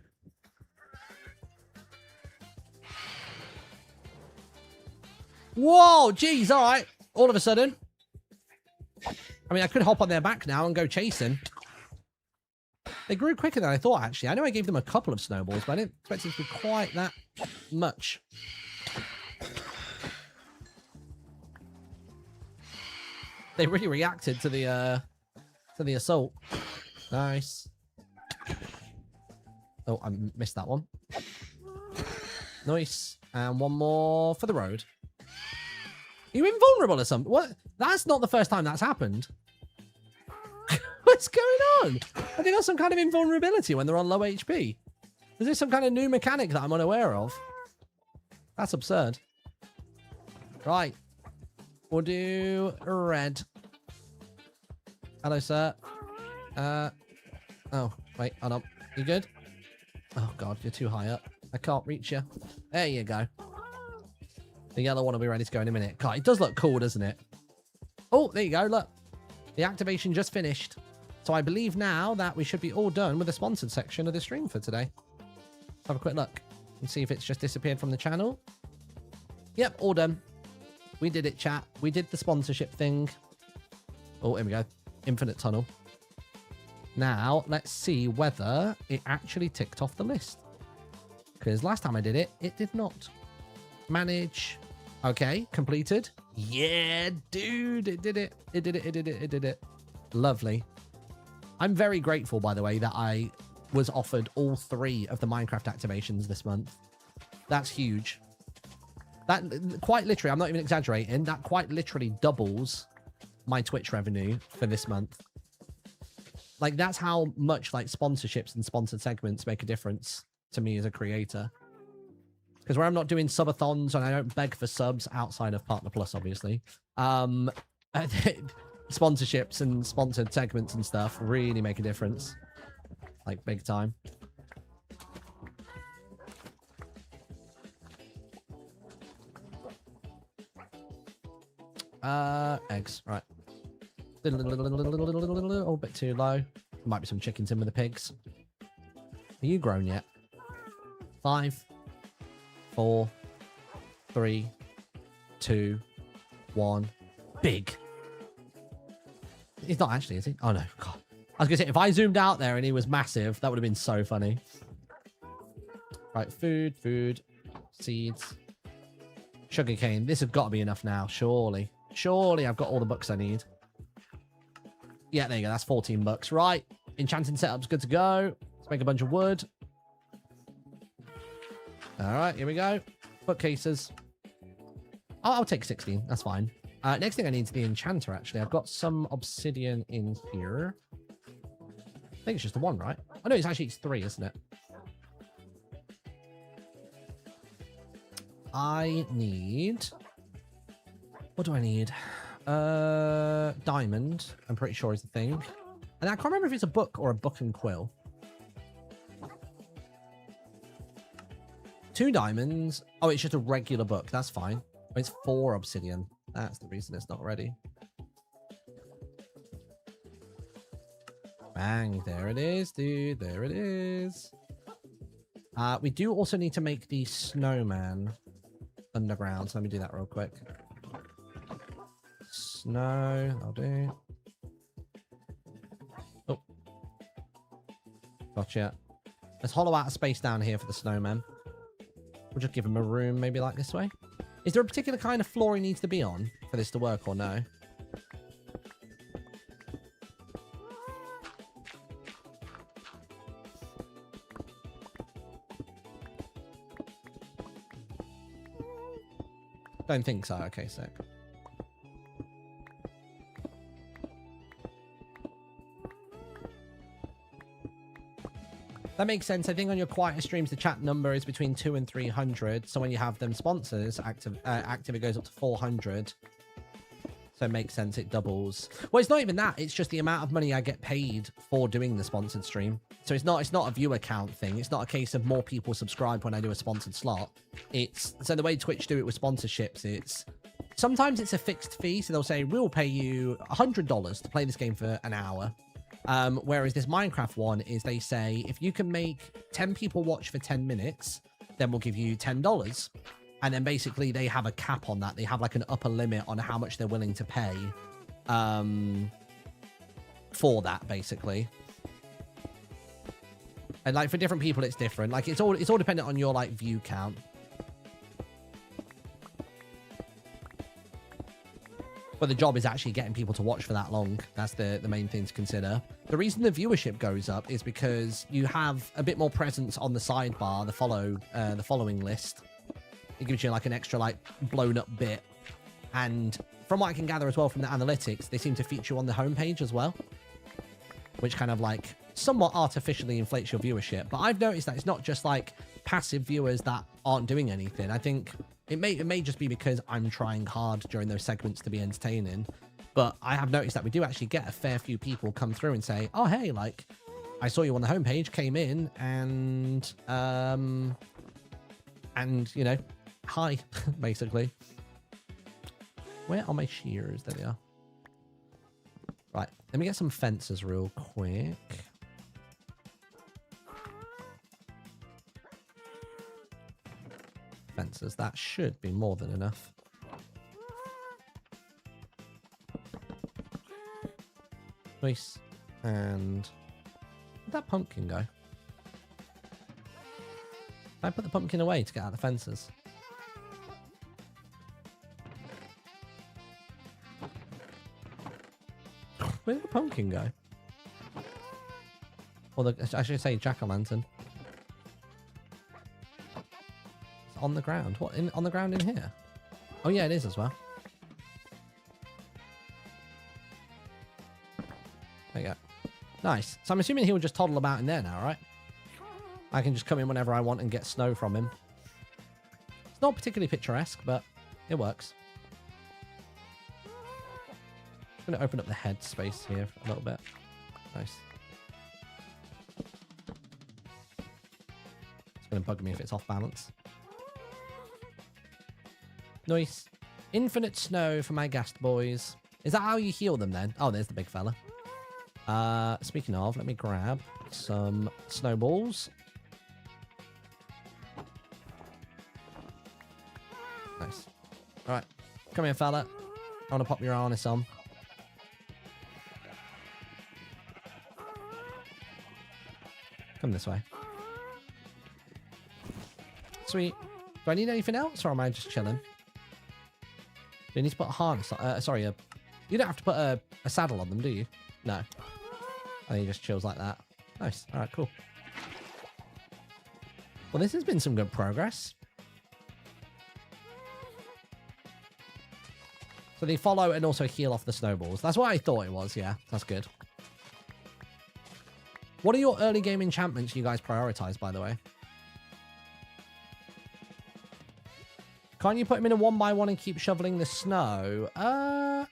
Whoa! Jeez, all right. All of a sudden. I mean, I could hop on their back now and go chasing. They grew quicker than I thought, actually. I know I gave them a couple of snowballs, but I didn't expect it to be quite that much. They really reacted to the assault. Nice. Oh, I missed that one. Nice. And one more for the road. Are you invulnerable or something? What? That's not the first time that's happened. What's going on? I think that's some kind of invulnerability when they're on low HP. Is this some kind of new mechanic that I'm unaware of? That's absurd. Right. We'll do red. Hello, sir. Oh, wait, hold on. You good? Oh, God, you're too high up. I can't reach you. There you go. The yellow one will be ready to go in a minute. God, it does look cool, doesn't it? Oh, there you go, look. The activation just finished. So I believe now that we should be all done with the sponsored section of the stream for today. Let's have a quick look and see if it's just disappeared from the channel. Yep, all done. We did it, chat. We did the sponsorship thing. Oh, here we go. Infinite tunnel. Now, let's see whether it actually ticked off the list. Because last time I did it, it did not. Manage. Okay, completed. Yeah, dude, it did it. It did it, it did it, it did it. Lovely. I'm very grateful, by the way, that I was offered all 3 of the Minecraft activations this month. That's huge. That, quite literally, I'm not even exaggerating, that quite literally doubles my Twitch revenue for this month. Like, that's how much, like, sponsorships and sponsored segments make a difference to me as a creator. Because where I'm not doing subathons and I don't beg for subs outside of Partner Plus, obviously, sponsorships and sponsored segments and stuff really make a difference. Like, big time. Eggs, right. Oh, a bit too low. Might be some chickens in with the pigs. Are you grown yet? 5, 4, 3, 2, 1. Big. He's not actually, is he? Oh, no. God. I was going to say, if I zoomed out there and he was massive, that would have been so funny. Right, food, seeds, sugarcane. This has got to be enough now, surely. Surely I've got all the books I need. Yeah, there you go. That's 14 bucks. Right. Enchanting setup's good to go. Let's make a bunch of wood. All right, here we go. Bookcases. I'll take 16. That's fine. Next thing I need is the enchanter, actually. I've got some obsidian in here. I think it's just the one, right? Oh, no, it's 3, isn't it? I need... What do I need? Diamond, I'm pretty sure is the thing. And I can't remember if it's a book or a book and quill. 2 diamonds. Oh, it's just a regular book. That's fine. Oh, it's 4 obsidian. That's the reason it's not ready. Bang. There it is, dude. There it is. We do also need to make the snowman underground. So let me do that real quick. Snow, I'll do. Oh. Gotcha. Let's hollow out a space down here for the snowman. We'll just give him a room, maybe like this way. Is there a particular kind of floor he needs to be on for this to work or no? Don't think so. Okay, sick. That makes sense. I think on your quieter streams, the chat number is between 200 and 300. So when you have them sponsors active, it goes up to 400. So it makes sense. It doubles. Well, it's not even that. It's just the amount of money I get paid for doing the sponsored stream. So it's not a viewer count thing. It's not a case of more people subscribe when I do a sponsored slot. It's so the way Twitch do it with sponsorships, it's sometimes it's a fixed fee. So they'll say, we'll pay you $100 to play this game for an hour. Whereas this Minecraft one is they say, if you can make 10 people watch for 10 minutes, then we'll give you $10. And then basically they have a cap on that. They have like an upper limit on how much they're willing to pay for that, basically. And like for different people, it's different. Like it's all dependent on your like view count. But the job is actually getting people to watch for that long. That's the main thing to consider. The reason the viewership goes up is because you have a bit more presence on the sidebar, the following list. It gives you like an extra like blown up bit. And from what I can gather as well from the analytics, they seem to feature on the homepage as well, which kind of like somewhat artificially inflates your viewership. But I've noticed that it's not just like passive viewers that aren't doing anything. I think it may just be because I'm trying hard during those segments to be entertaining. But I have noticed that we do actually get a fair few people come through and say, oh, hey, like, I saw you on the homepage, came in, and you know, hi, basically. Where are my shears? There they are. Right, let me get some fences real quick. Fences, that should be more than enough. Nice. And where'd that pumpkin go? Did I put the pumpkin away to get out the fences? Where did the pumpkin go? Or I should say jack-o'-lantern. It's on the ground. What, on the ground in here? Oh yeah, it is as well. There you go. Nice. So I'm assuming he'll just toddle about in there now, right? I can just come in whenever I want and get snow from him. It's not particularly picturesque, but it works. I'm going to open up the head space here a little bit. Nice. It's going to bug me if it's off balance. Nice. Infinite snow for my ghast boys. Is that how you heal them then? Oh, there's the big fella. Speaking of, let me grab some snowballs. Nice. All right. Come here, fella. I want to pop your harness on. Come this way. Sweet. Do I need anything else, or am I just chilling? Do you need to put a harness on? Sorry, you don't have to put a saddle on them, do you? No. I think he just chills like that. Nice. All right, cool. Well, this has been some good progress. So they follow and also heal off the snowballs. That's what I thought it was. Yeah, that's good. What are your early game enchantments you guys prioritize, by the way? Can't you put him in a 1x1 and keep shoveling the snow? I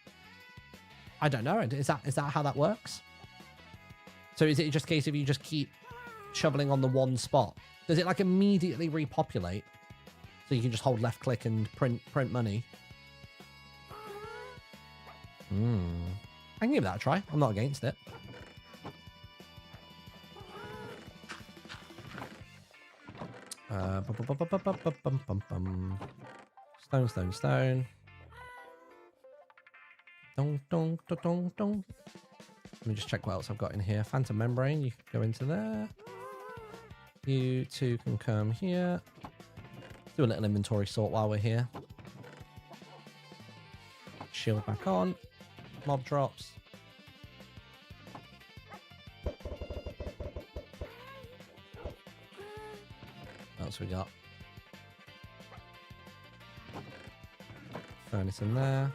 don't know. Is that how that works? So is it just a case of you just keep shoveling on the one spot? Does it like immediately repopulate? So you can just hold left click and print money? I can give that a try. I'm not against it. Stone. Dun, dun, dun, dun. Let me just check what else I've got in here. Phantom membrane. You can go into there. You two can come here. Do a little inventory sort while we're here. Shield back on. Mob drops. What else we got? Furnace in there.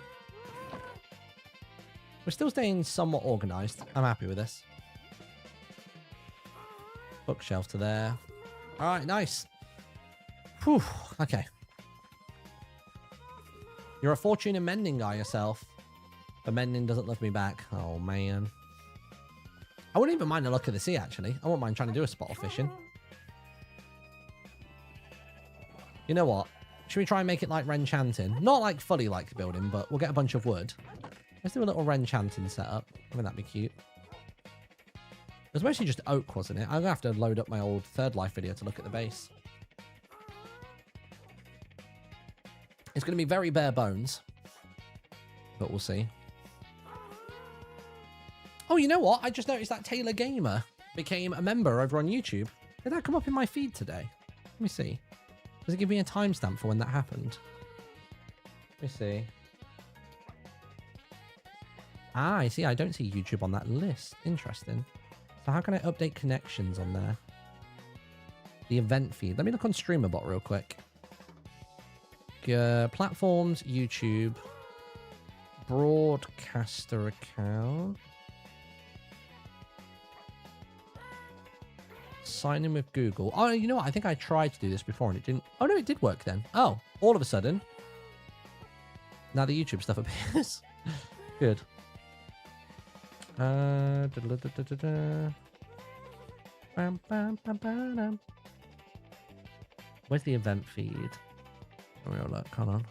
We're still staying somewhat organized. I'm happy with this. Bookshelf to there. All right, nice. Whew, okay. You're a fortune in mending guy yourself. But mending doesn't love me back. Oh, man. I wouldn't even mind a look at the sea, actually. I wouldn't mind trying to do a spot of fishing. You know what? Should we try and make it like Renchanting? Not like fully like building, but we'll get a bunch of wood. Let's do a little Renchanting setup. I mean, that'd be cute. It was mostly just oak, wasn't it? I'm going to have to load up my old Third Life video to look at the base. It's going to be very bare bones. But we'll see. Oh, you know what? I just noticed that Taylor Gamer became a member over on YouTube. Did that come up in my feed today? Let me see. Does it give me a timestamp for when that happened? Let me see. Ah, I see. I don't see YouTube on that list. Interesting. So how can I update connections on there? The event feed. Let me look on StreamerBot real quick. Platforms, YouTube. Broadcaster account. Sign in with Google. Oh, you know what? I think I tried to do this before and it didn't. Oh, no, it did work then. Oh, all of a sudden. Now the YouTube stuff appears. Good. Where's the event feed? Let me look. Hold on.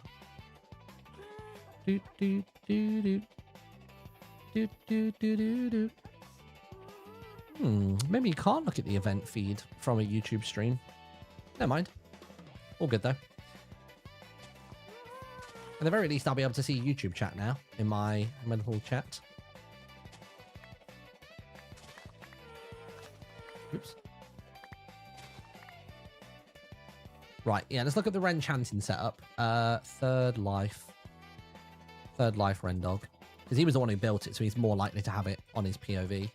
Do, do, do, do. Do, do, do, do, do. Maybe you can't look at the event feed from a YouTube stream. Never mind. All good, though. At the very least, I'll be able to see YouTube chat now in my little chat. Oops. Right, yeah, let's look at the Renchanting setup. Third Life Rendog. Because he was the one who built it, so he's more likely to have it on his POV.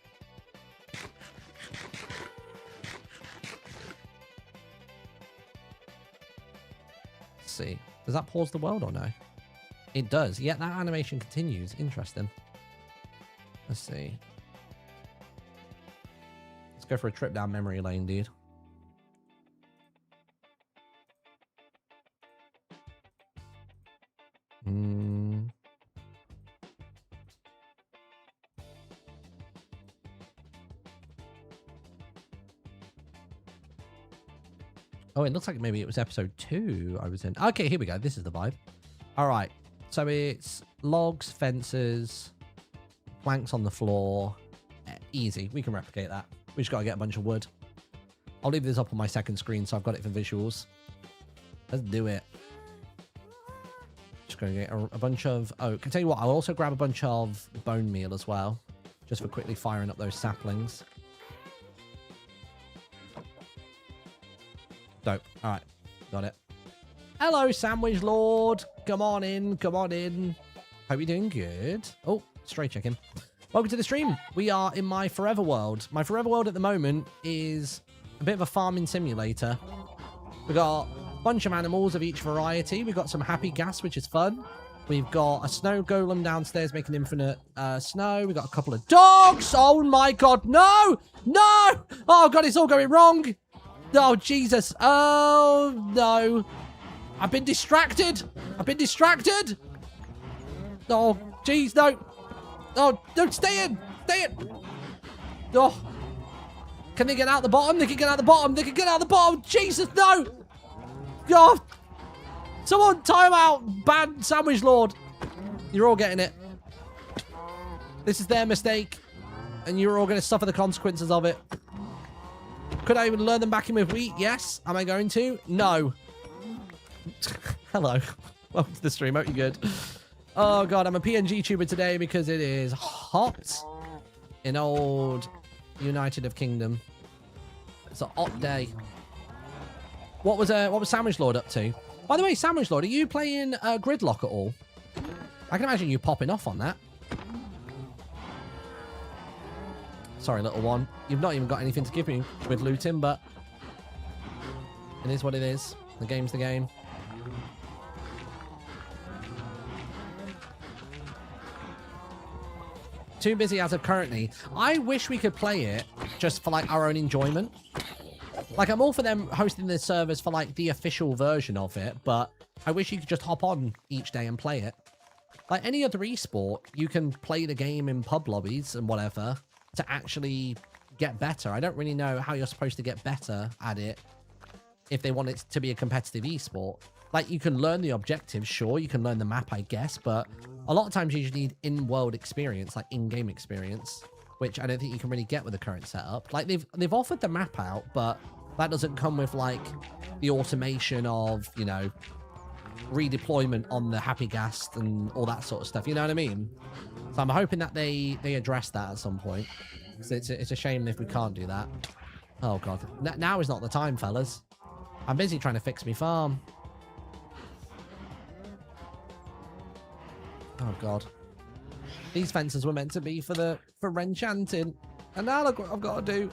Let's see. Does that pause the world or no? It does. Yeah, that animation continues. Interesting. Let's see. Let's go for a trip down memory lane, dude. Oh, it looks like maybe it was episode 2 I was in. Okay, here we go. This is the vibe. All right. So it's logs, fences, planks on the floor. Easy. We can replicate that. We just got to get a bunch of wood. I'll leave this up on my second screen so I've got it for visuals. Let's do it. Just going to get a bunch of oak. I tell you what, I'll also grab a bunch of bone meal as well. Just for quickly firing up those saplings. Dope. All right. Got it. Hello, Sandwich Lord. Come on in. Come on in. Hope you're doing good. Oh, stray chicken. Welcome to the stream. We are in my forever world. My forever world at the moment is a bit of a farming simulator. We've got a bunch of animals of each variety. We've got some happy gas, which is fun. We've got a snow golem downstairs making infinite snow. We've got a couple of dogs. Oh, my God. No. No. Oh, God, it's all going wrong. Oh, Jesus. Oh, no. I've been distracted. I've been distracted. Oh, jeez, no. Oh, no, stay in. Stay in. Oh. Can they get out the bottom? They can get out the bottom. They can get out the bottom. Jesus, no. Oh. Someone time out. Bad Sandwich Lord. You're all getting it. This is their mistake. And you're all going to suffer the consequences of it. Could I even lure them back in with wheat? Yes. Am I going to? No. Hello. Welcome to the stream. Hope you're good. Oh god, I'm a PNG tuber today because it is hot in old United of Kingdom. It's a hot day. What was Sandwich Lord up to? By the way, Sandwich Lord, are you playing Gridlock at all? I can imagine you popping off on that. Sorry, little one. You've not even got anything to give me with looting, but it is what it is. The game's the game. Too busy as of currently. I wish we could play it just for like our own enjoyment. Like, I'm all for them hosting the servers for like the official version of it, but I wish you could just hop on each day and play it. Like any other esport, you can play the game in pub lobbies and whatever to actually get better. I don't really know how you're supposed to get better at it if they want it to be a competitive esport. Like, you can learn the objectives, sure, you can learn the map, I guess, but a lot of times you just need in-world experience, like in-game experience, which I don't think you can really get with the current setup. Like, they've offered the map out, but that doesn't come with, like, the automation of, you know, redeployment on the Happy Gas and all that sort of stuff, you know what I mean? So I'm hoping that they address that at some point. So it's a shame if we can't do that. Oh, God. Now is not the time, fellas. I'm busy trying to fix me farm. Oh, God. These fences were meant to be for enchanting. And now look what I've got to do.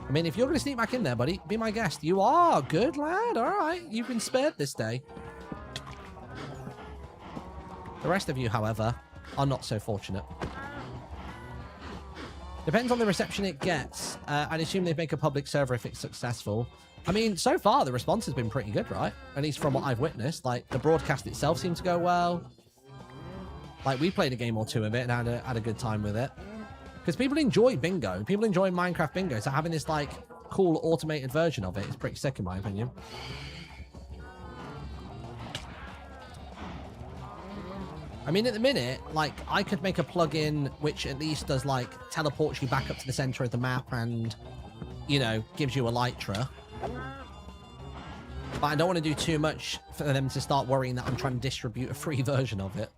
I mean, if you're going to sneak back in there, buddy, be my guest. You are. Good lad. All right. You've been spared this day. The rest of you, however, are not so fortunate. Depends on the reception it gets. I'd assume they'd make a public server if it's successful. I mean, so far, the response has been pretty good, right? At least from what I've witnessed. Like, the broadcast itself seemed to go well. Like, we played a game or two of it and had a good time with it. Because people enjoy bingo. People enjoy Minecraft bingo. So having this, like, cool automated version of it is pretty sick, in my opinion. I mean, at the minute, like, I could make a plugin which at least does, like, teleports you back up to the center of the map and, you know, gives you elytra. But I don't want to do too much for them to start worrying that I'm trying to distribute a free version of it.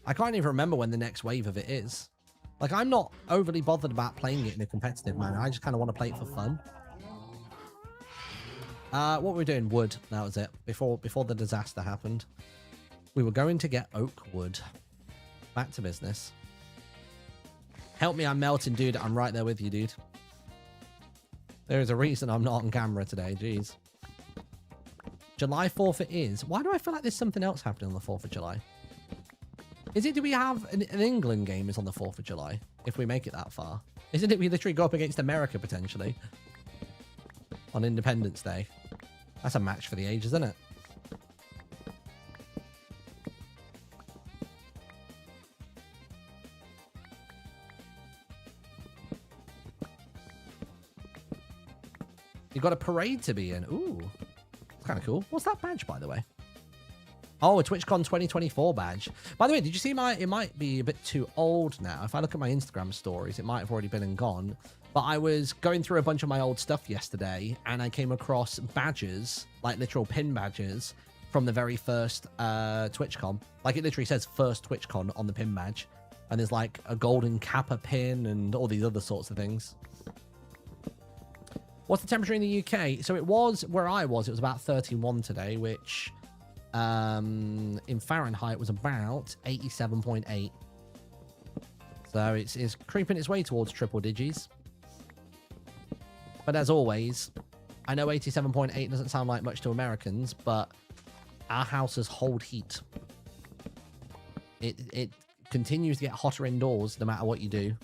I can't even remember when the next wave of it is. Like, I'm not overly bothered about playing it in a competitive manner. I just kind of want to play it for fun. What were we doing? Wood. That was it. Before the disaster happened. We were going to get oak wood. Back to business. Help me, I'm melting, dude. I'm right there with you, dude. There is a reason I'm not on camera today. Jeez. July 4th it is. Why do I feel like there's something else happening on the 4th of July? Is it, do we have an England game is on the 4th of July? If we make it that far. Isn't it we literally go up against America, potentially? On Independence Day. That's a match for the ages, isn't it? You've got a parade to be in. Ooh. That's kind of cool. What's that badge, by the way? Oh, a TwitchCon 2024 badge. By the way, did you see it might be a bit too old now. If I look at my Instagram stories, it might have already been and gone. But I was going through a bunch of my old stuff yesterday, and I came across badges, like literal pin badges, from the very first TwitchCon. Like, it literally says first TwitchCon on the pin badge. And there's like a golden Kappa pin and all these other sorts of things. What's the temperature in the UK? So it was, where I was, it was about 31 today, which in Fahrenheit was about 87.8. So it's creeping its way towards triple digits. But as always, I know 87.8 doesn't sound like much to Americans, but our houses hold heat. It continues to get hotter indoors no matter what you do.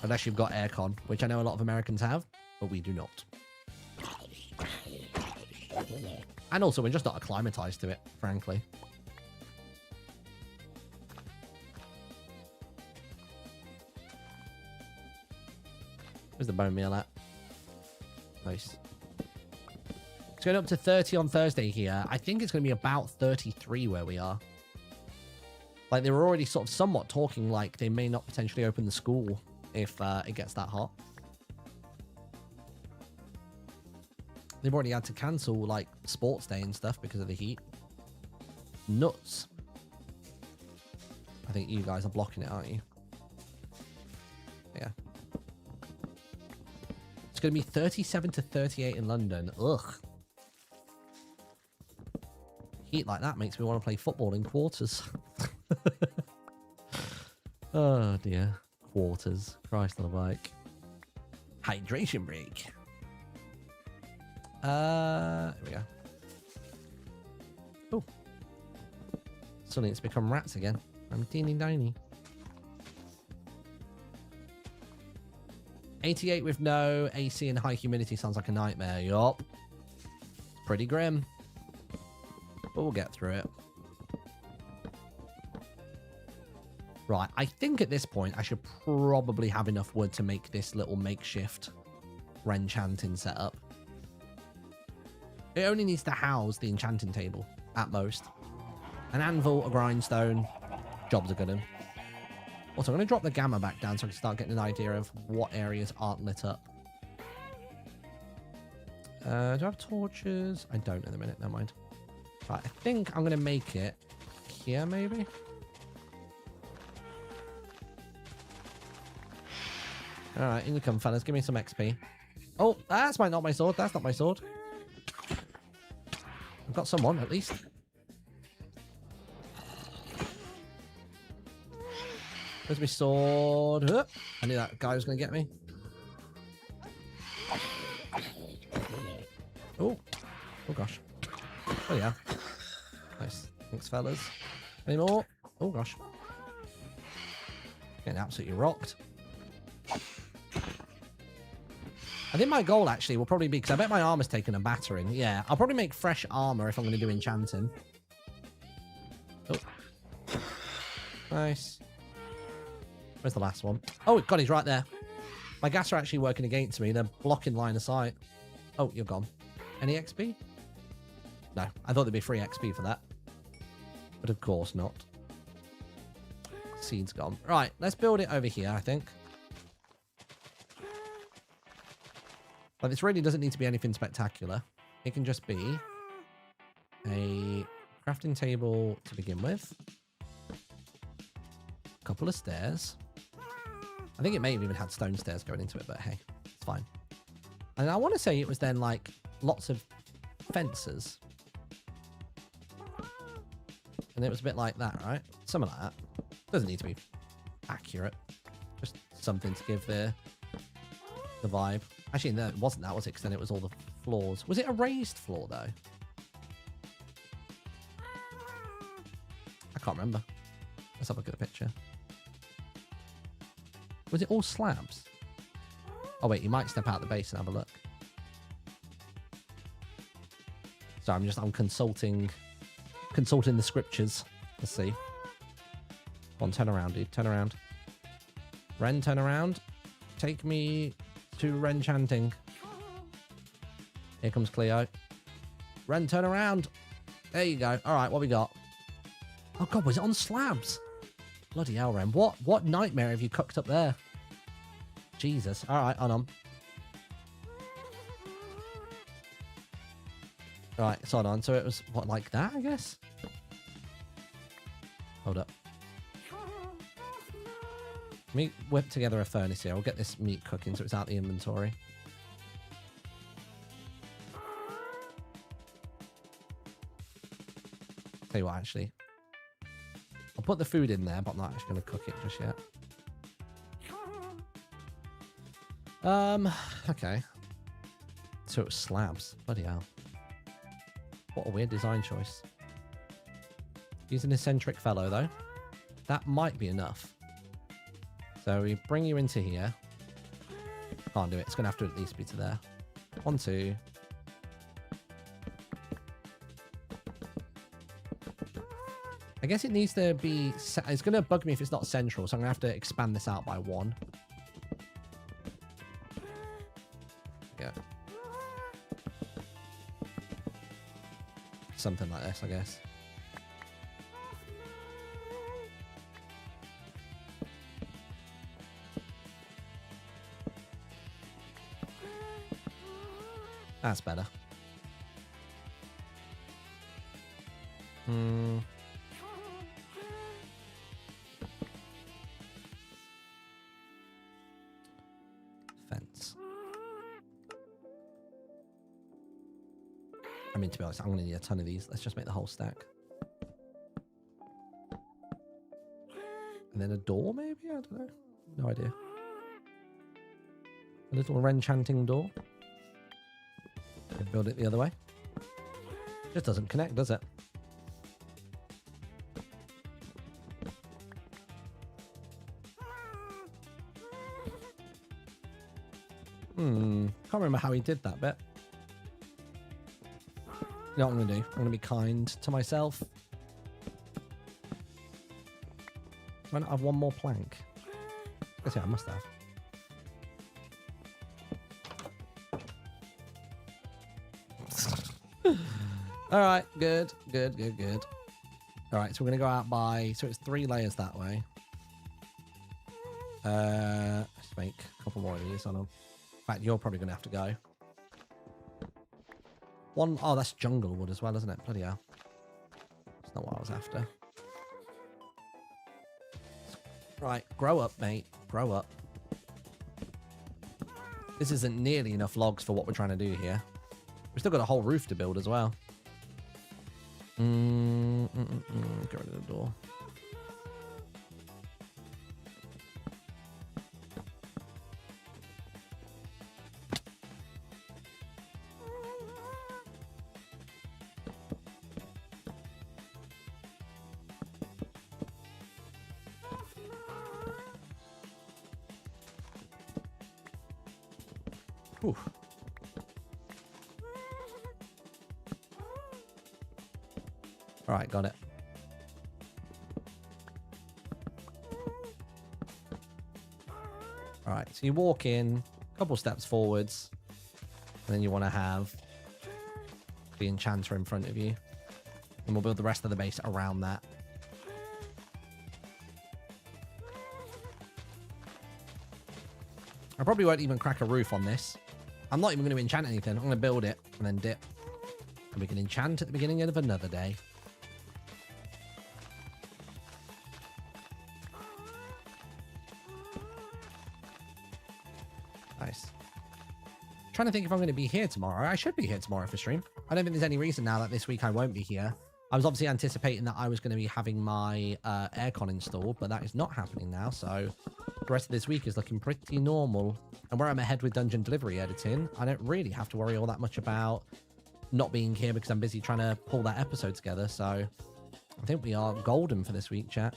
Unless you've got aircon, which I know a lot of Americans have, but we do not. And also, we're just not acclimatized to it, frankly. Where's the bone meal at? Nice. It's going up to 30 on Thursday here. I think it's going to be about 33 where we are. Like, they were already sort of somewhat talking like they may not potentially open the school if it gets that hot. They've already had to cancel, like, sports day and stuff because of the heat. Nuts. I think you guys are blocking it, aren't you? Yeah. It's going to be 37 to 38 in London. Ugh. Heat like that makes me want to play football in quarters. Oh, dear. Quarters. Christ on a bike. Hydration break. Here we go. Oh. Suddenly it's become rats again. I'm teeny tiny. 88 with no AC and high humidity sounds like a nightmare. Yup. Pretty grim. But we'll get through it. Right, I think at this point I should probably have enough wood to make this little makeshift enchanting setup. It only needs to house the enchanting table, at most. An anvil, a grindstone, jobs are good. Also, I'm going to drop the gamma back down so I can start getting an idea of what areas aren't lit up. Do I have torches? I don't in a minute, never mind. Right, I think I'm going to make it here, maybe? Alright, in you come, fellas. Give me some XP. Oh, that's not my sword. That's not my sword. I've got someone, at least. Where's my sword? I knew that guy was going to get me. Oh. Oh, gosh. Oh, yeah. Nice. Thanks, fellas. Any more? Oh, gosh. Getting absolutely rocked. I think my goal, actually, will probably be... Because I bet my armor's taken a battering. Yeah, I'll probably make fresh armor if I'm going to do enchanting. Oh. Nice. Where's the last one? Oh, God, he's right there. My gas are actually working against me. They're blocking line of sight. Oh, you're gone. Any XP? No, I thought there'd be free XP for that. But of course not. Seed's gone. Right, let's build it over here, I think. But this really doesn't need to be anything spectacular. It can just be a crafting table to begin with. A couple of stairs. I think it may have even had stone stairs going into it, but hey, it's fine. And I want to say it was then like lots of fences. And it was a bit like that, right? Something like that. Doesn't need to be accurate. Just something to give the vibe. Actually, no, it wasn't that, was it? Because then it was all the floors. Was it a raised floor, though? I can't remember. Let's have a look at the picture. Was it all slabs? Oh, wait, you might step out the base and have a look. Sorry, I'm consulting the scriptures. Let's see. Come on, turn around, dude. Turn around. Ren, turn around. Take me to Ren chanting. Here comes Cleo. Ren, turn around. There you go. All right, what we got? Oh, God, was it on slabs? Bloody hell, Ren. What nightmare have you cooked up there? Jesus. All right, on. Right, it's on. So it was, what, like that, I guess? Hold up. Let me whip together a furnace here. I'll get this meat cooking so it's out the inventory. Tell you what, actually. I'll put the food in there, but I'm not actually going to cook it just yet. Okay. So it was slabs. Bloody hell. What a weird design choice. Use an eccentric fellow, though. That might be enough. So we bring you into here. Can't do it. It's going to have to at least be to there. 1, 2. I guess it needs to be... It's going to bug me if it's not central, so I'm going to have to expand this out by 1. Yeah. Something like this, I guess. That's better. Hmm. Fence. I mean, to be honest, I'm going to need a ton of these. Let's just make the whole stack. And then a door, maybe? I don't know. No idea. A little enchanting door. Build it the other way. Just doesn't connect, does it? Can't remember how he did that bit. You know what I'm going to do? I'm going to be kind to myself. Why not have one more plank? I guess I must have. All right, good. All right, so we're going to go out by... So it's 3 layers that way. Let's make a couple more of these. Hold on. In fact, you're probably going to have to go. One... Oh, that's jungle wood as well, isn't it? Bloody hell. That's not what I was after. Right, grow up, mate. Grow up. This isn't nearly enough logs for what we're trying to do here. We've still got a whole roof to build as well. Get rid of the door. Whew. All right, got it. All right, so you walk in, a couple steps forwards, and then you want to have the enchanter in front of you. And we'll build the rest of the base around that. I probably won't even crack a roof on this. I'm not even going to enchant anything. I'm going to build it and then dip. And we can enchant at the beginning of another day. Nice. Trying to think if I'm going to be here tomorrow. I should be here tomorrow for stream. I don't think there's any reason now that this week I won't be here. I was obviously anticipating that I was going to be having my aircon installed, but that is not happening now. So the rest of this week is looking pretty normal. And where I'm ahead with dungeon delivery editing, I don't really have to worry all that much about not being here because I'm busy trying to pull that episode together. So I think we are golden for this week, chat.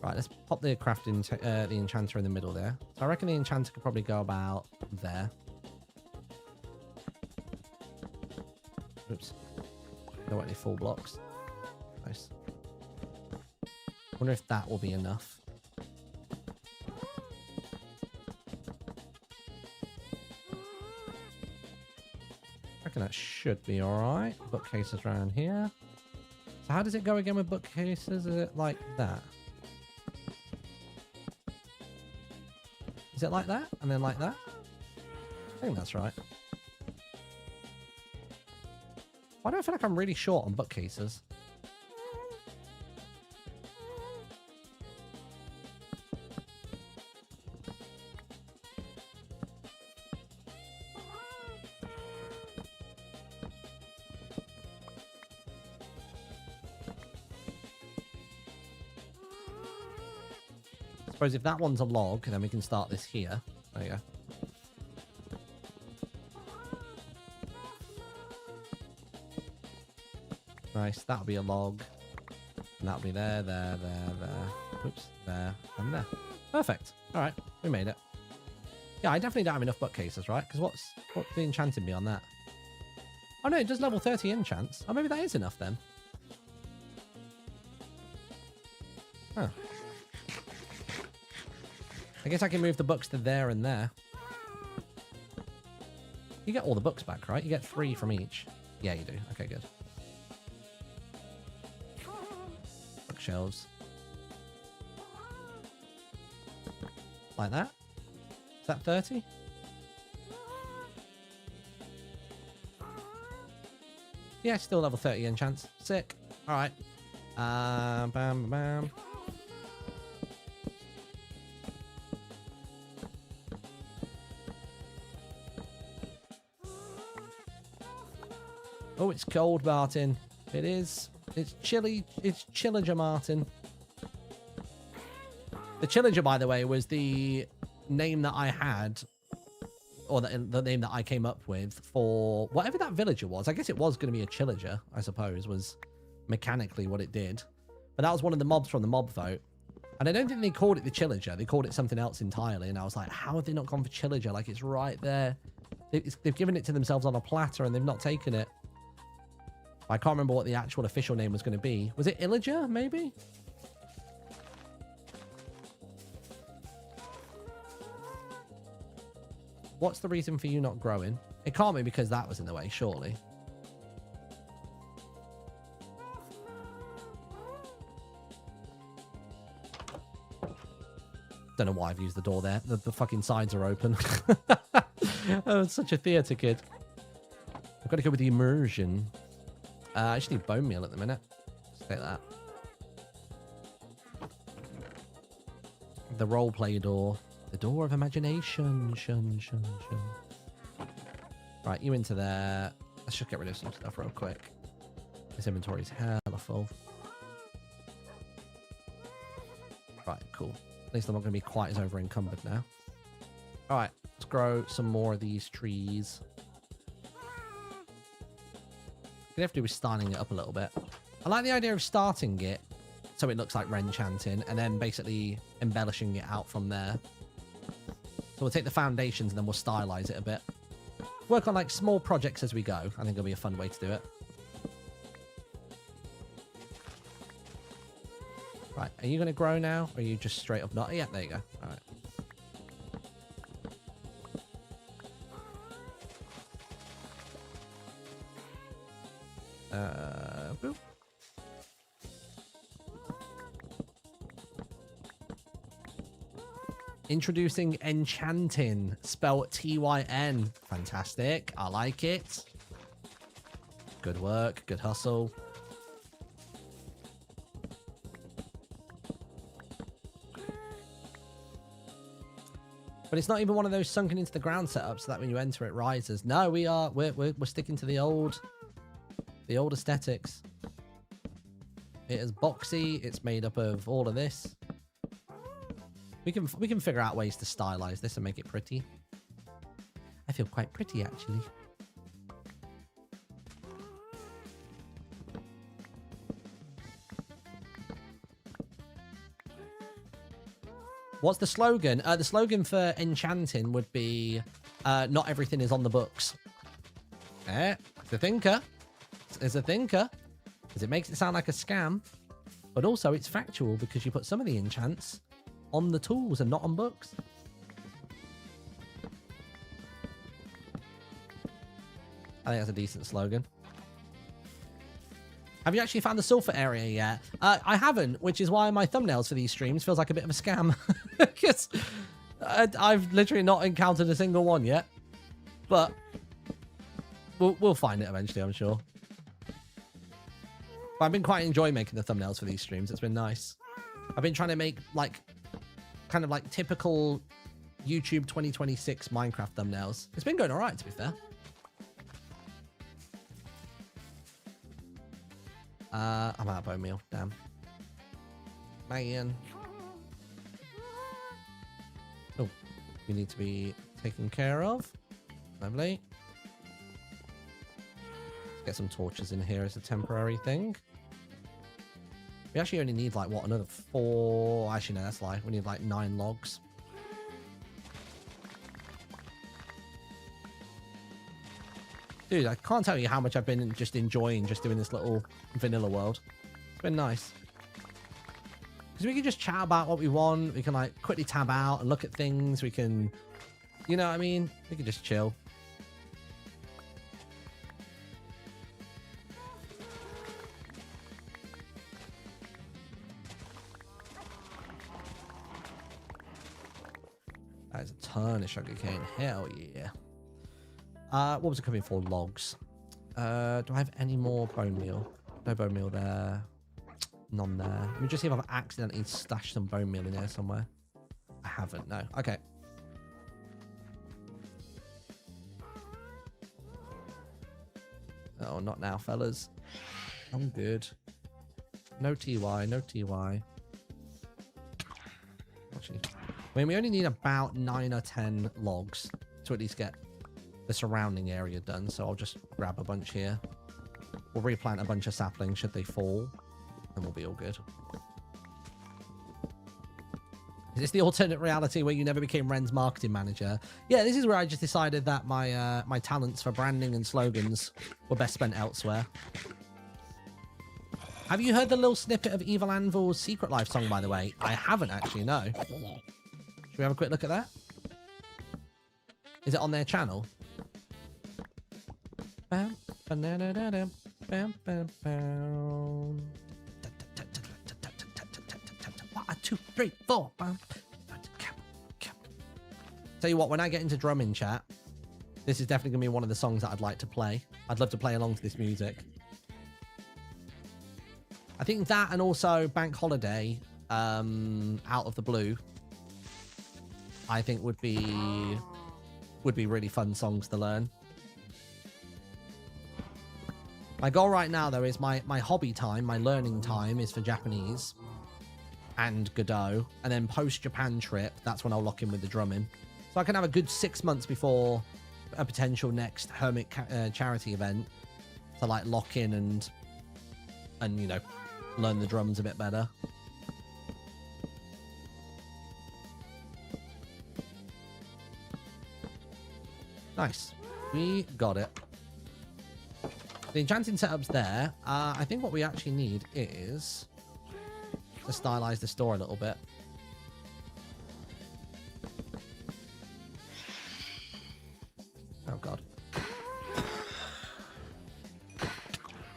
Right, let's pop the crafting, the enchanter in the middle there. So I reckon the enchanter could probably go about there. Oops. Don't want any full blocks. Nice. Wonder if that will be enough. I reckon that should be alright. Bookcases around here. So how does it go again with bookcases? Is it like that? Is it like that? And then like that? I think that's right. Why do I feel like I'm really short on bookcases? I suppose if that one's a log, then we can start this here. There you go. Nice, that'll be a log. And that'll be there, there, there, there. Oops, there, and there. Perfect. Alright, we made it. Yeah, I definitely don't have enough bookcases, right? Because what's the enchanting me on that? Oh no, it does level 30 enchants. Oh, maybe that is enough then. Huh. I guess I can move the books to there and there. You get all the books back, right? You get 3 from each. Yeah, you do. Okay, good. Bookshelves. Like that? Is that 30? Yeah, still level 30 enchants. Sick. All right. Bam, bam. Oh, it's cold, Martin. It is. It's chilly. It's Chillager, Martin. The Chillager, by the way, was the name that I had, or the name that I came up with for whatever that villager was. I guess it was going to be a Chillager, I suppose, was mechanically what it did. But that was one of the mobs from the mob vote. And I don't think they called it the Chillager. They called it something else entirely. And I was like, how have they not gone for Chillager? Like, it's right there. They've given it to themselves on a platter and they've not taken it. I can't remember what the actual official name was going to be. Was it Illager, maybe? What's the reason for you not growing? It can't be because that was in the way, surely. Don't know why I've used the door there. The fucking sides are open. Oh, it's such a theatre kid. I've got to go with the immersion. I just need bone meal at the minute. Just take that. The roleplay door. The door of imagination. Shun, shun, shun. Right, you into there. Let's just get rid of some stuff real quick. This inventory's hella full. Right, cool. At least I'm not going to be quite as over encumbered now. Alright, let's grow some more of these trees. What you have to do is starting it up a little bit. I like the idea of starting it so it looks like Ren chanting and then basically embellishing it out from there. So we'll take the foundations and then we'll stylize it a bit. Work on like small projects as we go. I think it'll be a fun way to do it. Right, are you going to grow now? Or are you just straight up not? Yeah, there you go. All right. Boop. Introducing enchanting, spelled T-Y-N. Fantastic. I like it. Good work. Good hustle. But it's not even one of those sunken into the ground setups so that when you enter it rises. No, we're sticking to the old aesthetics. It is boxy. It's made up of all of this. We can figure out ways to stylize this and make it pretty. I feel quite pretty actually. What's the slogan? The slogan for enchanting would be, not everything is on the books. It's a thinker. It's a thinker. Because it makes it sound like a scam. But also it's factual because you put some of the enchants on the tools and not on books. I think that's a decent slogan. Have you actually found the sulfur area yet? I haven't, which is why my thumbnails for these streams feels like a bit of a scam. Because I've literally not encountered a single one yet. But we'll find it eventually, I'm sure. But I've been quite enjoying making the thumbnails for these streams. It's been nice. I've been trying to make like kind of like typical YouTube 2026 Minecraft thumbnails. It's been going all right, to be fair. I'm out of bone meal. Damn. Man. Oh, we need to be taken care of. Lovely. Let's get some torches in here as a temporary thing. We actually only need like, what, another 4? Actually, no, that's a lie. We need like 9 logs. Dude, I can't tell you how much I've been just enjoying just doing this little vanilla world. It's been nice. Because we can just chat about what we want. We can like quickly tab out and look at things. We can, you know what I mean? We can just chill. That is a ton of sugarcane. Hell yeah. What was it coming for? Logs. Do I have any more bone meal? No bone meal there. None there. Let me just see if I've accidentally stashed some bone meal in there somewhere. I haven't, no. Okay. Oh, not now, fellas. I'm good. No TY, no TY. Actually, I mean, we only need about 9 or 10 logs to at least get the surrounding area done. So I'll just grab a bunch here. We'll replant a bunch of saplings should they fall, and we'll be all good. Is this the alternate reality where you never became Ren's marketing manager? Yeah, this is where I just decided that my my talents for branding and slogans were best spent elsewhere. Have you heard the little snippet of Evil Anvil's Secret Life song, by the way? I haven't actually, no. Should we have a quick look at that? Is it on their channel? Bam, ba-na-na-na-na, bam, bam, bam. 1, 2, 3, 4. Tell you what, when I get into drumming chat, this is definitely going to be one of the songs that I'd like to play. I'd love to play along to this music. I think that, and also Bank Holiday, Out of the Blue, I think would be really fun songs to learn. My goal right now, though, is my hobby time, my learning time is for Japanese and Godot, and then post-Japan trip, that's when I'll lock in with the drumming. So I can have a good 6 months before a potential next Hermit charity event to, like, lock in and you know, learn the drums a bit better. Nice. We got it. The enchanting setup's there. I think what we actually need is to stylize the store a little bit. Oh, God.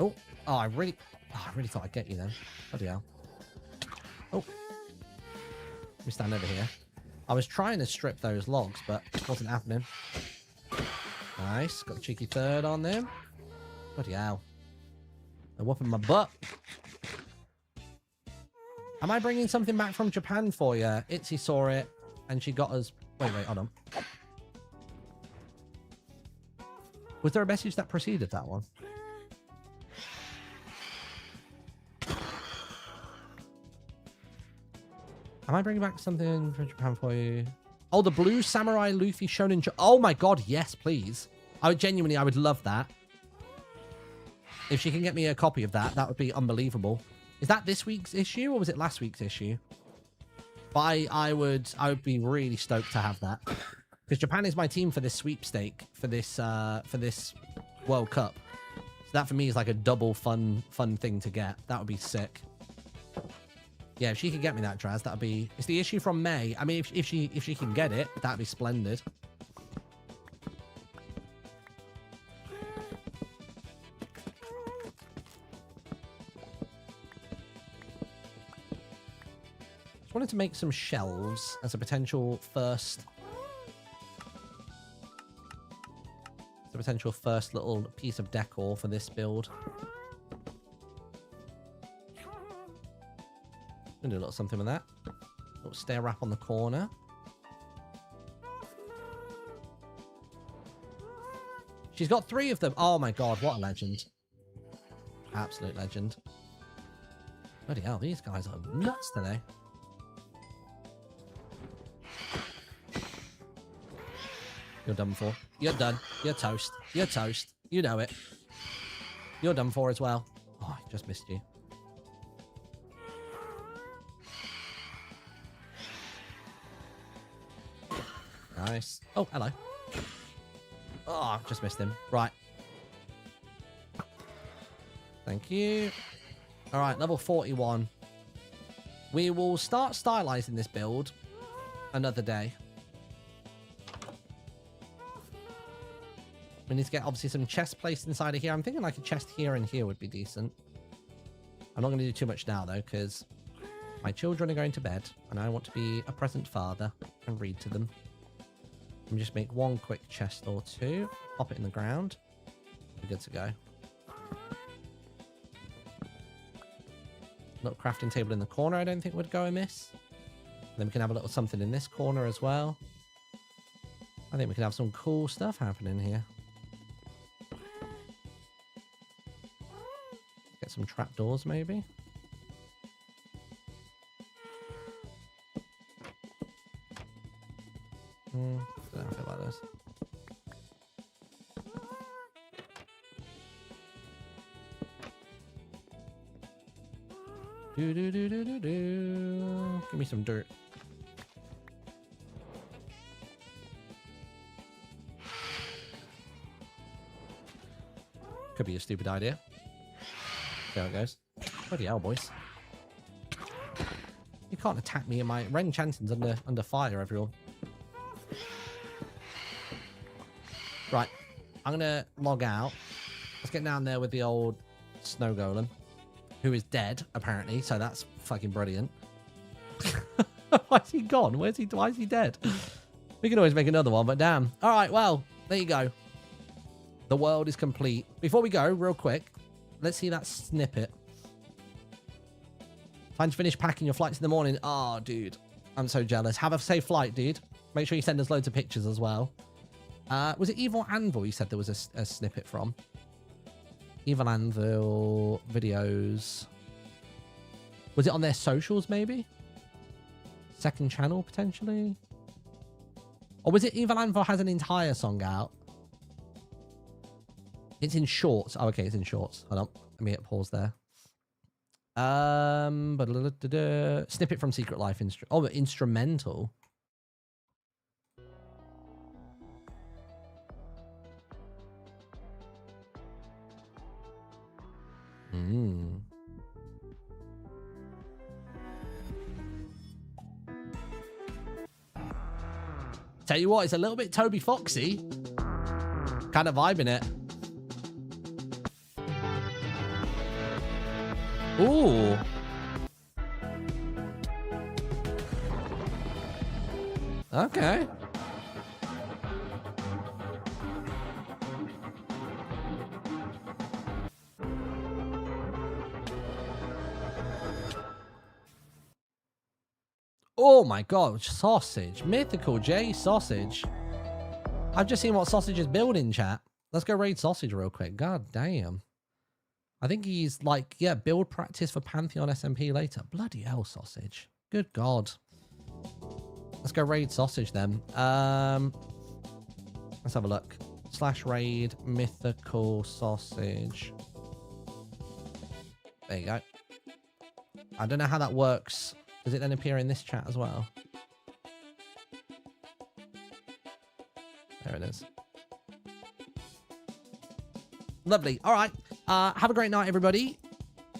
Oh, I really thought I'd get you then. Bloody hell. Oh. Let me stand over here. I was trying to strip those logs, but it wasn't happening. Nice. Got a cheeky third on them. Bloody hell. They're whooping my butt. Am I bringing something back from Japan for you? Itzy saw it, and she got us... Wait, hold on. Was there a message that preceded that one? Am I bringing back something from Japan for you? Oh, the Blue Samurai Luffy Shonen... Oh my god, yes, please. I would love that. If she can get me a copy of that, that would be unbelievable. Is that this week's issue, or was it last week's issue? But I would be really stoked to have that. Because Japan is my team for this sweepstake, for this World Cup. So that for me is like a double fun thing to get. That would be sick. Yeah, if she could get me that, Draz, that would be... It's the issue from May. I mean, if she can get it, that'd be splendid. Just wanted to make some shelves as a potential first... As a potential first little piece of decor for this build. Gonna do a little something with that. A little stair wrap on the corner. She's got 3 of them. Oh my god, what a legend. Absolute legend. Bloody hell, these guys are nuts today. You're done for. You're done. You're toast. You're toast. You know it. You're done for as well. Oh, I just missed you. Nice. Oh, hello. Oh, I've just missed him. Right. Thank you. All right, level 41. We will start stylizing this build another day. We need to get, obviously, some chests placed inside of here. I'm thinking like a chest here and here would be decent. I'm not going to do too much now, though, because my children are going to bed, and I want to be a present father and read to them. Let me just make one quick chest or two. Pop it in the ground. We're good to go. Little crafting table in the corner I don't think would go amiss. Then we can have a little something in this corner as well. I think we can have some cool stuff happening here. Get some trapdoors maybe. I don't feel like this. Give me some dirt. Could be a stupid idea. There it goes. Bloody hell, boys. You can't attack me in my... Ren Chanton's under fire, everyone. Right. I'm going to log out. Let's get down there with the old snow golem, who is dead, apparently, so that's fucking brilliant. Why's he gone? Why is he dead? We can always make another one, but damn. All right, well, there you go. The world is complete. Before we go, real quick, let's see that snippet. Time to finish packing your flights in the morning. Oh, dude. I'm so jealous. Have a safe flight, dude. Make sure you send us loads of pictures as well. Was it Evil Anvil you said there was a snippet from? Evil Anvil videos. Was it on their socials, maybe? Second channel, potentially? Or was it Evil Anvil has an entire song out? It's in shorts. Oh, okay, it's in shorts. Hold on. Let me hit pause there. Snippet from Secret Life. Instrumental. Tell you what, it's a little bit Toby Foxy. Kind of vibing it. Ooh. Okay. Oh my god, sausage. Mythical J sausage. I've just seen what sausage is building, chat. Let's go raid sausage real quick. God damn. I think he's like, yeah, build practice for Pantheon SMP later. Bloody hell, sausage. Good god. Let's go raid sausage then. Let's have a look. /raid mythical sausage. There you go. I don't know how that works. Does it then appear in this chat as well? There it is. Lovely. All right. Have a great night, everybody.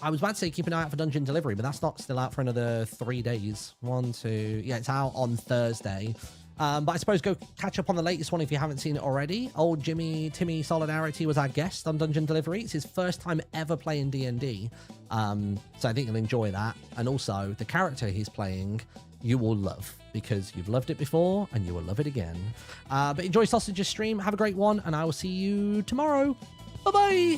I was about to say keep an eye out for Dungeon Delivery, but that's not still out for another 3 days. 1, 2... Yeah, it's out on Thursday. But I suppose go catch up on the latest one if you haven't seen it already. Old Timmy Solidarity was our guest on Dungeon Delivery. It's his first time ever playing D&D. So I think you'll enjoy that. And also, the character he's playing, you will love. Because you've loved it before, and you will love it again. But enjoy Sausage's stream. Have a great one, and I will see you tomorrow. Bye-bye!